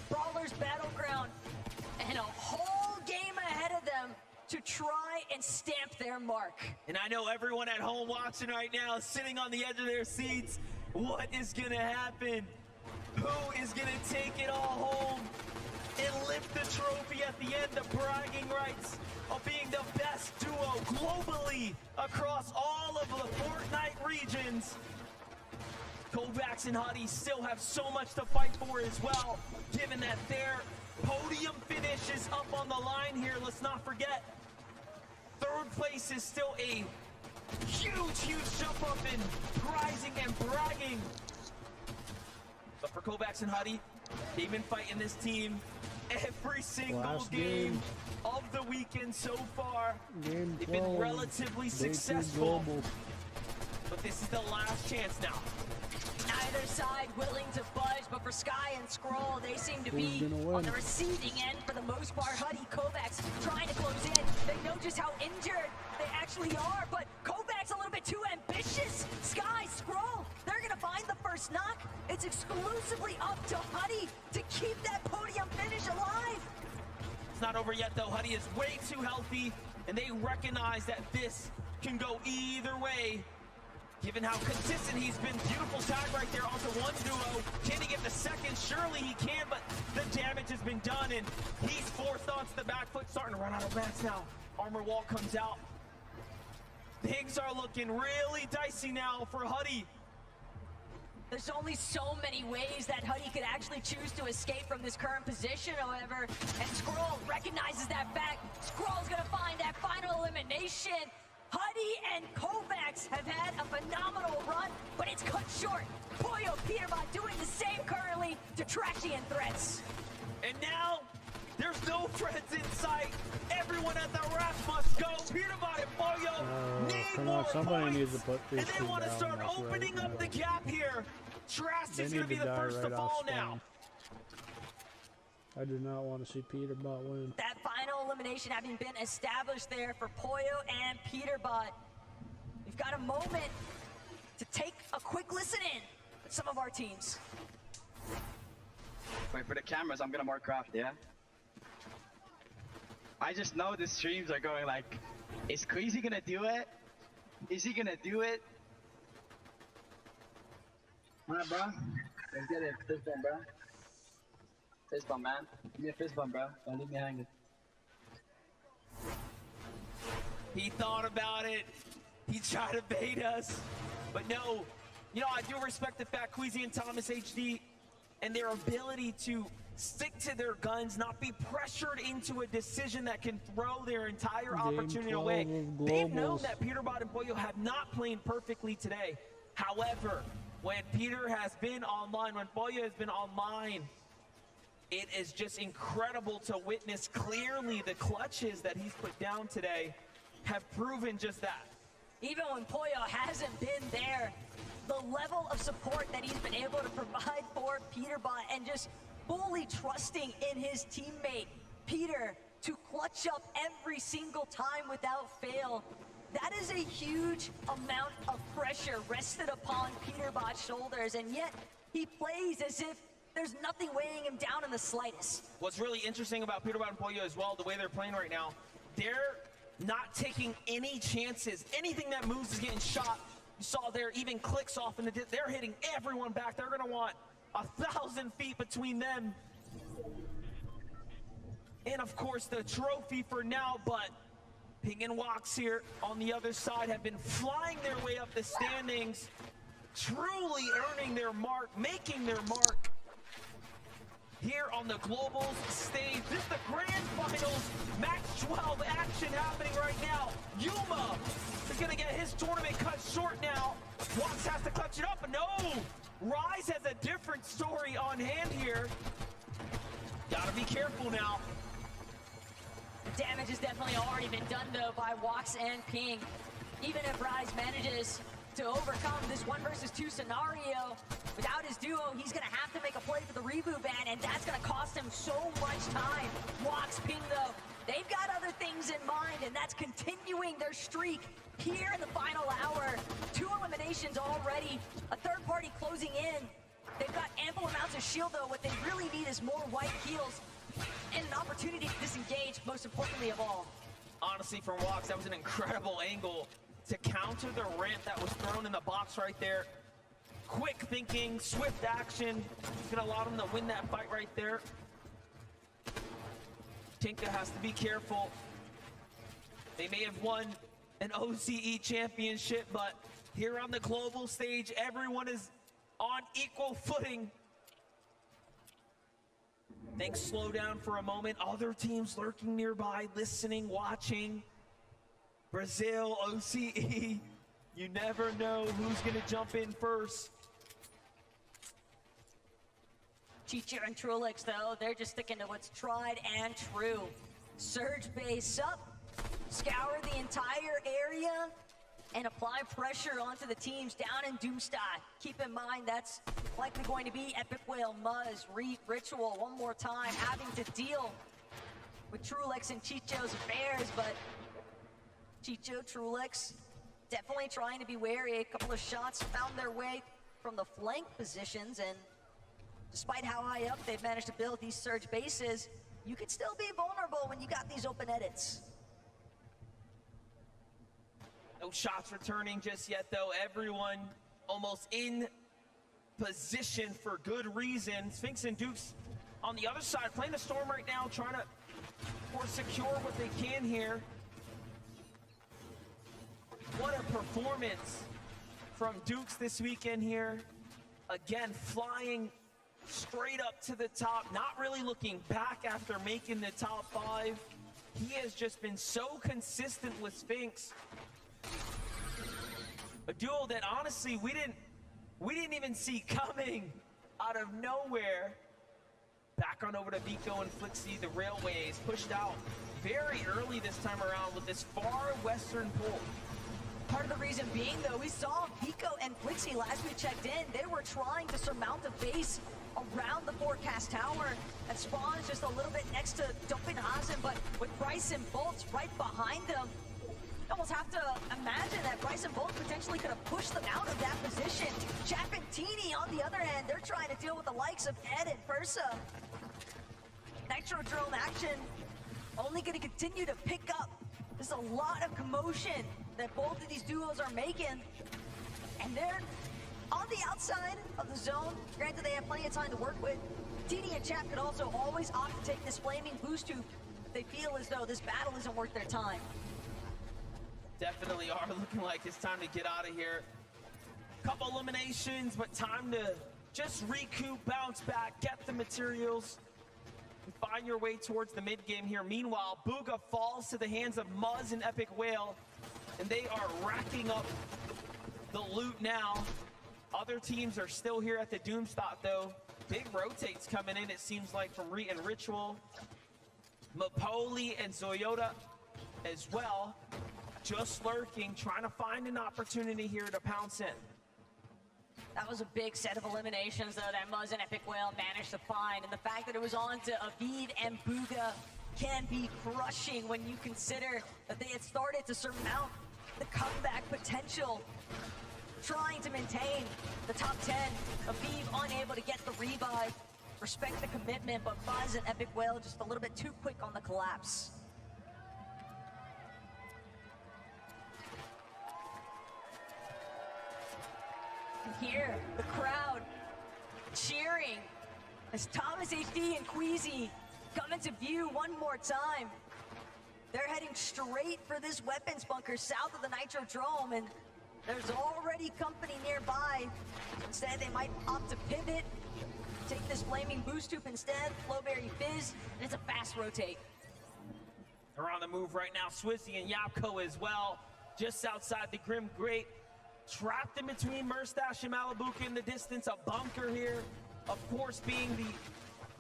Brawlers Battleground, and a whole game ahead of them to try and stamp their mark.
And I know everyone at home watching right now is sitting on the edge of their seats. What is gonna happen? Who is gonna take it all home and lift the trophy at the end, the bragging rights of being the best duo globally across all of the Fortnite regions? Kovacs and Huddy still have so much to fight for as well, given that their podium finish is up on the line here. Let's not forget, third place is still a huge jump up in prizing and bragging. But for Kovacs and Huddy, they've been fighting this team every single game of the weekend so far. They've been relatively successful. But this is the last chance now.
Neither side willing to budge, but for Sky and Scroll, they seem to be on the receiving end for the most part. Huddy, Kovacs trying to close in. They know just how injured they actually are, but Kovacs a little bit too ambitious. Sky, Scroll, they're gonna find the first knock. It's exclusively up to Huddy to keep that podium finish alive.
It's not over yet, though. Huddy is way too healthy, and they recognize that this can go either way. Given how consistent he's been, beautiful tag right there onto one duo. Can he get the second? Surely he can, but the damage has been done, and he's forced onto the back foot, starting to run out of mats now. Armor wall comes out. Things are looking really dicey now for Huddy.
There's only so many ways that Huddy could actually choose to escape from this current position, however, and Scroll recognizes that fact. Scroll's gonna find that final elimination. Huddy and Kovacs have had a phenomenal run, but it's cut short. Pollo Peterbot doing the same currently to Trashy and Threats.
And now, there's no friends in sight. Everyone at the raft must go. Peterbot and Pollo need more
somebody needs to
points.
put these
And they
two
want to
down,
start
that's
opening
right.
up the gap here. Trashy's
They
going to
need
be
to
the
die
first
right
to
off
fall
spawn.
now.
I do not want to see Peterbot win.
That final elimination having been established there for Pollo and Peterbot. We've got a moment to take a quick listen in at some of our teams.
Wait for the cameras, I'm gonna mark craft, yeah? I just know the streams are going like, is Queasy gonna do it? Is he gonna do it? Alright, bro. Let's get it. Fist bump, bro. Fist bump, man. Give me a fist bump, bro. Don't leave me hanging.
He thought about it. He tried to bait us. But no, you know, I do respect the fact Queasy and Thomas HD and their ability to stick to their guns, not be pressured into a decision that can throw their entire opportunity away. They've known that Peterbot and Pollo have not played perfectly today. However, when Peter has been online, when Pollo has been online, it is just incredible to witness clearly the clutches that he's put down today have proven just that.
Even when Pollo hasn't been there, the level of support that he's been able to provide for Peterbot and just fully trusting in his teammate, Peter, to clutch up every single time without fail. That is a huge amount of pressure rested upon Peterbot's shoulders, and yet he plays as if there's nothing weighing him down in the slightest.
What's really interesting about Peterbot and Pollo as well, the way they're playing right now, they're not taking any chances. Anything that moves is getting shot. You saw there, even clicks off, and they're hitting everyone back. They're gonna want 1,000 feet between them. And of course, the trophy for now, but Ping and Wox here on the other side have been flying their way up the standings, truly earning their mark, making their mark. Here on the Globals stage, this is the grand finals, match 12 action happening right now. Yuma is gonna get his tournament cut short now. Wox has to clutch it up, but no! Rise has a different story on hand here. Gotta be careful now.
The damage has definitely already been done though by Wox and Ping. Even if Rise manages to overcome this 1 versus 2 scenario, without his duo, he's gonna have to make a play for the reboot ban, and that's gonna cost him so much time. Wox, Ping though, they've got other things in mind, and that's continuing their streak here in the final hour. 2 eliminations already, a third party closing in. They've got ample amounts of shield though. What they really need is more white heals and an opportunity to disengage, most importantly of all.
Honestly, from Wox, that was an incredible angle to counter the ramp that was thrown in the box right there. Quick thinking, swift action. It's gonna allow them to win that fight right there. Tinka has to be careful. They may have won an OCE championship, but here on the global stage, everyone is on equal footing. Things slow down for a moment. Other teams lurking nearby, listening, watching. Brazil, OCE, you never know who's gonna jump in first.
Chicho and Trulix though, they're just sticking to what's tried and true. Surge base up, scour the entire area, and apply pressure onto the teams down in Doomsday. Keep in mind that's likely going to be Epic Whale, Muzz, Reap, Ritual one more time, having to deal with Trulix and Chicho's affairs, but Chicho, Trulex, definitely trying to be wary. A couple of shots found their way from the flank positions, and despite how high up they've managed to build these surge bases, you could still be vulnerable when you got these open edits.
No shots returning just yet, though. Everyone almost in position for good reason. Sphinx and Dukes on the other side, playing the Storm right now, trying to secure what they can here. What a performance from Dukes this weekend here. Again, flying straight up to the top, not really looking back after making the top 5. He has just been so consistent with Sphinx. A duel that honestly we didn't even see coming out of nowhere. Back on over to Vico and Flixie. The Railways pushed out very early this time around with this far western pull.
Part of the reason being, though, we saw Vico and Flixie last we checked in. They were trying to surmount the base around the forecast tower that spawns just a little bit next to Dopinhazen, but with Bryson Bolts right behind them, you almost have to imagine that Bryson Bolts potentially could have pushed them out of that position. Chapentini, on the other hand, they're trying to deal with the likes of Ed and Versa. Nitrodrome action only going to continue to pick up. There's a lot of commotion that both of these duos are making, and they're on the outside of the zone. Granted, they have plenty of time to work with. TD and Chap could also always opt to take this flaming boost tube if they feel as though this battle isn't worth their time.
Definitely are looking like it's time to get out of here. Couple eliminations, but time to just recoup, bounce back, get the materials, and find your way towards the mid game here. Meanwhile, Booga falls to the hands of Muzz and Epic Whale, and they are racking up the loot now. Other teams are still here at the Doomstot, though. Big rotates coming in, it seems like, from Reet and Ritual. Mapoli and Zoyota as well, just lurking, trying to find an opportunity here to pounce in.
That was a big set of eliminations, though, that Muzz and Epic Whale managed to find. And the fact that it was on to Aviv and Booga can be crushing when you consider that they had started to surmount the comeback potential, trying to maintain the top 10. Aviv unable to get the revive. Respect the commitment, but Muzz and Epic Whale just a little bit too quick on the collapse. Here, the crowd cheering as Thomas HD and Queasy come into view one more time. They're heading straight for this weapons bunker south of the Nitrodrome, and there's already company nearby. Instead, they might opt to pivot, take this flaming boost tube instead, Flowberry Fizz, and it's a fast rotate.
They're on the move right now, Swizzy and Yapko as well, just outside the Grim Grate. Trapped in between Murstache and Malibuka in the distance. A bunker here, of course, being the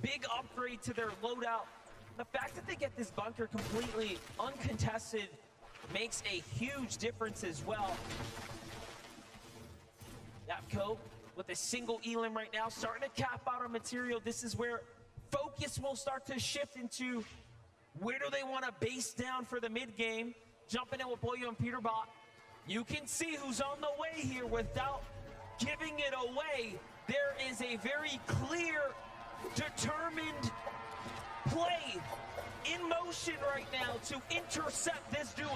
big upgrade to their loadout. The fact that they get this bunker completely uncontested makes a huge difference as well. Yapko with a single elim right now, starting to cap out on material. This is where focus will start to shift into where do they want to base down for the mid game. Jumping in with Boyo and Peterbot. You can see who's on the way here without giving it away. There is a very clear, determined play in motion right now to intercept this duo.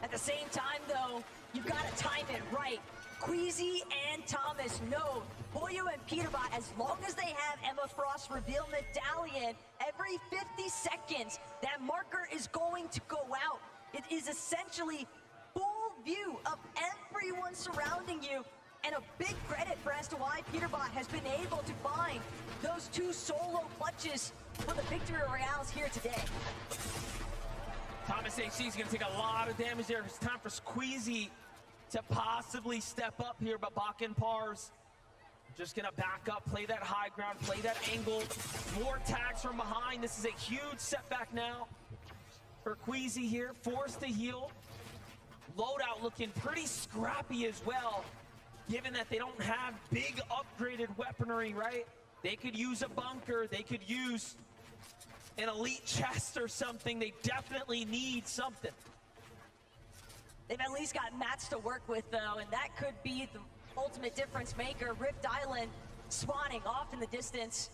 At the same time, though, you've got to time it right. Queasy and Thomas know Boyo and Peterbot, as long as they have Emma Frost reveal Medallion, every 50 seconds, that marker is going to go out. It is essentially full view of everyone surrounding you, and a big credit for as to why Peterbot has been able to find those 2 solo clutches for the victory royales here today.
Thomas HC is going to take a lot of damage there. It's time for Squeezy to possibly step up here, but Bach and Pars just going to back up, play that high ground, play that angle. More tags from behind. This is a huge setback now for Queasy here, forced to heal. Loadout looking pretty scrappy as well, given that they don't have big upgraded weaponry, right? They could use a bunker, they could use an elite chest or something. They definitely need something.
They've at least got mats to work with, though, and that could be the ultimate difference maker. Rift Island spawning off in the distance.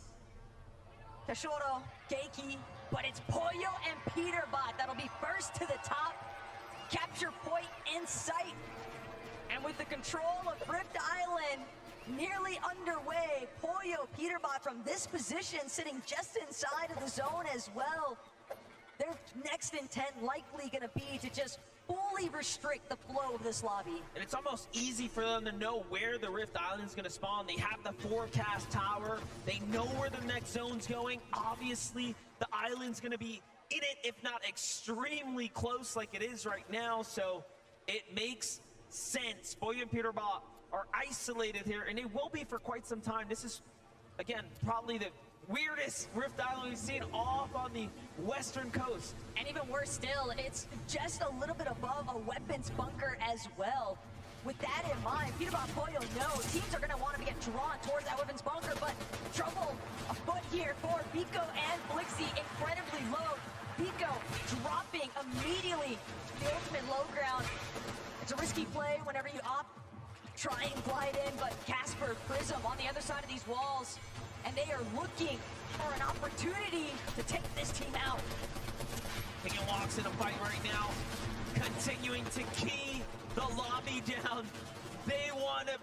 Kashoro, Geiki, but it's Pollo and Peterbot that'll be first to the top. Capture point in sight. And with the control of Rift Island nearly underway, Pollo, Peterbot from this position sitting just inside of the zone as well. Their next intent likely going to be to just fully restrict the flow of this lobby.
And it's almost easy for them to know where the Rift Island is going to spawn. They have the forecast tower. They know where the next zone's going. Obviously, the island's going to be in it, if not extremely close like it is right now. So it makes sense. Pollo and Peterbot are isolated here, and they will be for quite some time. This is, again, probably the weirdest Rift Island we've seen off on the western coast.
And even worse still, it's just a little bit above a weapons bunker as well. With that in mind, Peterbot Pollo know teams are going to want to get drawn towards that weapons bunker, but trouble afoot here for Biko and Blixie, incredibly low. Biko dropping immediately the ultimate low ground. It's a risky play whenever you opt, try and glide in, but Casper, Prism on the other side of these walls, and they are looking for an opportunity to take this team out.
Taking walks in a fight right now, continuing to key the lobby down. They want to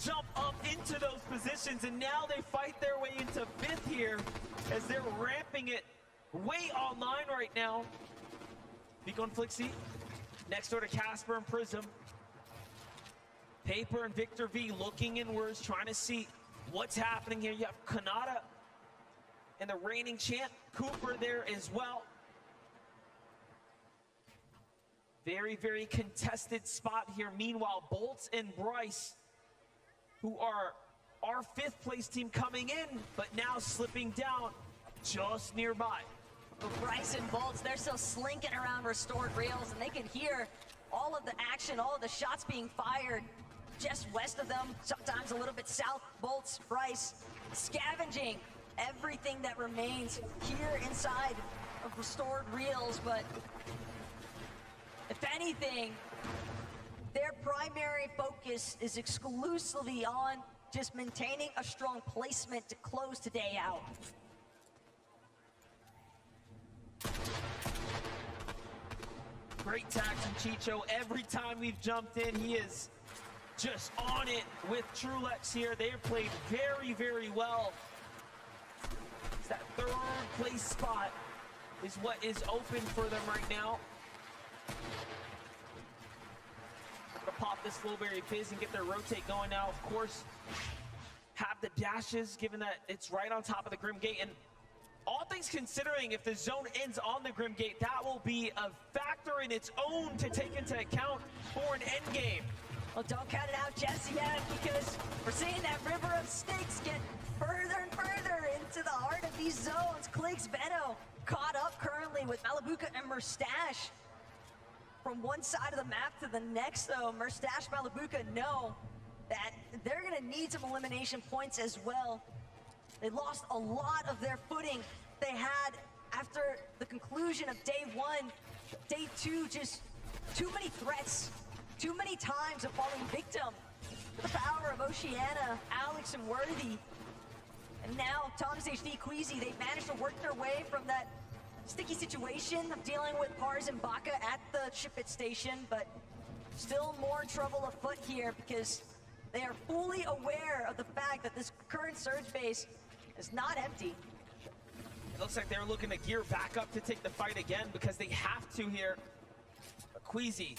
jump up into those positions, and now they fight their way into fifth here as they're ramping it way online right now. Biko and Flixie next door to Casper and Prism. Paper and Victor V looking inwards, trying to see what's happening here. You have Kanata and the reigning champ, Cooper, there as well. Very, very contested spot here. Meanwhile, Bolts and Bryce, who are our fifth place team coming in, but now slipping down just nearby.
Bryce and Bolts, they're still slinking around restored rails, and they can hear all of the action, all of the shots being fired just west of them, sometimes a little bit south. Bolts, Bryce, scavenging everything that remains here inside of restored reels, but if anything, their primary focus is exclusively on just maintaining a strong placement to close today out.
Great tags from Chicho. Every time we've jumped in, he is just on it with Trulex here. They have played very, very well. It's that third place spot is what is open for them right now. Gonna pop this Flowberry Fizz and get their rotate going now. Of course, have the dashes, given that it's right on top of the Grim Gate. And all things considering, if the zone ends on the Grim Gate, that will be a factor in its own to take into account for an end game.
Well, don't count it out just yet, because we're seeing that river of stakes get further and further into the heart of these zones. Clicks Benno caught up currently with Malibuca and Murstache. From one side of the map to the next, though, Murstache, Malibuca know that they're going to need some elimination points as well. They lost a lot of their footing they had after the conclusion of day one. Day two, just too many threats, too many times of falling victim to the power of Oceana, Alex, and Worthy. And now, Thomas HD, Queasy, they've managed to work their way from that sticky situation of dealing with Pars and Baka at the ship-it station, but still more trouble afoot here because they are fully aware of the fact that this current Surge base is not empty.
It looks like they're looking to gear back up to take the fight again because they have to here. Queasy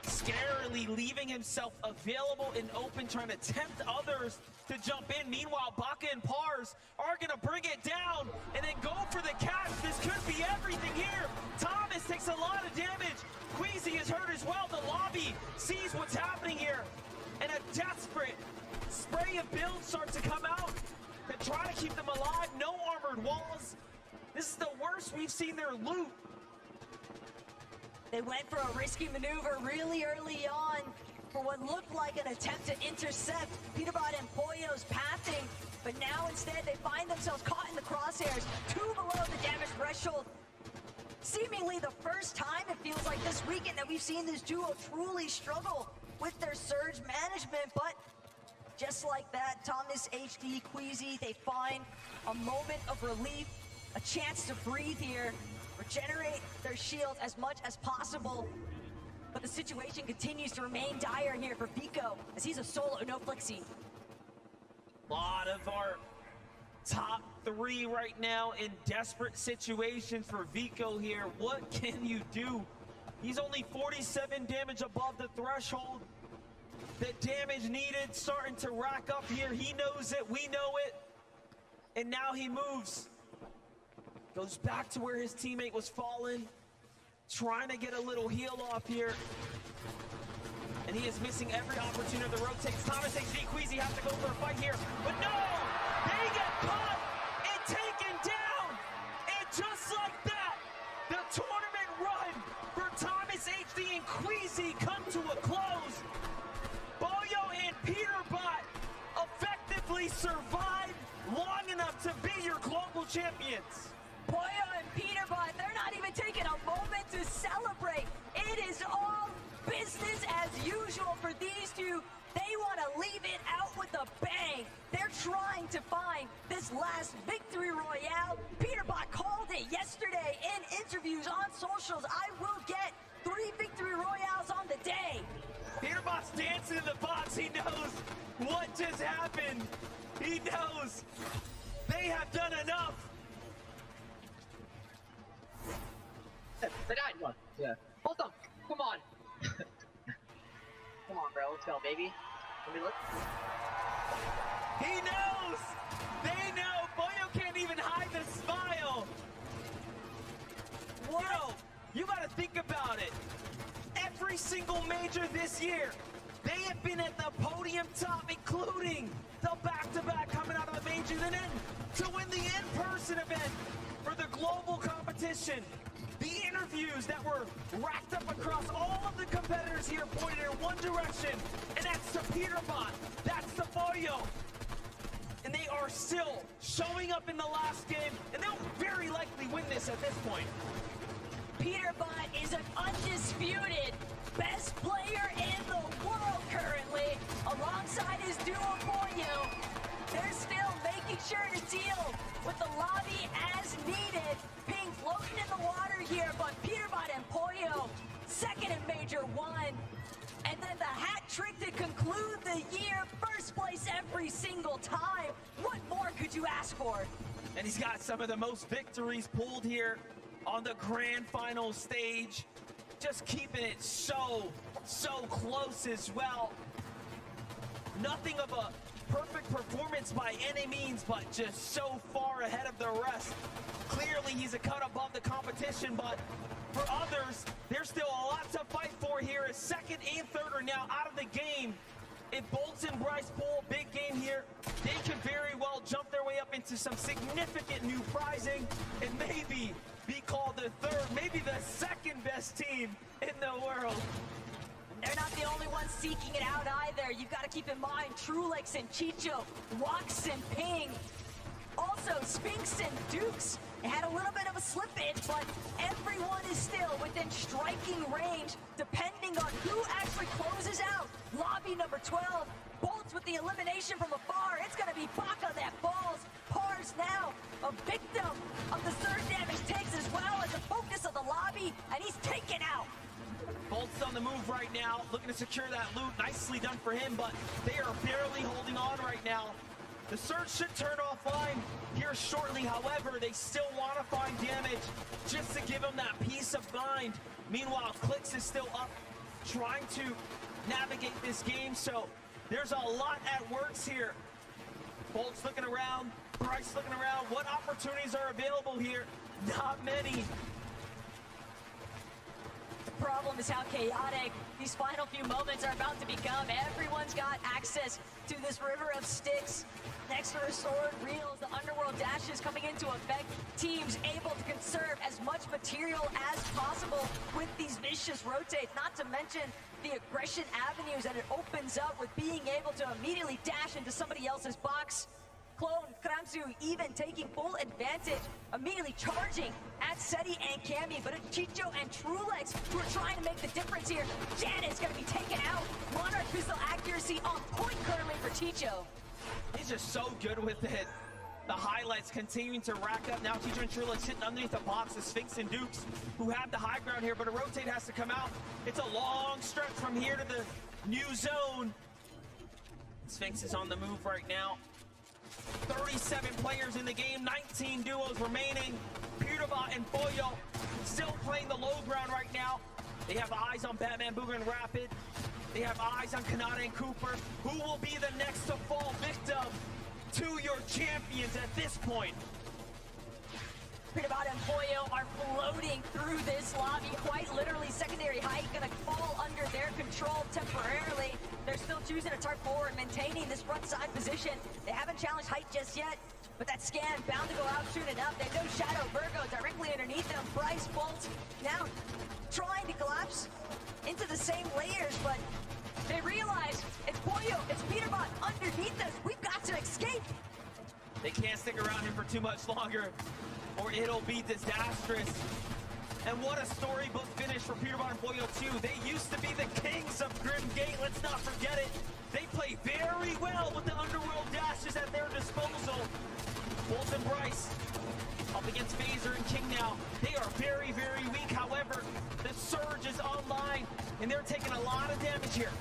scarily leaving himself available and open, trying to tempt others to jump in. Meanwhile, Baka and Pars are going to bring it down and then go for the catch. This could be everything here. Thomas takes a lot of damage. Queasy is hurt as well. The lobby sees what's happening here, and a desperate spray of builds starts to come out to try to keep them alive. No armored walls. This is the worst we've seen their loot.
They went for a risky maneuver really early on for what looked like an attempt to intercept Peterbot and Pollo's pathing, but now instead they find themselves caught in the crosshairs, 2 below the damage threshold. seemingly the first time it feels like this weekend that we've seen this duo truly struggle with their surge management, but just like that, Thomas, HD, Queasy, they find a moment of relief, a chance to breathe here, regenerate their shields as much as possible. But the situation continues to remain dire here for Vico, as he's a solo, no Flixie.
A lot of our top 3 right now in desperate situations for Vico here. What can you do? He's only 47 damage above the threshold. The damage needed starting to rack up here. He knows it, we know it. And now he moves. Goes back to where his teammate was fallen. Trying to get a little heal off here. And he is missing every opportunity of the rotates. Thomas HD, Queasy have to go for a fight here. But no! They get caught and taken down! And just like that, the tournament run for Thomas HD and Queasy come to a close. Boyo and Peterbot effectively survived long enough to be your global champions.
Boyo and Peterbot, they're not even taking a moment to celebrate. It is all business as usual for these two. They want to leave it out with a bang. They're trying to find this last victory royale. Peterbot called it yesterday in interviews on socials. I will get 3 victory royales on the day.
Peterbot's dancing in the box. He knows what just happened. He knows they have done enough.
The guy, look, yeah. Hold on, come on. Come on, bro, let's go, baby. Let me look.
He knows! They know! Boyo can't even hide the smile! What? You gotta think about it. Every single major this year, they have been at the podium top, including the back-to-back coming out of the majors, and then to win the in-person event for the global competition. The interviews that were racked up across all of the competitors here pointed in one direction, and that's to Peterbot, that's to Boyo. And they are still showing up in the last game, and they'll very likely win this at this point.
Peterbot is an undisputed best player in the world currently, alongside his duo Boyo. They're still making sure to deal with the lobby as needed. Ping floating in the water here, but Peterbot and Boyo, second in Major 1. And then the hat trick to conclude the year, first place every single time. What more could you ask for?
And he's got some of the most victories pulled here on the grand final stage. Just keeping it so close as well. Nothing of a perfect performance by any means, but just so far ahead of the rest. Clearly, he's a cut above the competition, but for others, there's still a lot to fight for here as second and third are now out of the game. If Bolts and Bryce pull a big game here, they could very well jump their way up into some significant new prizing and maybe be called the third, maybe the second best team in the world.
They're not the only ones seeking it out either. You've got to keep in mind Trulix and Chicho, Rox and Ping. Also, Spinks and Dukes had a little bit of a slip-in, but everyone is still within striking range, depending on who actually closes out. Lobby number 12, Bolts with the elimination from afar. It's going to be Baka that falls. Pars now a victim of the surge damage takes as well as the focus of the lobby, and he's taken out.
Bolt's on the move right now, looking to secure that loot. Nicely done for him, but they are barely holding on right now. The surge should turn offline here shortly. However, they still want to find damage just to give them that peace of mind. Meanwhile, Clix is still up, trying to navigate this game. So there's a lot at works here. Bolt's looking around, Bryce looking around. What opportunities are available here? Not many.
The problem is how chaotic these final few moments are about to become. Everyone's got access to this river of sticks. Next to sword reels, the underworld dashes coming into effect. Teams able to conserve as much material as possible with these vicious rotates, not to mention the aggression avenues that it opens up with being able to immediately dash into somebody else's box. clone, Kramsu even taking full advantage, immediately charging at Seti and Cammy, but it's Chicho and Trulex who are trying to make the difference here. Janet's gonna be taken out. Monarch pistol accuracy on point currently for Chicho.
He's just so good with it. The highlights continuing to rack up. Now Chicho and Trulex sitting underneath the box. The Sphinx and Dukes who have the high ground here, but a rotate has to come out. It's a long stretch from here to the new zone. Sphinx is on the move right now. 37 players in the game, 19 duos remaining. Pewterbot and Boyo still playing the low ground right now. They have eyes on Batman, Booger, and Rapid. They have eyes on Kanata and Cooper. Who will be the next to fall victim to your champions at this point?
Pewterbot and Boyo are floating through this lobby. Quite literally, secondary height gonna fall under their control temporarily. They're still choosing to tarp forward, maintaining this front side position. They haven't challenged height just yet, but that scan bound to go out soon enough. They know Shadow Virgo directly underneath them. Bryce Bolt now trying to collapse into the same layers, but they realize it's Boyo, it's Pewterbot underneath us. We've got to escape.
They can't stick around here for too much longer, or it'll be disastrous. And what a storybook finish for Pewterbot and Boyo 2. They used to be the kings of Grim Gate, let's not forget it. They play very well with the Underworld dashes at their disposal. Bolt and Bryce up against Phaser and King now. They are very, very weak. However, the Surge is online, and they're taking a lot of damage here.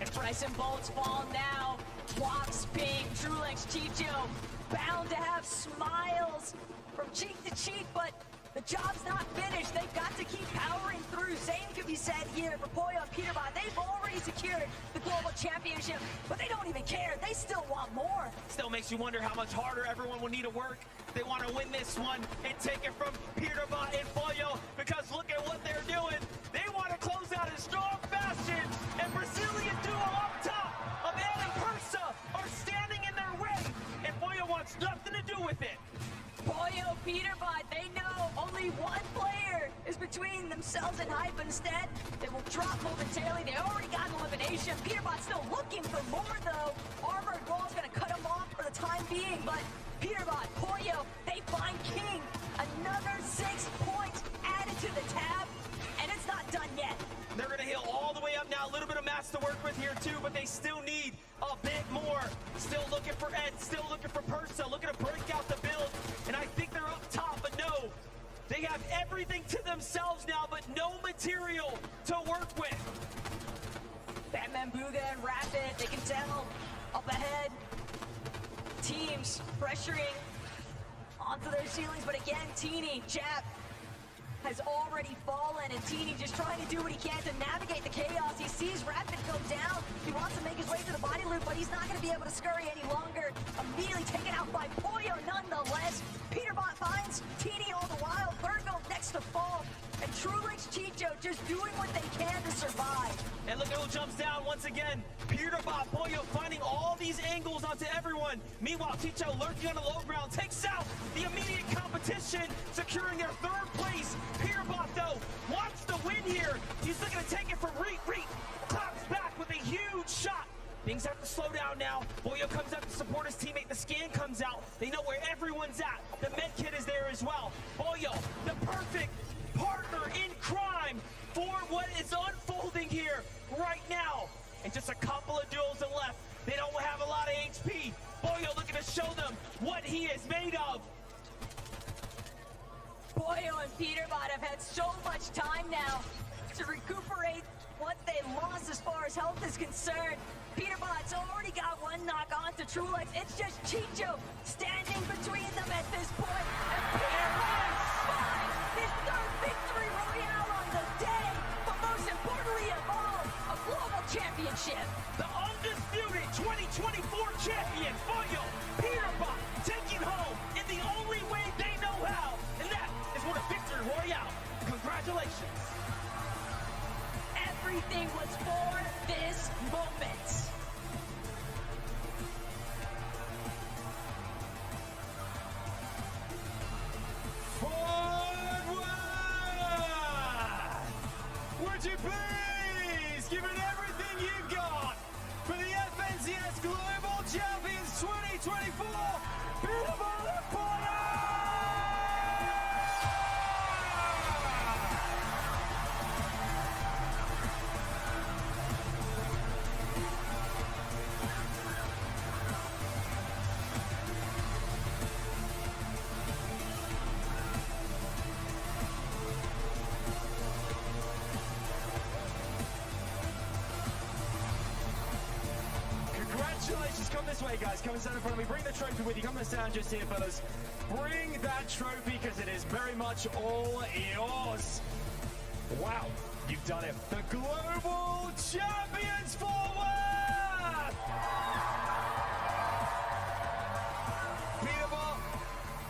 And Bryce and Bolt's fall now. Wops, Ping, Trulex, Chicho, bound to have smiles from cheek to cheek, but the job's not finished. They've got to keep powering through. Same could be said here for Boyo and Pewterbot. They've already secured the global championship, but they don't even care. They still want more.
Still makes you wonder how much harder everyone will need to work. They want to win this one and take it from Pewterbot and Boyo, because look at what they're doing. They want to close out in strong fashion, and Brazilian duo up top of Ed and Persa are standing in their way, and Boyo wants nothing to do with it.
Boyo, Pewterbot, they know only one player is between themselves and hype. Instead, they will drop momentarily. They already got an elimination. Pewterbot's still looking for more, though. Armored Wall's gonna cut him off for the time being, but Pewterbot, Boyo, they find King. Another 6 points added to the tab, and it's not done yet.
They're going to heal all the way up now. A little bit of mass to work with here, too, but they still need a bit more. Still looking for Ed, still looking for Persa, looking to break out the build, and I think they're up top, but no. They have everything to themselves now, but no material to work with.
Batman, Booga, and Rapid, they can tell up ahead. Teams pressuring onto their ceilings, but again, Teeny, Jap, has already fallen, and Teeny just trying to do what he can to navigate the chaos. He sees Rapid go down. He wants to make his way to the body loop, but he's not going to be able to scurry any longer. Immediately taken out by Boyo nonetheless. Pewterbot finds Teeny all the while. Virgo next to fall. And Trulex, Chicho just doing what they can to survive.
And look at who jumps down once again. Pewterbot, Boyo finding all these angles onto everyone. Meanwhile, Chicho lurking on the low ground takes out the immediate competition, securing their third place. Pewterbot, though, wants to win here. He's looking to take it from Reet. Claps back with a huge shot. Things have to slow down now. Boyo comes up to support his teammate. The scan comes out. They know where everyone's at. The med kit is there as well. Boyo, the perfect partner in crime for what is unfolding here right now. And just a couple of duels left. They don't have a lot of HP. Boyo looking to show them what he is made of.
Boyo and Pewterbot have had so much time now to recuperate what they lost as far as health is concerned. Pewterbot's already got one knock on to Trulex. It's just Chicho standing between them at this point. And Pewterbot finds his third victory royale on the day, but most importantly of all, a global championship.
The undisputed 2024 champion, Boyo, Pewterbot, taking home in the only way they know how, and that is with a victory royale. Congratulations.
Everything was for this moment.
Would you please give it everything you've got for the FNCS Global Champions 2024, beautiful Empire! Congratulations, come this way guys, come and stand in front of me, bring the trophy with you, come and stand just here fellas. Bring that trophy because it is very much all yours. Wow, you've done it. The Global Champions forward! Peter,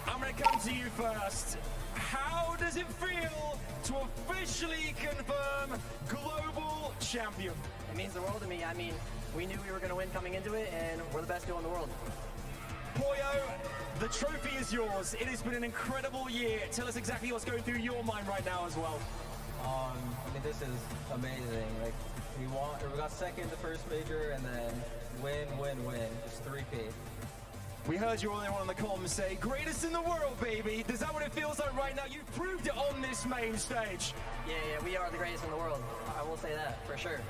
I'm going to come to you first. How does it feel to officially confirm Global Champion?
It means the world to me. I mean, we knew we were going to win coming into it, and we're the best duo in the world.
Poyo, the trophy is yours. It has been an incredible year. Tell us exactly what's going through your mind right now as well.
I mean, this is amazing. Like, we got second the first major, and then win, just 3P.
We heard you all there on the comms say, greatest in the world, baby. Is that what it feels like right now? You've proved it on this main stage.
Yeah, we are the greatest in the world. I will say that, for sure.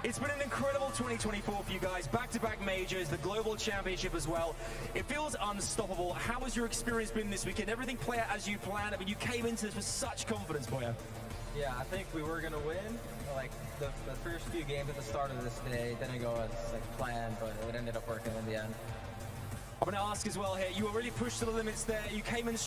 It's been an incredible 2024 for you guys. Back-to-back majors, the Global Championship as well. It feels unstoppable. How has your experience been this weekend? Everything play out as you planned? I mean, you came into this with such confidence, Poyo.
Yeah, I think we were going to win. Like, the first few games at the start of this day didn't go as planned, but it ended up working in the end.
I'm going to ask as well here, you were really pushed to the limits there. You came in